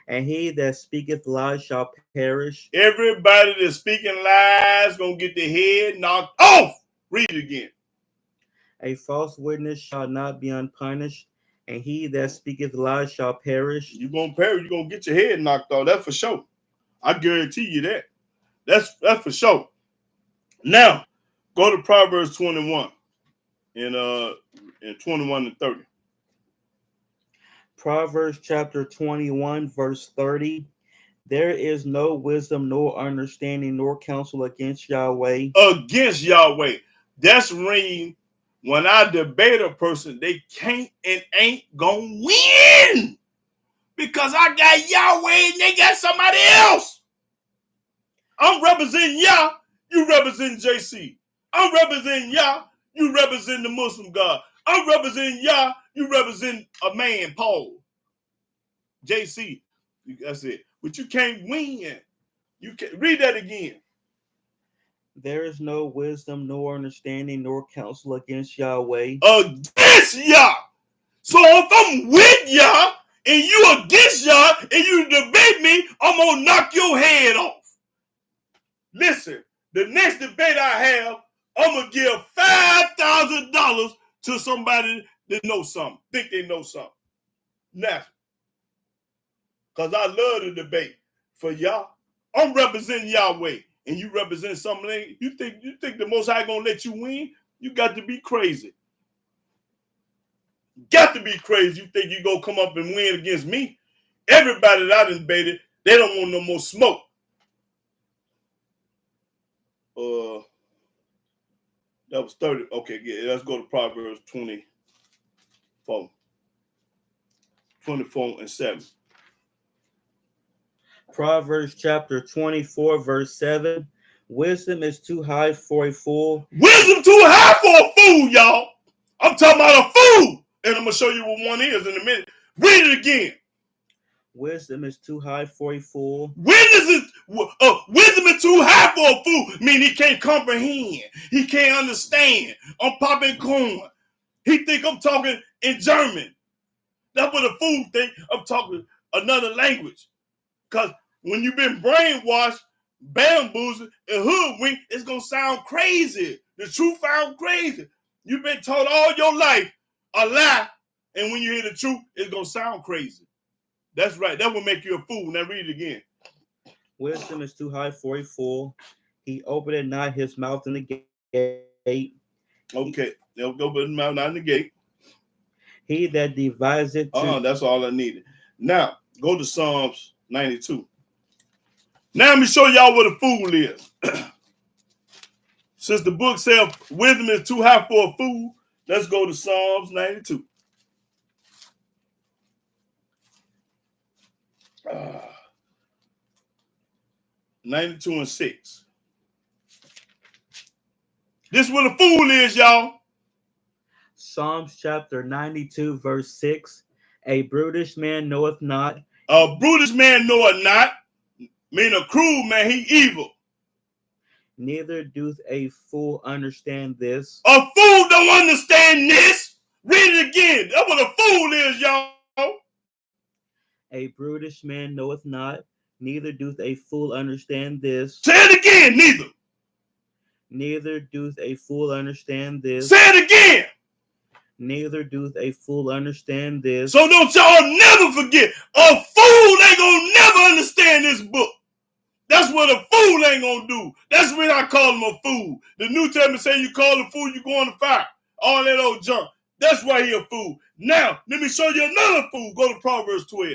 Speaker 2: And he that speaketh lies shall perish.
Speaker 1: Everybody that's speaking lies gonna get their head knocked off. Read it again.
Speaker 2: A false witness shall not be unpunished, and he that speaketh lies shall perish.
Speaker 1: You're gonna perish, you're gonna get your head knocked off. That's for sure. I guarantee you that. That's for sure. Now, go to Proverbs 21 in 21 and 30.
Speaker 2: Proverbs chapter 21, verse 30. There is no wisdom, nor understanding, nor counsel against Yahweh.
Speaker 1: Against Yahweh. That's mean when I debate a person, they can't and ain't gonna win. Because I got Yahweh and they got somebody else. I'm representing Yah, you represent JC. I'm representing Yah, you represent the Muslim God. I'm representing Yah, you represent a man, Paul. JC, that's it. But you can't win. You can't read that again.
Speaker 2: There is no wisdom, nor understanding, nor counsel against Yahweh.
Speaker 1: Against Yah. So if I'm with Yah and you against Yah and you debate me, I'm gonna knock your head off. Listen, the next debate I have, I'm gonna give $5,000 to somebody that knows something, think they know something. Now, because I love the debate for Yah. I'm representing Yahweh, and you represent something. You think the Most High gonna let you win? You got to be crazy. Got to be crazy. You think you gonna come up and win against me? Everybody that I debated, they don't want no more smoke. That was 30. Okay, yeah, let's go to Proverbs 24. 24 and 7.
Speaker 2: Proverbs chapter 24, verse 7. Wisdom is too high for a fool.
Speaker 1: Wisdom too high for a fool, y'all. I'm talking about a fool. And I'm going to show you what one is in a minute. Read it again.
Speaker 2: Wisdom is too high for a fool.
Speaker 1: Wisdom is too high for a fool. Meaning he can't comprehend. He can't understand. I'm popping corn. He think I'm talking in German. That's what a fool think. I'm talking another language. Because when you've been brainwashed, bamboozled, and hoodwinked, it's going to sound crazy. The truth sounds crazy. You've been taught all your life a lie, and when you hear the truth, it's going to sound crazy. That's right. That will make you a fool. Now read it again.
Speaker 2: Wisdom is too high for a fool. He opened not his mouth in the gate.
Speaker 1: Okay. They'll go but mouth not in the gate.
Speaker 2: He that deviseth to
Speaker 1: That's all I needed. Now, go to Psalms 92. Now let me show y'all what a fool is. Since the book says wisdom is too high for a fool, let's go to Psalms 92. 92 and 6. This is what a fool is, y'all.
Speaker 2: Psalms chapter 92, verse 6. A brutish man knoweth not.
Speaker 1: A brutish man knoweth not. Mean a cruel man, he evil.
Speaker 2: Neither doth a fool understand this.
Speaker 1: A fool don't understand this. Read it again. That's what a fool is, y'all.
Speaker 2: A brutish man knoweth not. Neither doth a fool understand this.
Speaker 1: Say it again, neither.
Speaker 2: Neither doth a fool understand this.
Speaker 1: Say it again.
Speaker 2: Neither doth a fool understand this.
Speaker 1: So don't y'all never forget, a fool ain't gonna never understand this book. That's what a fool ain't gonna do. That's when I call him a fool. The New Testament say you call a fool, you go on the fire. All that old junk. That's why he a fool. Now, let me show you another fool. Go to Proverbs 12.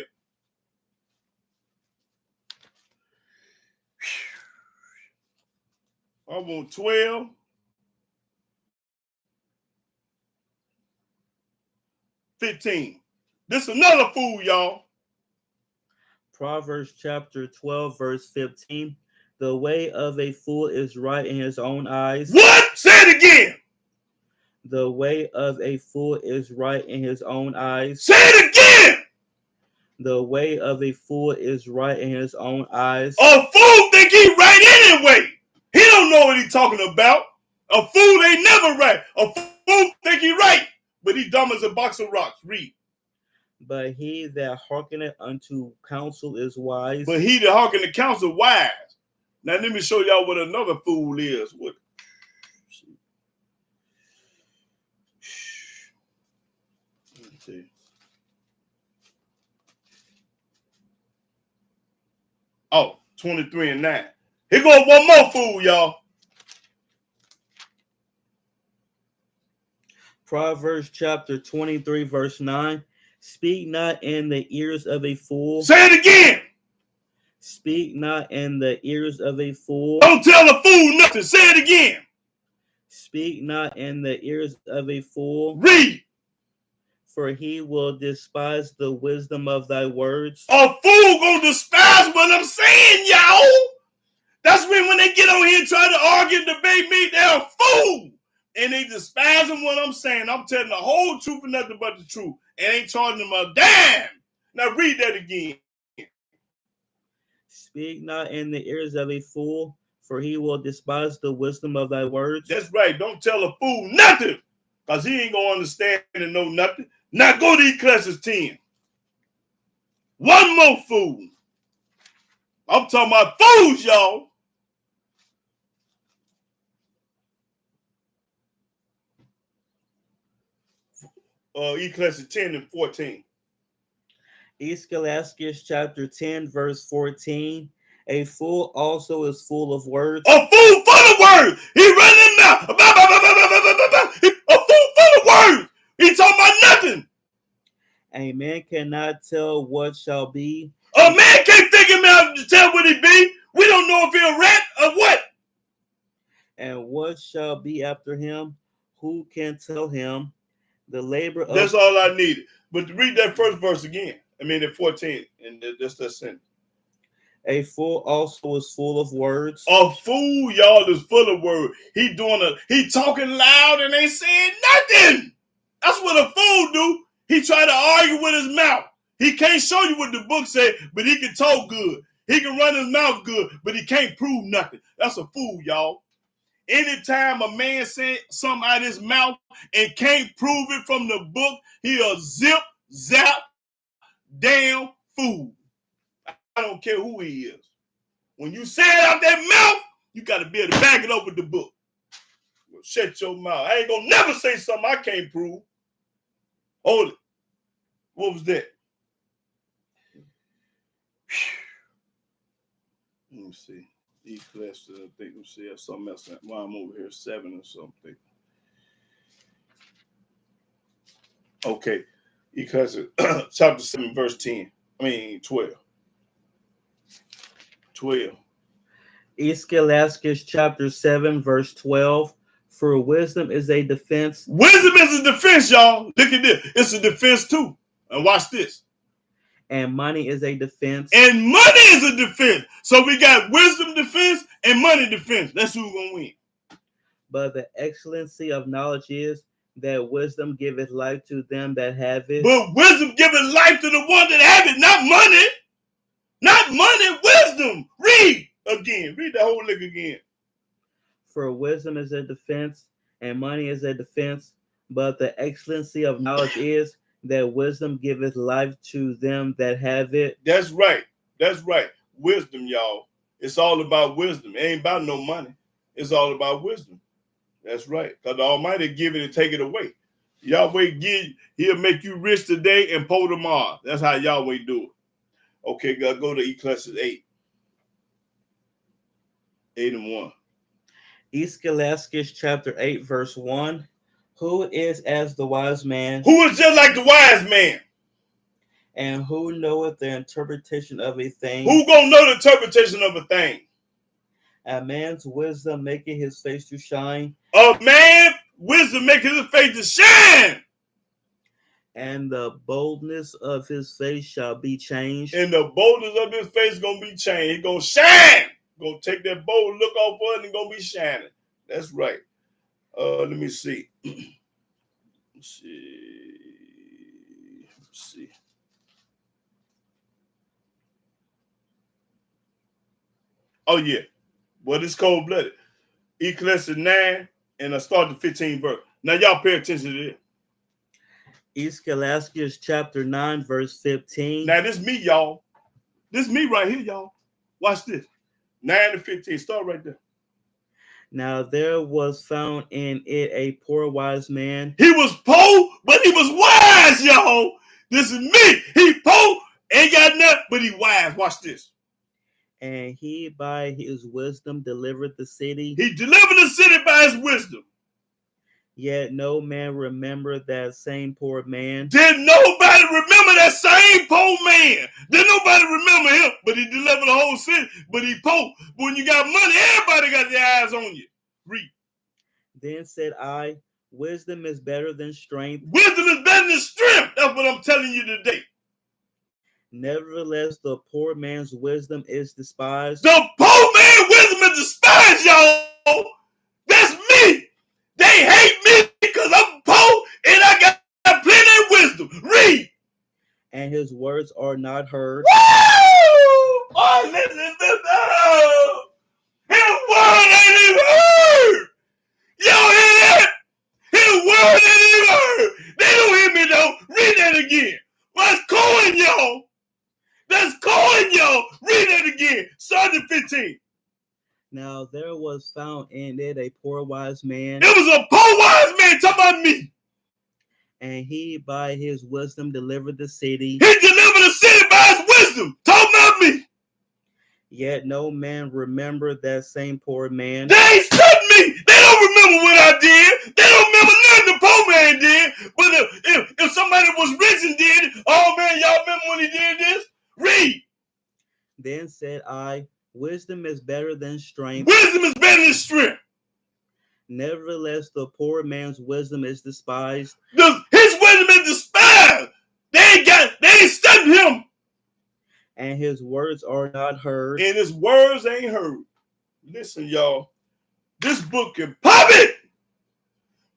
Speaker 1: I want 12. $15. This is another fool, y'all.
Speaker 2: Proverbs chapter 12, verse 15. The way of a fool is right in his own eyes.
Speaker 1: What? Say it again.
Speaker 2: The way of a fool is right in his own eyes.
Speaker 1: Say it again.
Speaker 2: The way of a fool is right in his own eyes.
Speaker 1: A fool think he right anyway. He don't know what he talking about. A fool ain't never right. A fool think he right, but he dumb as a box of rocks. Read.
Speaker 2: But he that hearkeneth unto counsel is wise.
Speaker 1: But he that hearken to counsel wise. Now let me show y'all what another fool is. What? Let me see. Oh, 23 and 9. Here goes one more fool, y'all.
Speaker 2: Proverbs chapter 23, verse 9. Speak not in the ears of a fool.
Speaker 1: Say it again.
Speaker 2: Speak not in the ears of a fool.
Speaker 1: Don't tell a fool nothing. Say it again.
Speaker 2: Speak not in the ears of a fool.
Speaker 1: Read.
Speaker 2: For he will despise the wisdom of thy words.
Speaker 1: A fool gonna despise what I'm saying, y'all. That's when they get on here and try to argue and debate me, they're a fool. And they despising what I'm saying. I'm telling the whole truth and nothing but the truth. And ain't charging them a dime. Now read that again.
Speaker 2: Speak not in the ears of a fool, for he will despise the wisdom of thy words.
Speaker 1: That's right. Don't tell a fool nothing, because he ain't going to understand and know nothing. Now go to Ecclesiastes 10. One more fool. I'm talking about fools, y'all. Ecclesiastes 10 and 14.
Speaker 2: Ecclesiastes chapter 10, verse 14. A fool also is full of words.
Speaker 1: A fool full of words. He running mouth. A fool full of words. He talking about nothing.
Speaker 2: A man cannot tell what shall be.
Speaker 1: A man can't figure him out to tell what he be. We don't know if he a rat or what.
Speaker 2: And what shall be after him? Who can tell him? The labor of...
Speaker 1: That's all I needed. But to read that first verse again. I mean, at 14. And that's that sentence.
Speaker 2: A fool also is full of words.
Speaker 1: A fool, y'all, is full of words. He talking loud and ain't saying nothing. That's what a fool do. He try to argue with his mouth. He can't show you what the book said, but he can talk good. He can run his mouth good, but he can't prove nothing. That's a fool, y'all. Anytime a man say something out of his mouth and can't prove it from the book, he a zip, zap, damn fool. I don't care who he is. When you say it out that mouth, you got to be able to back it up with the book. Well, shut your mouth. I ain't going to never say something I can't prove. Hold it. What was that? Let me see. Ecclesiastes, I think, let me see. That's something else. While I'm over here, 7 or something. Okay. Ecclesiastes, chapter 7, verse 10. 12. 12.
Speaker 2: Ecclesiastes chapter 7, verse 12. For wisdom is a defense.
Speaker 1: Wisdom is a defense, y'all. Look at this. It's a defense too. And watch this.
Speaker 2: And money is a defense.
Speaker 1: And money is a defense. So we got wisdom defense and money defense. That's who's going to win.
Speaker 2: But the excellency of knowledge is that wisdom giveth life to them that have it.
Speaker 1: But wisdom giveth life to the one that have it, not money. Not money, wisdom. Read again. Read the whole lick again.
Speaker 2: For wisdom is a defense, and money is a defense. But the excellency of knowledge is that wisdom giveth life to them that have it.
Speaker 1: That's right. That's right. Wisdom, y'all. It's all about wisdom. It ain't about no money. It's all about wisdom. That's right. Because the Almighty give it and take it away. Yahweh he'll make you rich today and poor tomorrow. That's how Yahweh do it. Okay, go to Ecclesiastes 8. 8 and 1.
Speaker 2: Ecclesiastes chapter 8, verse 1. Who is as the wise man?
Speaker 1: Who is just like the wise man?
Speaker 2: And who knoweth the interpretation of a thing?
Speaker 1: Who gonna know the interpretation of a thing?
Speaker 2: A man's wisdom maketh his face to shine.
Speaker 1: A man, wisdom maketh his face to shine.
Speaker 2: And the boldness of his face shall be changed.
Speaker 1: And the boldness of his face gonna be changed. He's gonna shine. Gonna take that bold look off of it and gonna be shining. That's right. Let me see. Let's see. Oh yeah. Well, it's cold-blooded. Ecclesiastes 9, and I start the 15th verse. Now y'all pay attention to this.
Speaker 2: Ecclesiastes chapter 9, verse 15.
Speaker 1: Now this me, y'all. This me right here, y'all. Watch this. 9 to 15. Start right there.
Speaker 2: Now there was found in it a poor wise man.
Speaker 1: He was poor, but he was wise, y'all. This is me. He poor, ain't got nothing, but he wise. Watch this.
Speaker 2: And he by his wisdom delivered the city.
Speaker 1: He delivered the city by his wisdom.
Speaker 2: Yet no man remembered that same poor man.
Speaker 1: Did nobody remember that same poor man? Did nobody remember him? But he delivered the whole city. But he poor. But when you got money, everybody got their eyes on you. Read.
Speaker 2: Then said I, wisdom is better than strength.
Speaker 1: Wisdom is better than strength. That's what I'm telling you today.
Speaker 2: Nevertheless, the poor man's wisdom is despised.
Speaker 1: The poor man's wisdom is despised, y'all. That's me. They hate me because I'm poor and I got plenty of wisdom. Read.
Speaker 2: And his words are not heard.
Speaker 1: Woo! Oh, listen to this. Oh. His word ain't even heard. Y'all hear that? His word ain't even heard. They don't hear me though. Read that again. What's calling y'all? That's calling y'all. Read that again. Start at 15.
Speaker 2: Now there was found in it a poor wise man.
Speaker 1: It was a poor wise man. Talk about me.
Speaker 2: And he by his wisdom delivered the city.
Speaker 1: He delivered the city by his wisdom. Talk about me.
Speaker 2: Yet no man remembered that same poor man.
Speaker 1: They ain't studying me. They don't remember what I did. They don't remember nothing the poor man did. But if somebody was rich and did it, oh man, y'all remember when he did this? Read.
Speaker 2: Then said I, wisdom is better than strength.
Speaker 1: Wisdom is better than strength.
Speaker 2: Nevertheless, the poor man's wisdom is despised.
Speaker 1: His wisdom is despised. They ain't studying him.
Speaker 2: And his words are not heard.
Speaker 1: And his words ain't heard. Listen, y'all. This book can pop it.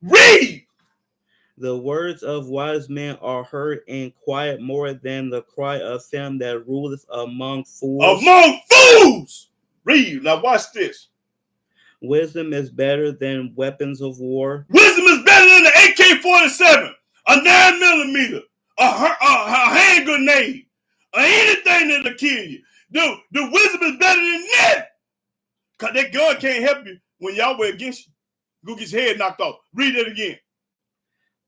Speaker 1: Read.
Speaker 2: The words of wise men are heard in quiet more than the cry of him that ruleth among fools.
Speaker 1: Among fools. Read. Now watch this.
Speaker 2: Wisdom is better than weapons of war.
Speaker 1: Wisdom is better than the AK-47, a 9mm, a hand grenade, or anything that'll kill you. The wisdom is better than that. Because that gun can't help you when Yahweh against you. Go get your head knocked off. Read it again.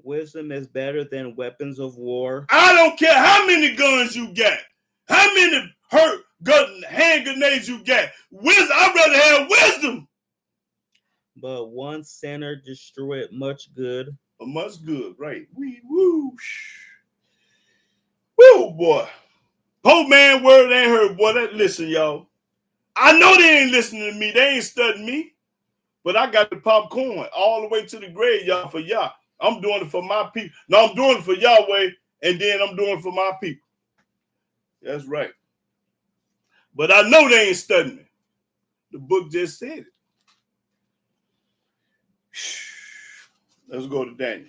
Speaker 2: Wisdom is better than weapons of war.
Speaker 1: I don't care how many guns you got. How many hand grenades you got? Wisdom. I'd rather have wisdom.
Speaker 2: But one sinner destroyed much good.
Speaker 1: Much good, right? Woo, boy. Pope man word ain't heard, boy. Listen, y'all. I know they ain't listening to me. They ain't studying me. But I got the popcorn all the way to the grave, y'all, for y'all. I'm doing it for my people. No, I'm doing it for Yahweh, and then I'm doing it for my people. That's right. But I know they ain't studying me. The book just said it. Let's go to Daniel.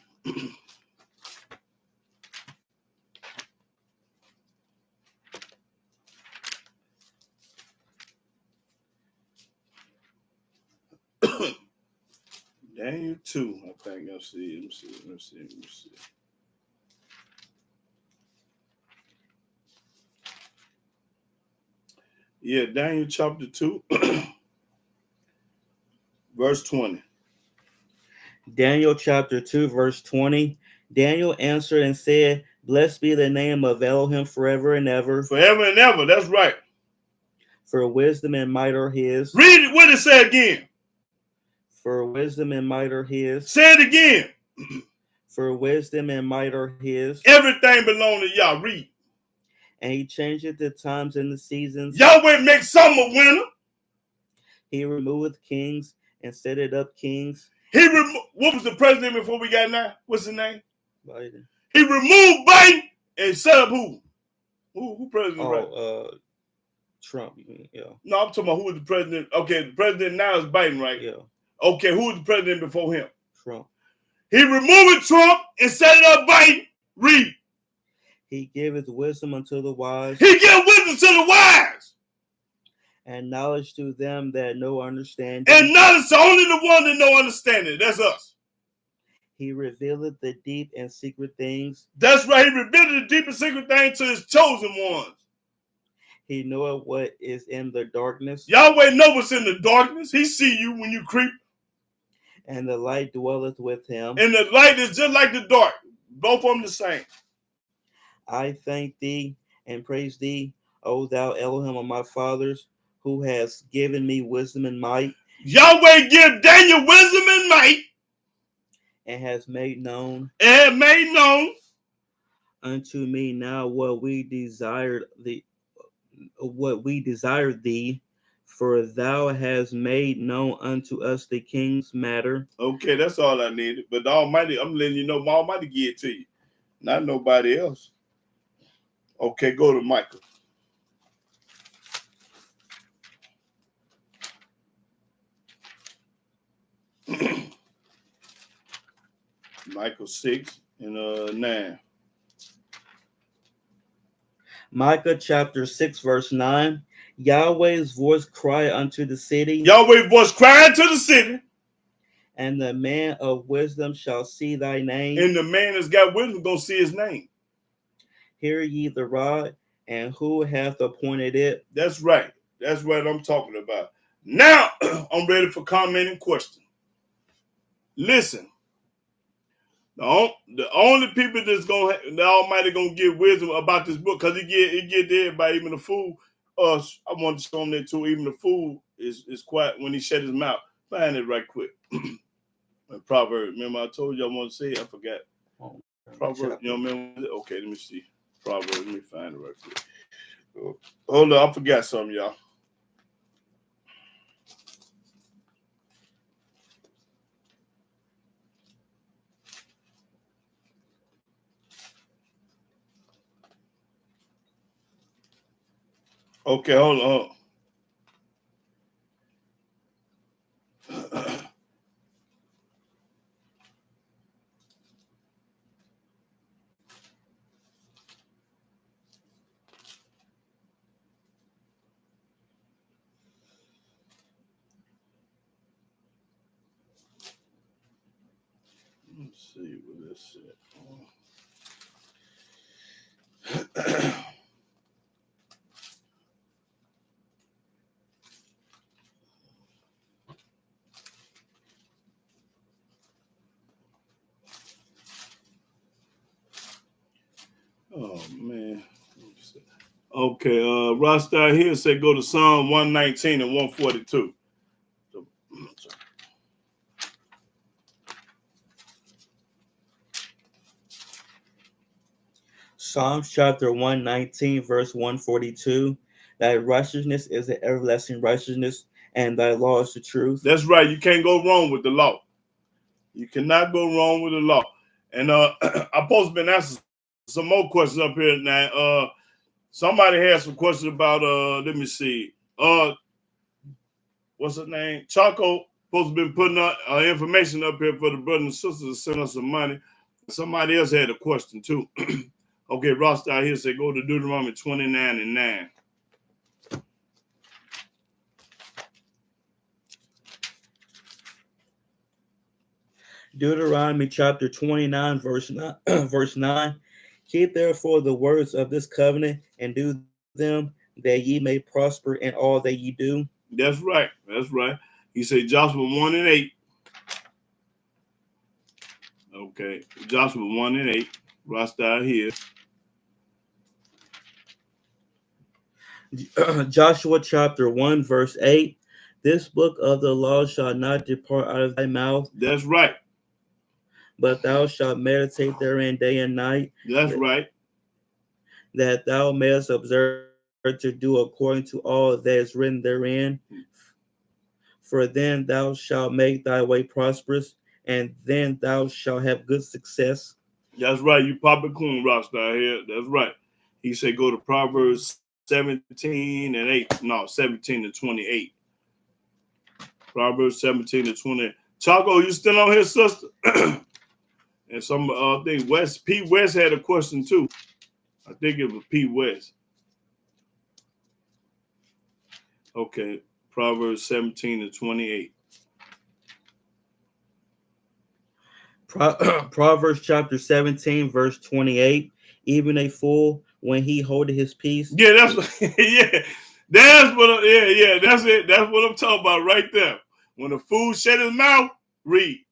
Speaker 1: Daniel 2, I think. Let's see. Yeah, Daniel chapter 2, verse 20.
Speaker 2: Daniel chapter 2, verse 20. Daniel answered and said, Blessed be the name of Elohim forever and ever.
Speaker 1: Forever and ever, that's right.
Speaker 2: For wisdom and might are his.
Speaker 1: Read it, what it say again.
Speaker 2: For wisdom and might are his.
Speaker 1: Say it again.
Speaker 2: For wisdom and might are his.
Speaker 1: Everything belongs to Yah. Read.
Speaker 2: And he changeth the times and the seasons.
Speaker 1: Yahweh makes summer winter.
Speaker 2: He removeth kings and setteth up kings.
Speaker 1: What was the president before we got now? What's his name?
Speaker 2: Biden.
Speaker 1: He removed Biden and set up who? Who president?
Speaker 2: Right? Trump. Yeah.
Speaker 1: No, I'm talking about who was the president. Okay, the president now is Biden, right?
Speaker 2: Yeah.
Speaker 1: Okay, who was the president before him?
Speaker 2: Trump.
Speaker 1: He removed Trump and set it up Biden. Read.
Speaker 2: He giveth wisdom unto the wise.
Speaker 1: He gave wisdom to the wise.
Speaker 2: And knowledge to them that know understanding.
Speaker 1: And knowledge to only the one that know understanding. That's us.
Speaker 2: He revealeth the deep and secret things.
Speaker 1: That's right. He revealed the deep and secret things to his chosen ones.
Speaker 2: He knoweth what is in the darkness.
Speaker 1: Yahweh knows what's in the darkness. He see you when you creep.
Speaker 2: And the light dwelleth with him.
Speaker 1: And the light is just like the dark. Both of them the same.
Speaker 2: I thank thee and praise thee, O thou Elohim of my fathers, who has given me wisdom and might.
Speaker 1: Yahweh give Daniel wisdom and might.
Speaker 2: And has made known. Unto me now what we desired thee, for thou hast made known unto us the king's matter.
Speaker 1: Okay, that's all I needed. But the Almighty, I'm letting you know, my Almighty give it to you, not nobody else. Okay, go to Michael. Michael 6 and 9.
Speaker 2: Micah chapter 6 verse 9. Yahweh's voice cry unto the city.
Speaker 1: Yahweh's voice cry unto the city.
Speaker 2: And the man of wisdom shall see thy name.
Speaker 1: And the man that's got wisdom gonna see his name.
Speaker 2: Hear ye the rod, and who hath appointed it?
Speaker 1: That's right. That's what I'm talking about. Now I'm ready for comment and question. Listen. The only people that's the Almighty gonna give wisdom about this book, because it get to everybody, even the fool. I want to show them that too. Even the fool is quiet when he shut his mouth. Find it right quick. Proverbs. Remember I told you I want to say it. I forgot. Proverbs. You know, remember? Okay, let me see. Proverbs. Let me find it right quick. Hold on, I forgot something, y'all. Okay, hold on. Let's see what this said. Oh man. Okay, Rasta here said go to Psalm 119 and 142.
Speaker 2: Psalms chapter 119, verse 142. Thy righteousness is the everlasting righteousness, and thy law is the truth.
Speaker 1: That's right. You can't go wrong with the law. You cannot go wrong with the law. And I'm supposed to been asking some more questions up here now. Somebody had some questions about let me see. What's her name? Choco supposed to been putting up information up here for the brothers and sisters to send us some money. Somebody else had a question too. Okay, Ross out here said go to Deuteronomy 29 and 9.
Speaker 2: Deuteronomy chapter 29, verse 9, verse 9. Keep therefore the words of this covenant and do them, that ye may prosper in all that ye do.
Speaker 1: That's right. That's right. He said Joshua 1 and 8. Okay, Joshua 1 and 8. Ross out here.
Speaker 2: Joshua chapter 1, verse 8. This book of the law shall not depart out of thy mouth.
Speaker 1: That's right.
Speaker 2: But thou shalt meditate therein day and night.
Speaker 1: That's right.
Speaker 2: That thou mayest observe to do according to all that is written therein. For then thou shalt make thy way prosperous, and then thou shalt have good success.
Speaker 1: That's right. You Papa Coon Ross out here. That's right. He said go to Proverbs 17 and 8. No, 17 and 28. Proverbs 17 and 28. Chaco, you still on here, sister? And some I think Pete West had a question too. I think it was Pete West. Okay, Proverbs 17 and 28.
Speaker 2: Proverbs chapter 17, verse 28. Even a fool, when he holdeth his peace.
Speaker 1: Yeah, that's yeah. That's what that's it. That's what I'm talking about right there. When a fool shut his mouth, read.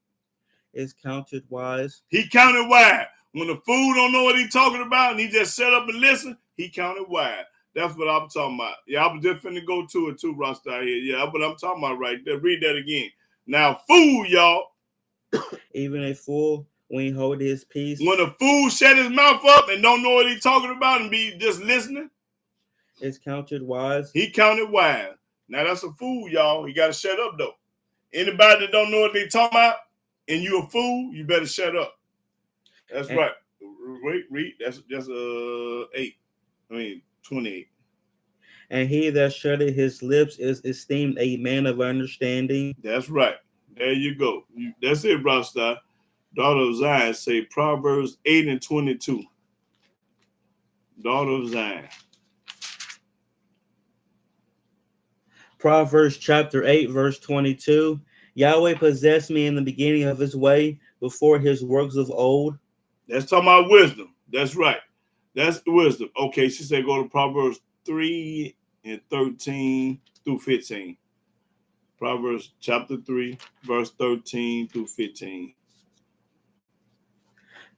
Speaker 2: Is counted wise.
Speaker 1: He counted wise. When the fool don't know what he's talking about and he just shut up and listen, he counted wise. That's what I'm talking about. Yeah, I was just finna go to it too, Rasta here. Yeah, but I'm talking about right there. Read that again. Now, fool, y'all.
Speaker 2: Even a fool, when he hold his peace.
Speaker 1: When a fool shut his mouth up and don't know what he's talking about and be just listening,
Speaker 2: is counted wise.
Speaker 1: He counted wise. Now that's a fool, y'all. He got to shut up though. Anybody that don't know what they talking about and you a fool, you better shut up. That's right. Read. That's 8. 28.
Speaker 2: And he that shutteth his lips is esteemed a man of understanding.
Speaker 1: That's right. There you go. That's it, Rasta. Daughter of Zion say Proverbs 8 and 22. Daughter of Zion.
Speaker 2: Proverbs chapter 8, verse 22. Yahweh possessed me in the beginning of his way, before his works of old.
Speaker 1: That's talking about wisdom. That's right. That's the wisdom. Okay, she said go to Proverbs 3 and 13 through 15. Proverbs chapter 3, verse 13 through 15.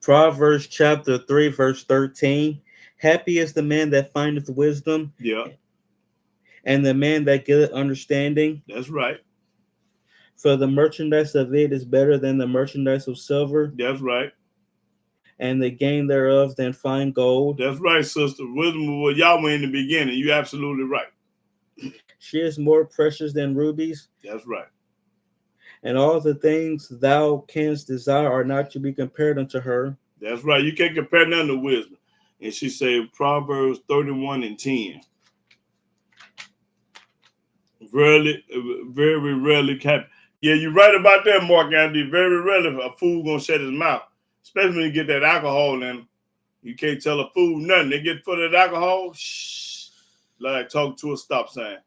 Speaker 2: Proverbs chapter 3, verse 13. Happy is the man that findeth wisdom.
Speaker 1: Yeah.
Speaker 2: And the man that getteth understanding.
Speaker 1: That's right.
Speaker 2: For the merchandise of it is better than the merchandise of silver.
Speaker 1: That's right.
Speaker 2: And the gain thereof than fine gold.
Speaker 1: That's right, sister. Wisdom was Yahweh in the beginning. You're absolutely right.
Speaker 2: She is more precious than rubies.
Speaker 1: That's right.
Speaker 2: And all the things thou canst desire are not to be compared unto her.
Speaker 1: That's right. You can't compare none to wisdom. And she said Proverbs 31 and 10. Very rarely can. Yeah, you're right about that, Mark Andy. Very rarely a fool gonna shut his mouth. Especially when you get that alcohol in them. You can't tell a fool nothing. They get full of that alcohol, shh, like talk to a stop sign.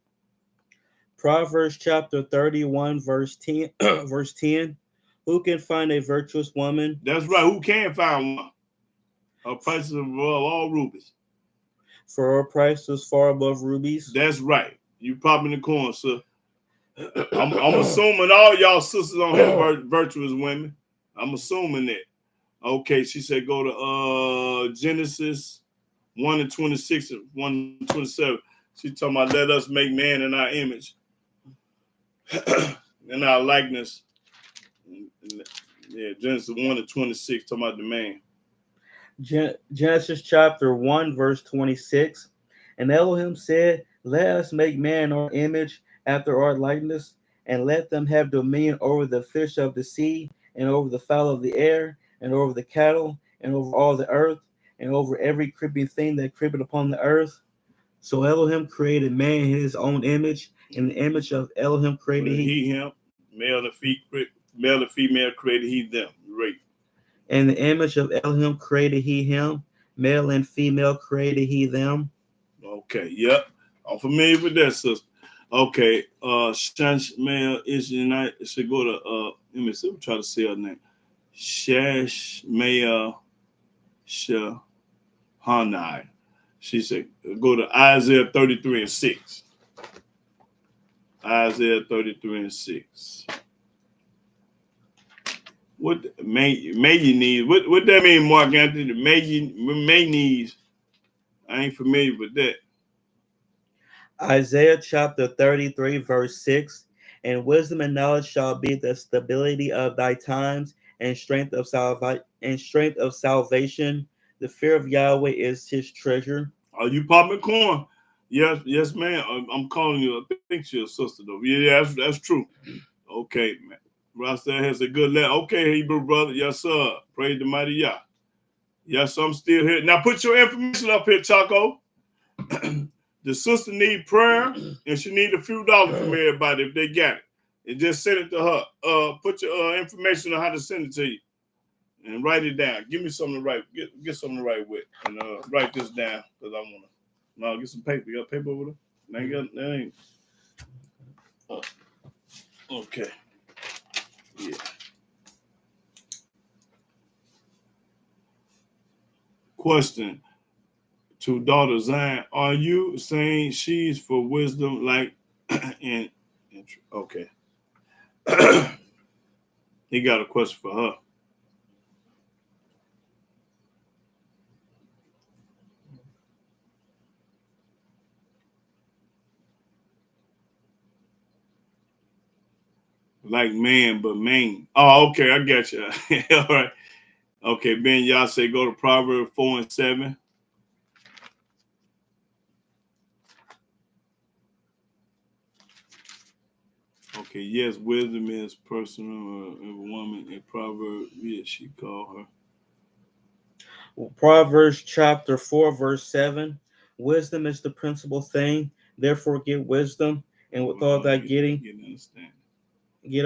Speaker 2: Proverbs chapter 31, verse 10. Verse 10. Who can find a virtuous woman?
Speaker 1: That's right. Who can find one? Her price is above all rubies.
Speaker 2: For her price is far above rubies.
Speaker 1: That's right. You pop in the corner, sir. I'm assuming all y'all sisters on here virtuous women. I'm assuming that. Okay, she said go to Genesis 1 and 26 and 1 and 27. She's talking about let us make man in our image, in our likeness. Yeah, Genesis 1 and 26, talking about the man.
Speaker 2: Genesis chapter 1, verse 26. And Elohim said, let us make man in our image after our likeness, and let them have dominion over the fish of the sea, and over the fowl of the air, and over the cattle, and over all the earth, and over every creeping thing that creepeth upon the earth. So Elohim created man in his own image. In the image of Elohim created he
Speaker 1: him. Male and female created he them. Right.
Speaker 2: In the image of Elohim created he him. Male and female created he them.
Speaker 1: Okay, yep. I'm familiar with that, sister. Okay, Shansh Male is United should go to let me see, we'll try to say her name. Shash Maya Shahanai. She said go to Isaiah 33 and 6. Isaiah 33 and 6. What may you need? What that mean, Mark Anthony? May needs. I ain't familiar with that.
Speaker 2: Isaiah chapter 33, verse 6. And wisdom and knowledge shall be the stability of thy times, and strength of salvation. The fear of Yahweh is his treasure.
Speaker 1: Are you popping corn? Yes, ma'am. I'm calling you. I think she's a sister though. Yeah, that's true. Okay, man. Rasta has a good letter. Okay, Hebrew brother. Yes, sir. Praise the mighty Yah. Yes, I'm still here. Now put your information up here, Chaco. The sister need prayer, and she need a few dollars from everybody if they got it. And just send it to her. Put your information on how to send it to you, and write it down. Give me something to write. Get something to write with, and write this down because I wanna. No, get some paper. You got paper over there? That ain't. Okay. Yeah. Question to daughter Zion: are you saying she's for wisdom, like and okay? He got a question for her. Like man, but main. Oh, okay, I got you. All right. Okay, Ben, y'all say go to Proverbs 4 and 7. Okay, yes, wisdom is personal. A woman, a proverb, yes, she called her.
Speaker 2: Proverbs chapter 4, verse 7. Wisdom is the principal thing. Therefore, get wisdom, and with all that getting, get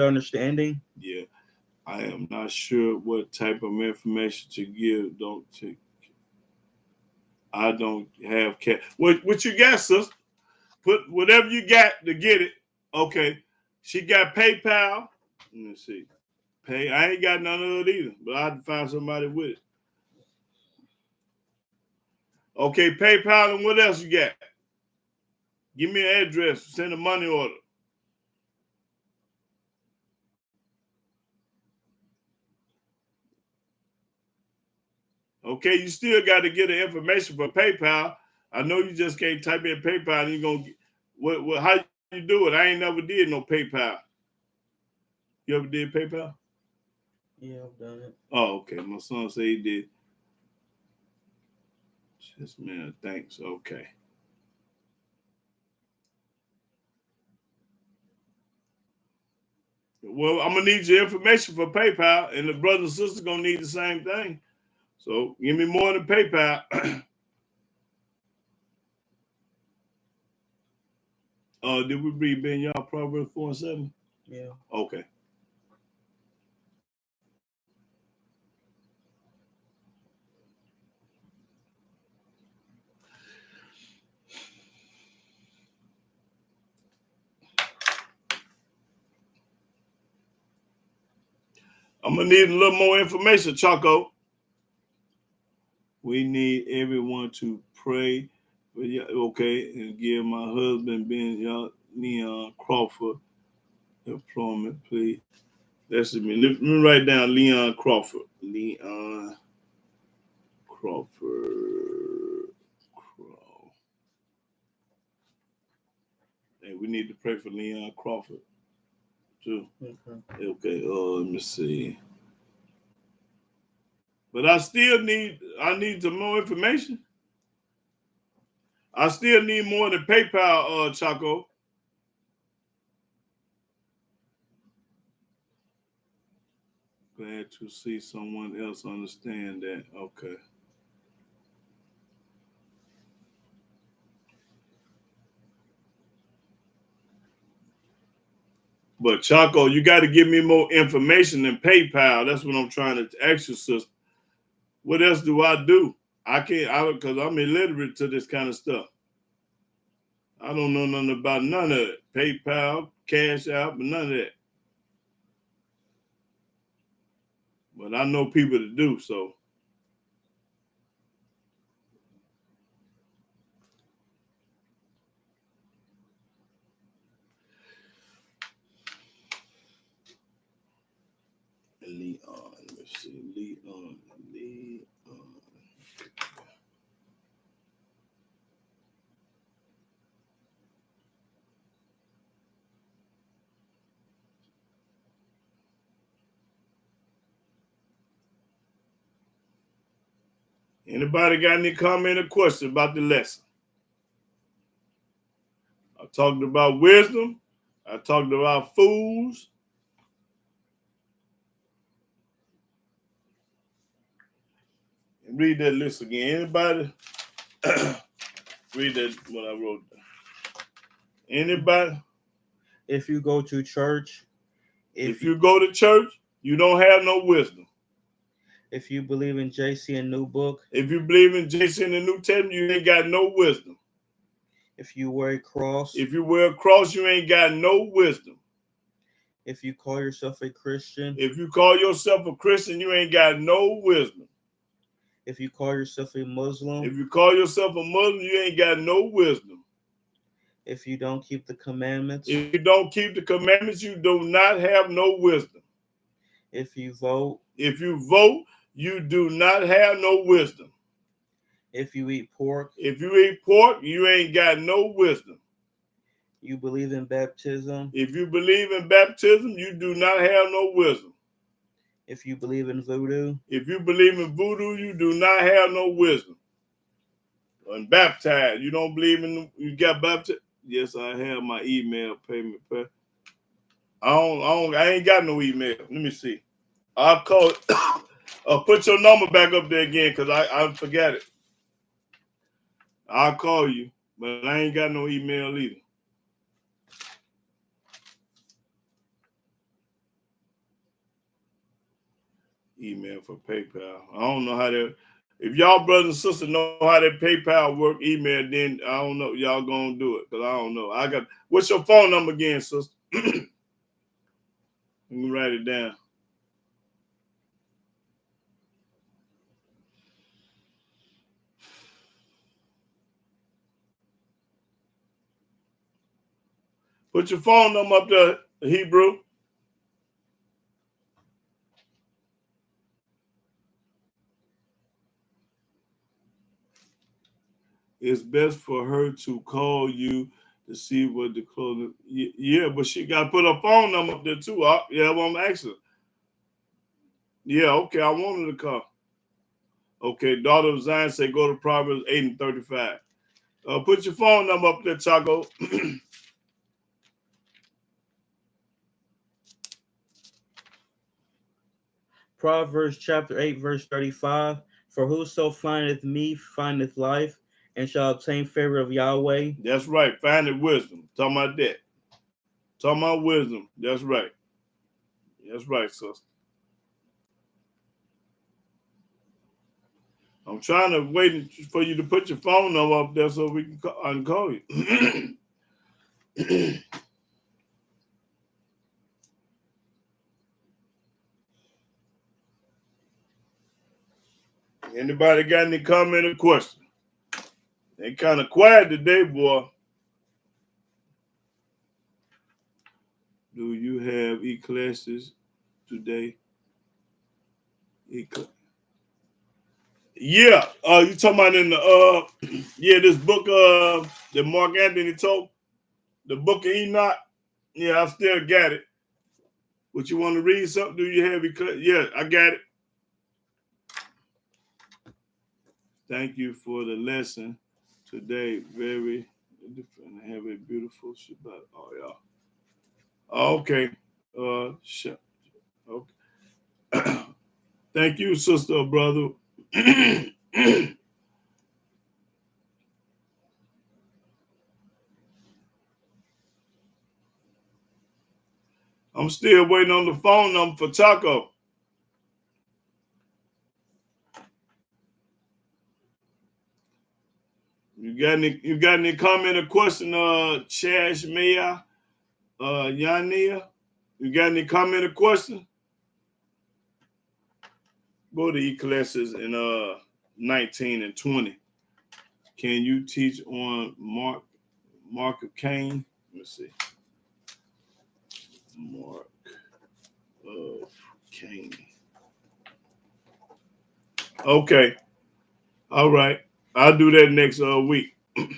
Speaker 2: understanding.
Speaker 1: Yeah, I am not sure what type of information to give. I don't have cash. What you got, sis? Put whatever you got to get it. Okay. She got PayPal. Let me see. I ain't got none of it either, but I had to find somebody with it. Okay, PayPal, and what else you got? Give me an address. Send a money order. Okay, you still got to get the information for PayPal. I know you just can't type in PayPal and you're gonna get what how you do it. I ain't never did no PayPal. You ever did PayPal?
Speaker 2: Yeah, I've done it.
Speaker 1: Oh, okay. My son said he did. Just man, thanks. Okay. Well, I'm gonna need your information for PayPal, and the brother and sister gonna need the same thing. So give me more than PayPal. Did we read Ben y'all Proverbs 4 and 7?
Speaker 2: Yeah.
Speaker 1: Okay. I'm gonna need a little more information, Choco. We need everyone to pray for okay, and give my husband Ben Leon Crawford employment, please. That's me. Let me write down Leon Crawford. Leon Crawford. And we need to pray for Leon Crawford too.
Speaker 2: Okay.
Speaker 1: Let me see. But I need some more information. I still need more than PayPal, Chaco. Glad to see someone else understand that. Okay. But Chaco, you got to give me more information than PayPal. That's what I'm trying to ask you, sister. What else do I do? I can't, because I'm illiterate to this kind of stuff. I don't know nothing about none of it. PayPal, Cash App, but none of that. But I know people to do so. Leon, let me see. Leon. Anybody got any comment or question about the lesson? I talked about wisdom. I talked about fools. And read that list again. Anybody? Read that what I wrote. Anybody?
Speaker 2: If you go to church,
Speaker 1: If you go to church, you don't have no wisdom.
Speaker 2: If you believe in JC and New Book,
Speaker 1: if you believe in JC and the New Testament, you ain't got no wisdom.
Speaker 2: If you wear a cross,
Speaker 1: if you wear a cross, you ain't got no wisdom.
Speaker 2: If you call yourself a Christian,
Speaker 1: if you call yourself a Christian, you ain't got no wisdom.
Speaker 2: If you call yourself a Muslim,
Speaker 1: if you call yourself a Muslim, you ain't got no wisdom.
Speaker 2: If you don't keep the commandments,
Speaker 1: if you don't keep the commandments, you do not have no wisdom.
Speaker 2: If you vote,
Speaker 1: you do not have no wisdom.
Speaker 2: If you eat pork,
Speaker 1: you ain't got no wisdom.
Speaker 2: You believe in baptism.
Speaker 1: If you believe in baptism, you do not have no wisdom.
Speaker 2: If you believe in voodoo,
Speaker 1: you do not have no wisdom. And baptized, you don't believe in, you got baptized? Yes, I have my email payment. I ain't got no email. Let me see. I'll call it. Put your number back up there again, because I forgot it. I'll call you, but I ain't got no email either. Email for PayPal. I don't know how that. If y'all brothers and sisters know how that PayPal work, email, then I don't know. Y'all gonna do it, because I don't know. What's your phone number again, sister? Let me write it down. Put your phone number up there, Hebrew. It's best for her to call you to see what the clothing. Yeah, but she got to put her phone number up there too. Yeah, well, I'm asking. Yeah, okay, I wanted to call. Okay, daughter of Zion say go to Proverbs 8:35. Put your phone number up there, Chaco.
Speaker 2: Proverbs chapter 8, verse 35. For whoso findeth me findeth life, and shall obtain favor of Yahweh.
Speaker 1: That's right. Findeth wisdom. Talking about that. Talking about wisdom. That's right. That's right, sister. I'm trying to wait for you to put your phone number up there so we can call you. Anybody got any comment or question? They kind of quiet today, boy. Do you have e-classes today? Yeah. You talking about in the this book that Mark Anthony told? The book of Enoch. Yeah, I still got it. What, you want to read something? Do you have it? Yeah, I got it. Thank you for the lesson today. Very different. Have a beautiful Shabbat. Oh, y'all. Okay. Okay. Thank you, sister or brother. I'm still waiting on the phone number for Taco. You got any comment or question, Chash Maya, Yania? You got any comment or question? Go to Ecclesiastes in 19 and 20. Can you teach on Mark of Cain? Let me see. Mark of Cain. Okay. All right. I'll do that next week.
Speaker 2: There's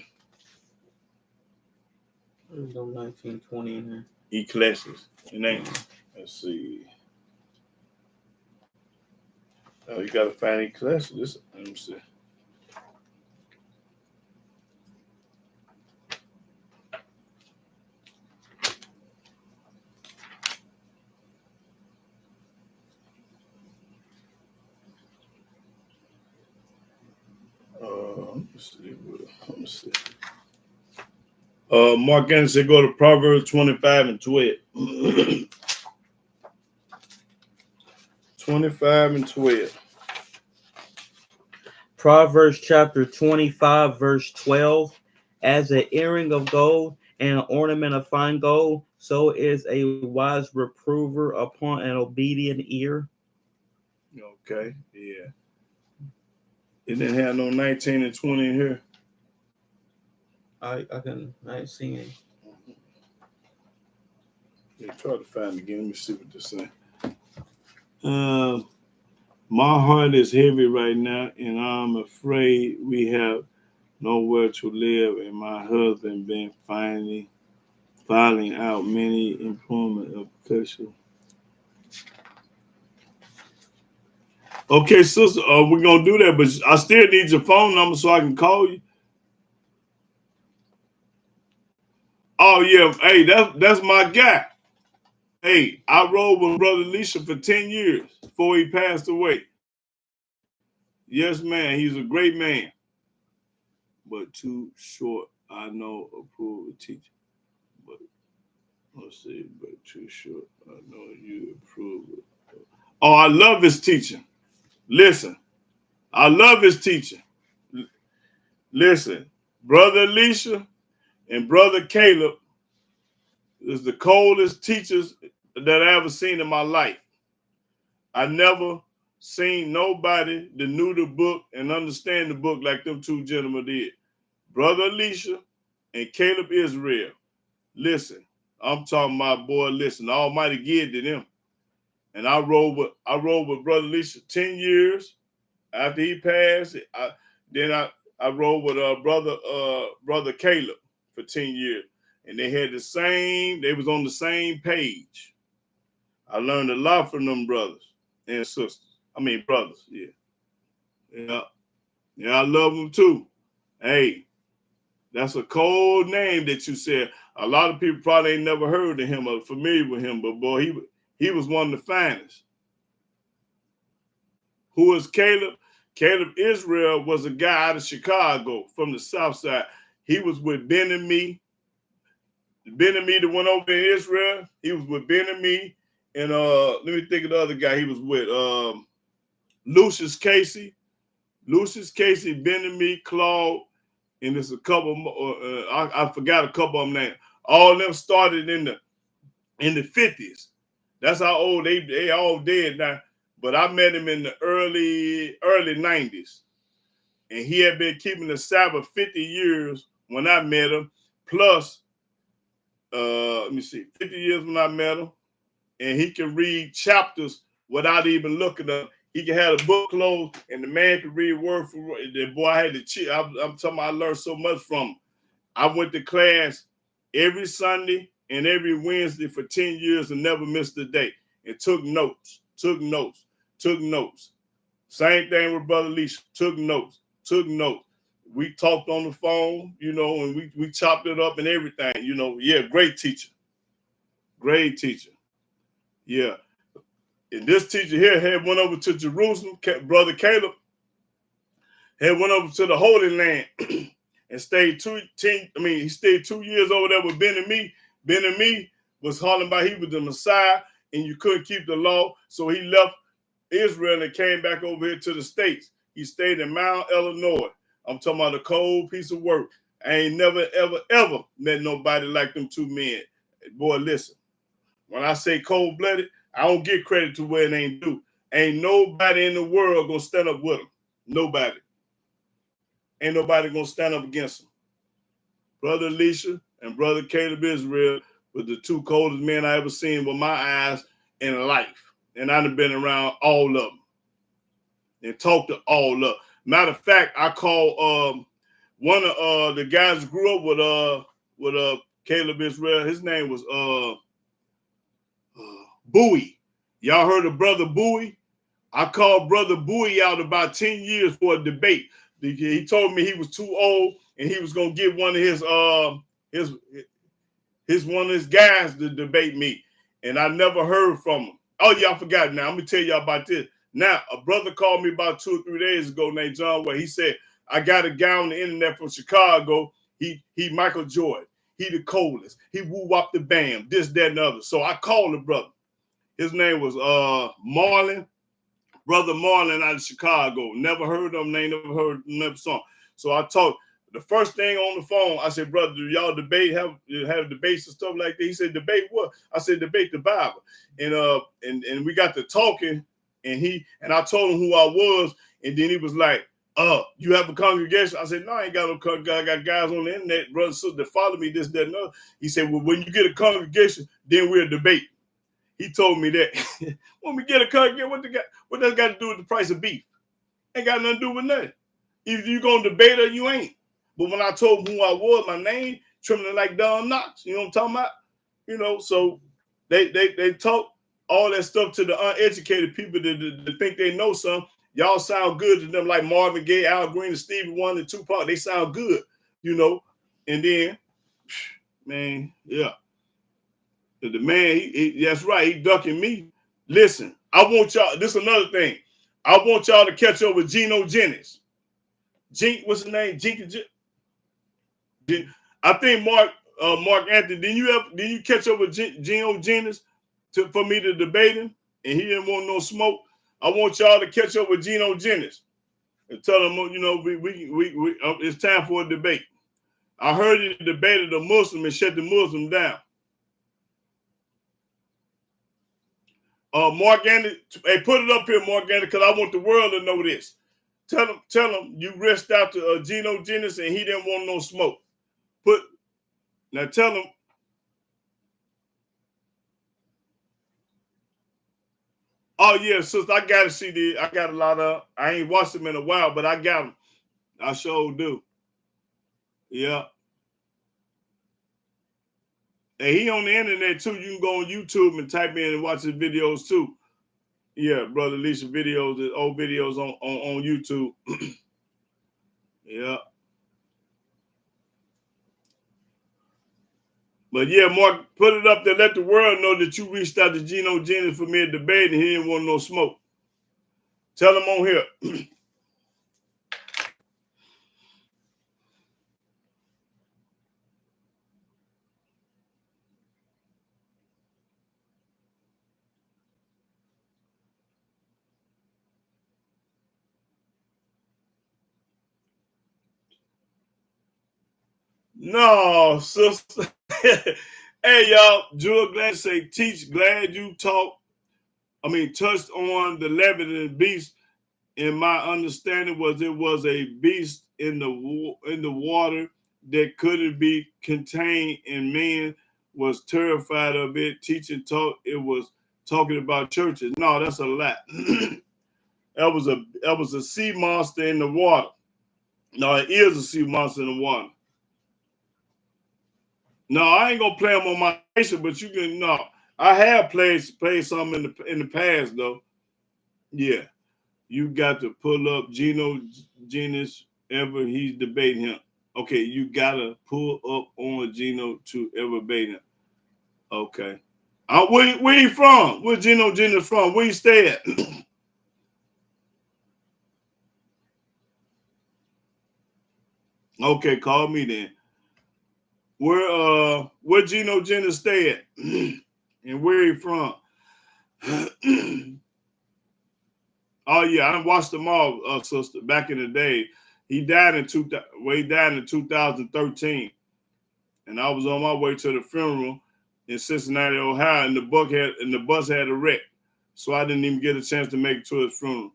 Speaker 2: no 1920 in here.
Speaker 1: Ecclesiastes. Let's see. Oh, you gotta find Ecclesiastes. Let me see. Let me see. Mark Anderson said go to Proverbs 25 and 12. 25 and 12.
Speaker 2: Proverbs chapter 25, verse 12. As an earring of gold and an ornament of fine gold, so is a wise reprover upon an obedient ear.
Speaker 1: Okay, yeah. It didn't have no 19 and 20 in here.
Speaker 2: I ain't seen it.
Speaker 1: Yeah, try to find it again. Let me see what this saying. My heart is heavy right now, and I'm afraid we have nowhere to live, and my husband been filing out many employment applications. Okay, sister, we're gonna do that, but I still need your phone number so I can call you. Oh yeah, hey, that's my guy. Hey, I rode with Brother Elisha for 10 years before he passed away. Yes, man, he's a great man, but too short. I know approve of teaching, but let's see, but too short. I know you approve it. Oh, I love his teaching. Listen, I love his teaching. Listen, Brother Elisha and Brother Caleb is the coldest teachers that I ever seen in my life. I never seen nobody that knew the book and understand the book like them two gentlemen did. Brother Elisha and Caleb Israel. Listen, I'm talking about, boy, listen, the Almighty give to them. And I rode with Brother Elisha 10 years. After he passed, I rode with Brother Caleb for 10 years. And they was on the same page. I learned a lot from them brothers and sisters. I mean, brothers, yeah. Yeah, I love them too. Hey, that's a cold name that you said. A lot of people probably ain't never heard of him or familiar with him, but boy, he was one of the finest. Who is Caleb? Caleb Israel was a guy out of Chicago from the south side. He was with Ben and me. Ben and me that went over in Israel. He was with Ben and me. And let me think of the other guy he was with. Lucius Casey. Lucius Casey, Ben and me, Claude, and there's a couple more. I forgot a couple of them names. All of them started in the 50s. That's how old they all dead now. But I met him in the early 90s. And he had been keeping the Sabbath 50 years when I met him. Plus, let me see, 50 years when I met him. And he can read chapters without even looking up. He can have a book closed and the man can read word for word. The boy, I had to cheat. I'm talking about I learned so much from him. I went to class every Sunday and every Wednesday for 10 years and never missed a day, and took notes. Same thing with Brother Leisha, took notes. We talked on the phone, you know, and we chopped it up and everything, you know. Yeah, great teacher. Yeah. And this teacher here had went over to Jerusalem. Brother Caleb had went over to the Holy Land and stayed he stayed 2 years over there with Ben and me. Ben and me was hollering about he was the Messiah and you couldn't keep the law. So he left Israel and came back over here to the States. He stayed in Mount Illinois. I'm talking about a cold piece of work. I ain't never, ever, ever met nobody like them two men. Boy, listen. When I say cold-blooded, I don't get credit to where it ain't due. Ain't nobody in the world gonna stand up with them. Nobody. Ain't nobody gonna stand up against them. Brother Elisha and Brother Caleb Israel were the two coldest men I ever seen with my eyes in life. And I've been around all of them and talked to all of them. Matter of fact, I called one of the guys who grew up with Caleb Israel. His name was Bowie. Y'all heard of Brother Bowie? I called Brother Bowie out about 10 years for a debate. He told me he was too old and he was gonna get one of his guys to debate me. And I never heard from him. Oh, y'all forgot now. I'm gonna tell y'all about this. Now, a brother called me about 2 or 3 days ago named John Way. He said, I got a guy on the internet from Chicago. He Michael Jordan. He the coldest. He woo-wop the bam, this, that, and the other. So I called the brother. His name was Marlon, Brother Marlon out of Chicago. Never heard of him, never heard another song. So I talked. The first thing on the phone, I said, brother, do y'all debate, have debates and stuff like that? He said, debate what? I said, debate the Bible. And we got to talking, and I told him who I was, and then he was like, you have a congregation? I said, no, I ain't got no congregation. I got guys on the internet, brothers and sisters that follow me, this, that, and other. He said, well, when you get a congregation, then we'll debate. He told me that. When we get a congregation, what that got to do with the price of beef? Ain't got nothing to do with nothing. Either you gonna debate or you ain't. But when I told him who I was, my name, trembling like Don Knox, you know what I'm talking about? You know, so they talk all that stuff to the uneducated people that think they know something. Y'all sound good to them like Marvin Gaye, Al Green, and Stevie Wonder, and Tupac. They sound good, you know. And then, man, yeah. The man, that's right, he ducking me. Listen, I want y'all, this is another thing. I want y'all to catch up with Geno Jennings. What's his name? I think Mark Anthony, did you catch up with Geno Jennings for me to debate him? And he didn't want no smoke. I want y'all to catch up with Geno Jennings and tell him, you know, it's time for a debate. I heard he debated a Muslim and shut the Muslim down. Mark Anthony, hey, put it up here, Mark Anthony, because I want the world to know this. Tell him you reached out to Geno Jennings and he didn't want no smoke. Now tell him. Oh yeah, sister, I got to see I got a lot of. I ain't watched them in a while, but I got them. I sure do. Yeah. And he on the internet too. You can go on YouTube and type in and watch his videos too. Yeah, Brother Alicia videos, old videos on YouTube. Yeah. But yeah, Mark, put it up there. Let the world know that you reached out to Geno Jennings for me to debate and he didn't want no smoke. Tell him on here. No, sister. Hey, y'all. Jewel, glad to say, teach, glad you touched on the Leviathan beast. And my understanding was it was a beast in the water that couldn't be contained, and man was terrified of it. Teaching it was talking about churches. No, that's a lie. That was a sea monster in the water. No, it is a sea monster in the water. No, I ain't gonna play them on my station, but you can. No, I have played some in the past though. Yeah, you got to pull up Geno Jennings ever he's debating him. Okay, you gotta pull up on Geno to ever debate him. Okay, where you from? Where Geno Jennings from? Where you stay at? Okay, call me then. Where Geno Jennings stay at? And where he from? Oh yeah, I watched them all, sister. Back in the day, he died in 2013, and I was on my way to the funeral in Cincinnati, Ohio, and the bus had a wreck, so I didn't even get a chance to make it to his funeral.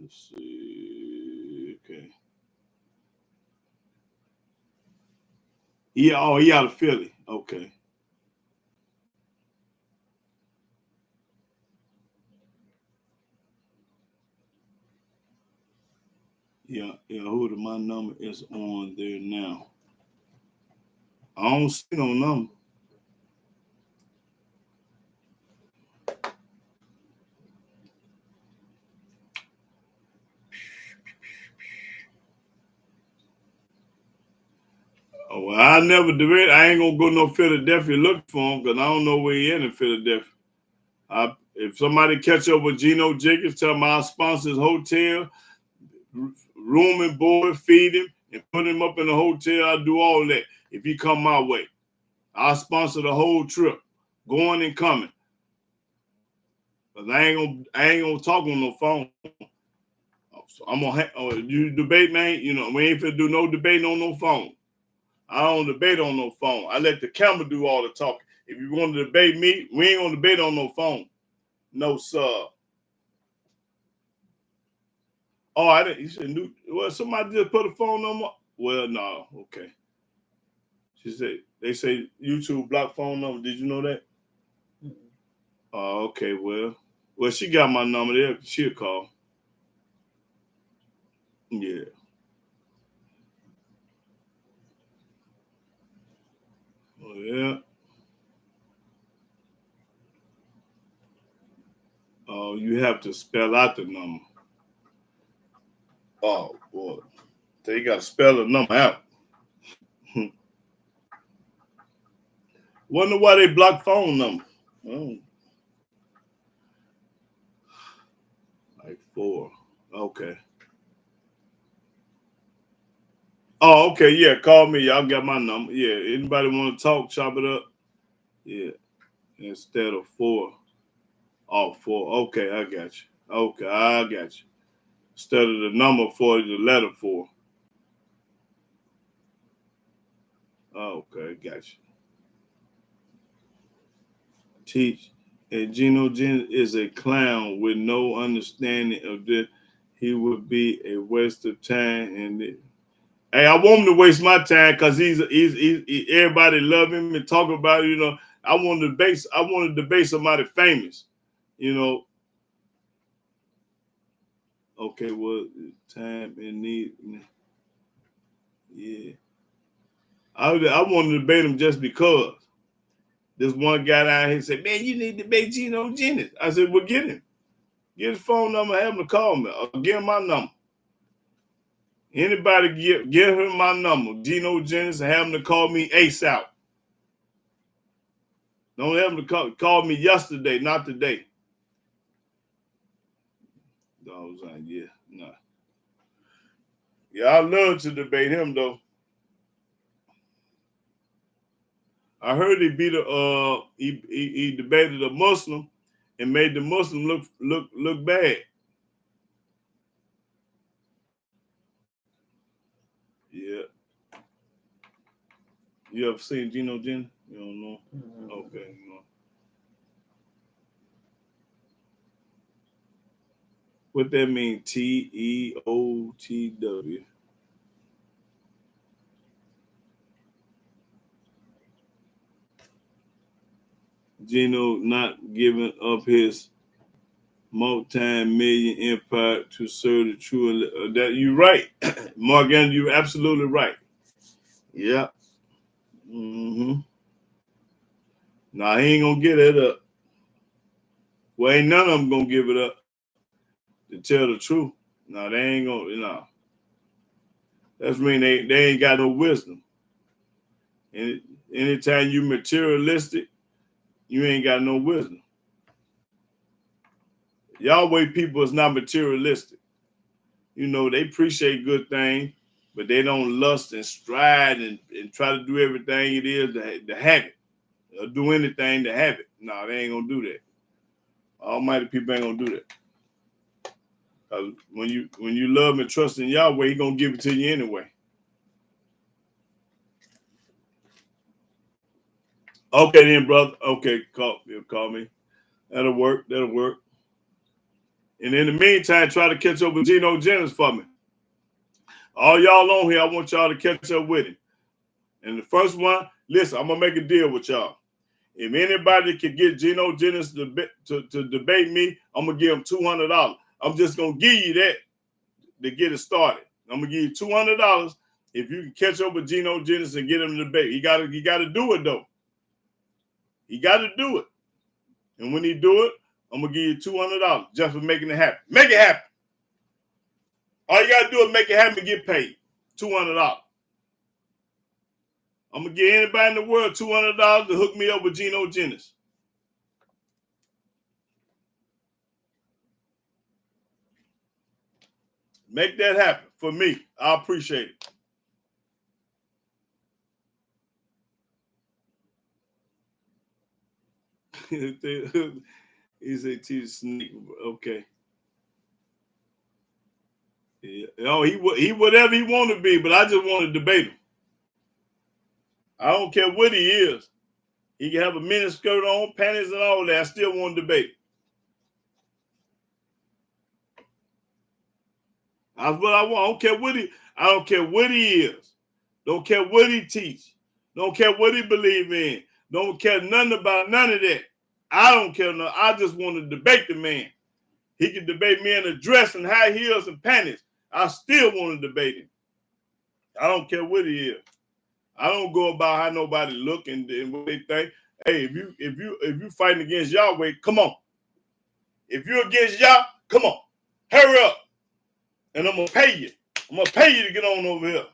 Speaker 1: Let's see. Okay. Yeah. Oh, he out of Philly. Okay. Yeah. Who my number is on there now? I don't see no number. Oh, well, I never debate. I ain't gonna go no Philadelphia looking for him because I don't know where he in Philadelphia. If somebody catch up with Geno Jennings, tell him I'll sponsor his hotel, room and board, feed him, and put him up in the hotel. I'll do all that if he come my way. I'll sponsor the whole trip, going and coming. Cause I ain't gonna talk on no phone. So I'm gonna you debate, man. You know we ain't finna do no debating on no phone. I don't debate on no phone. I let the camera do all the talking. If you want to debate me, we ain't gonna debate on no phone. No, sir. Oh, I didn't. You said new. Well, somebody just put a phone number. Well, no. Okay. She said they say YouTube block phone number. Did you know that? Oh, okay. Well, she got my number there. She'll call. Yeah. Oh, yeah. Oh, you have to spell out the number. Oh, boy. So you got to spell the number out. Wonder why they block phone number. Oh. Like 4. Okay. Oh, okay. Yeah, call me. Y'all got my number. Yeah. Anybody want to talk, chop it up? Yeah. Instead of 4. Oh, 4. Okay, I got you. Okay, I got you. Instead of the number 4, the letter 4. Okay, got you. Teach. And Geno Jennings is a clown with no understanding of this. He would be a waste of time. And hey, I want him to waste my time because he's everybody love him and talk about it. You know, I want to debate somebody famous. You know. Okay, well, time and need. Yeah. I want to debate him just because. This one guy down here said, man, you need to debate Geno Jennings. I said, well, get him. Get his phone number, have him to call me. Or give him my number. Anybody give him my number, Geno Jennings, and have him to call me ASAP. Don't have him to call me yesterday, not today. I was like, yeah, nah. Yeah, I love to debate him though. I heard he beat he debated a Muslim and made the Muslim look bad. Yeah. You ever seen Geno Jennings? You don't know? Mm-hmm. Okay. No. What that mean? TEOTW. Geno not giving up his multi-million empire to serve the true. That you right, Morgan. You're absolutely right. Yeah. Mm-hmm. Nah, he ain't gonna get it up. Well, ain't none of them gonna give it up. To tell the truth. No, they ain't gonna, That's mean they ain't got no wisdom. And anytime you materialistic, you ain't got no wisdom. Yahweh people is not materialistic. They appreciate good things, but they don't lust and strive and try to do everything it is to have it. Or do anything to have it. No, they ain't gonna do that. Almighty people ain't gonna do that. Because when you love and trust in Yahweh, he gonna give it to you anyway. Okay then, brother. Okay, call me. That'll work. And in the meantime, try to catch up with Geno Jennings for me. All y'all on here, I want y'all to catch up with him. And the first one, listen, I'm gonna make a deal with y'all. If anybody can get Geno Jennings to debate me, I'm gonna give him $200. I'm just gonna give you that to get it started. I'm gonna give you $200 if you can catch up with Geno Jennings and get him to debate. He gotta do it though. He gotta do it. And when he do it, I'm gonna give you $200 just for making it happen. Make it happen. All you gotta do is make it happen and get paid. $200. I'm gonna give anybody in the world $200 to hook me up with Geno Jennings. Make that happen for me. I appreciate it. He said, "T sneak." Okay. Yeah. Oh, he whatever he want to be, but I just want to debate him. I don't care what he is. He can have a mini skirt on, panties, and all that. I still want to debate. That's what I want. I don't care what he is. Don't care what he teach. Don't care what he believe in. Don't care nothing about none of that. I don't care nothing. I just want to debate the man. He can debate me in a dress and high heels and panties. I still want to debate him. I don't care what he is. I don't go about how nobody look and what they think. Hey, if you fighting against Yahweh, come on. If you're against Yah, come on. Hurry up. And I'm gonna pay you. I'm gonna pay you to get on over here.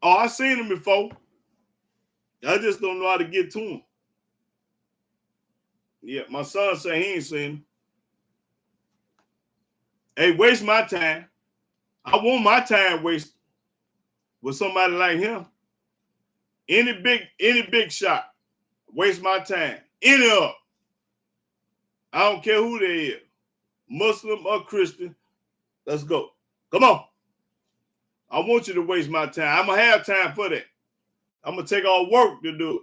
Speaker 1: Oh, I seen him before. I just don't know how to get to him. Yeah, my son said he ain't seen him. Hey, waste my time. I want my time wasted with somebody like him. Any big shot, waste my time. Any of them. I don't care who they is, Muslim or Christian. Let's go. Come on. I want you to waste my time. I'm gonna have time for that. I'm gonna take all work to do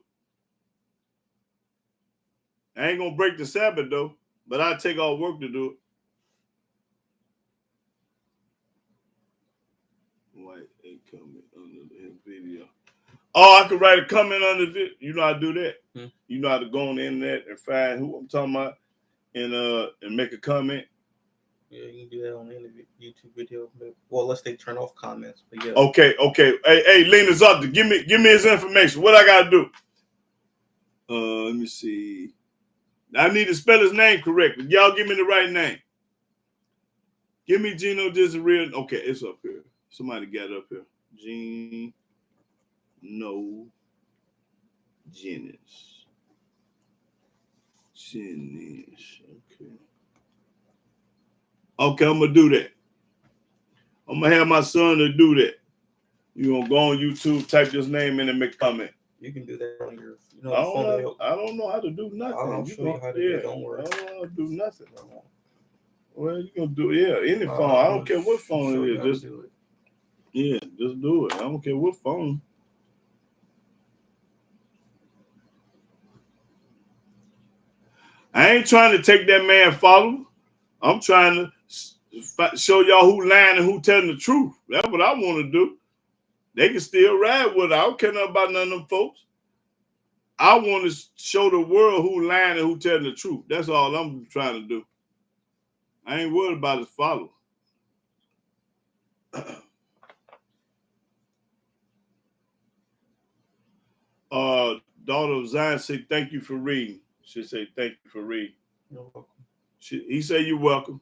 Speaker 1: it. I ain't gonna break the Sabbath though, but I take all work to do it. White a comment under his video. Oh, I could write a comment under it. You know how to do that. You know how to go on the internet and find who I'm talking about and make a comment.
Speaker 2: Yeah, you can do that on any YouTube video. Well, unless they turn off comments. But yeah.
Speaker 1: Okay. Hey, Lena's up to give me his information. What I gotta do? Let me see. I need to spell his name correctly. Y'all give me the right name. Give me Geno just a real. Okay, it's up here. Somebody got it up here. Geno Jennings. Okay. Okay, I'm gonna do that. I'm gonna have my son to do that. You gonna go on YouTube, type this name in, and make a comment.
Speaker 2: You can do that on your.
Speaker 1: I don't know how to do nothing.
Speaker 2: I'll show you how to do it. Don't worry.
Speaker 1: I don't know how to do nothing. Well, you gonna do any phone. I don't care what phone it is. Just do it. Yeah, just do it. I don't care what phone. I ain't trying to take that man follower. I'm trying to show y'all who lying and who telling the truth. That's what I want to do. They can still ride with it. I don't care nothing about none of them folks. I want to show the world who lying and who telling the truth. That's all I'm trying to do. I ain't worried about his followers. Daughter of Zion said, thank you for reading. She said, thank you for reading.
Speaker 2: You're welcome.
Speaker 1: He said, you're welcome.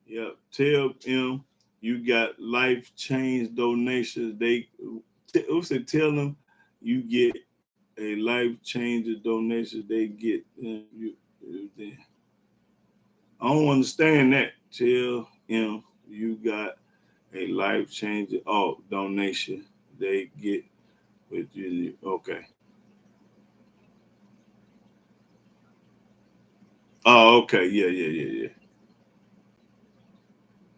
Speaker 1: Yeah. Tell him you got life change donations. Tell them you get a life changer donation. They get I don't understand that. Tell him you got a life changer donation. They get with you. Okay. Oh, okay. Yeah.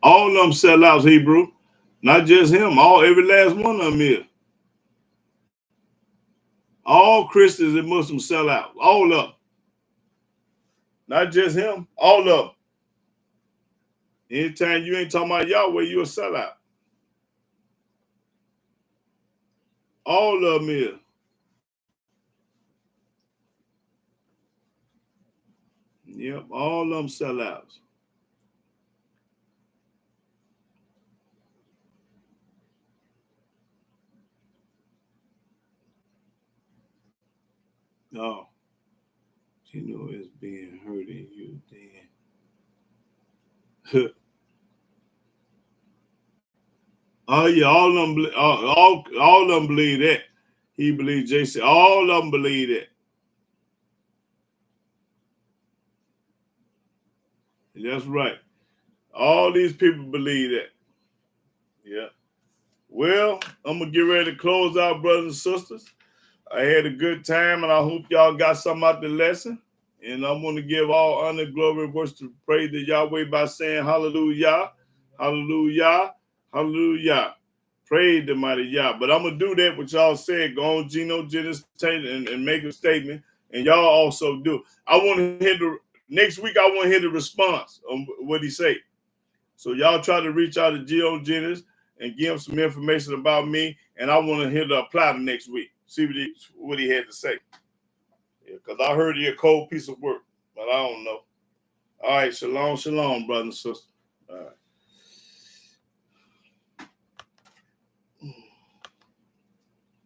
Speaker 1: All of them sellouts, Hebrew. Not just him. Every last one of them here. All Christians and Muslims sell out. All of them. Not just him. All of them. Anytime you ain't talking about Yahweh, you a sellout. All of them here. Yep, all of them sellouts. Oh, you know it's being hurting you then. Oh yeah, all of them, all of them believe that. He believes JC. All of them believe that. That's right. All these people believe that. Yeah. Well, I'm gonna get ready to close out, brothers and sisters. I had a good time, and I hope y'all got something out the lesson. And I'm going to give all honor, glory, and worship, praise to Yahweh by saying hallelujah, hallelujah, hallelujah. Praise the mighty Yah. But I'm going to do that what y'all said. Go on Geno Jennings and make a statement. And y'all also do. I want to hear next week, I want to hear the response on what he said. So y'all try to reach out to Geno Jennings and give him some information about me. And I want to hear the apply to next week. See what he had to say. Because I heard he a cold piece of work, but I don't know. All right, shalom, shalom, brothers and sisters.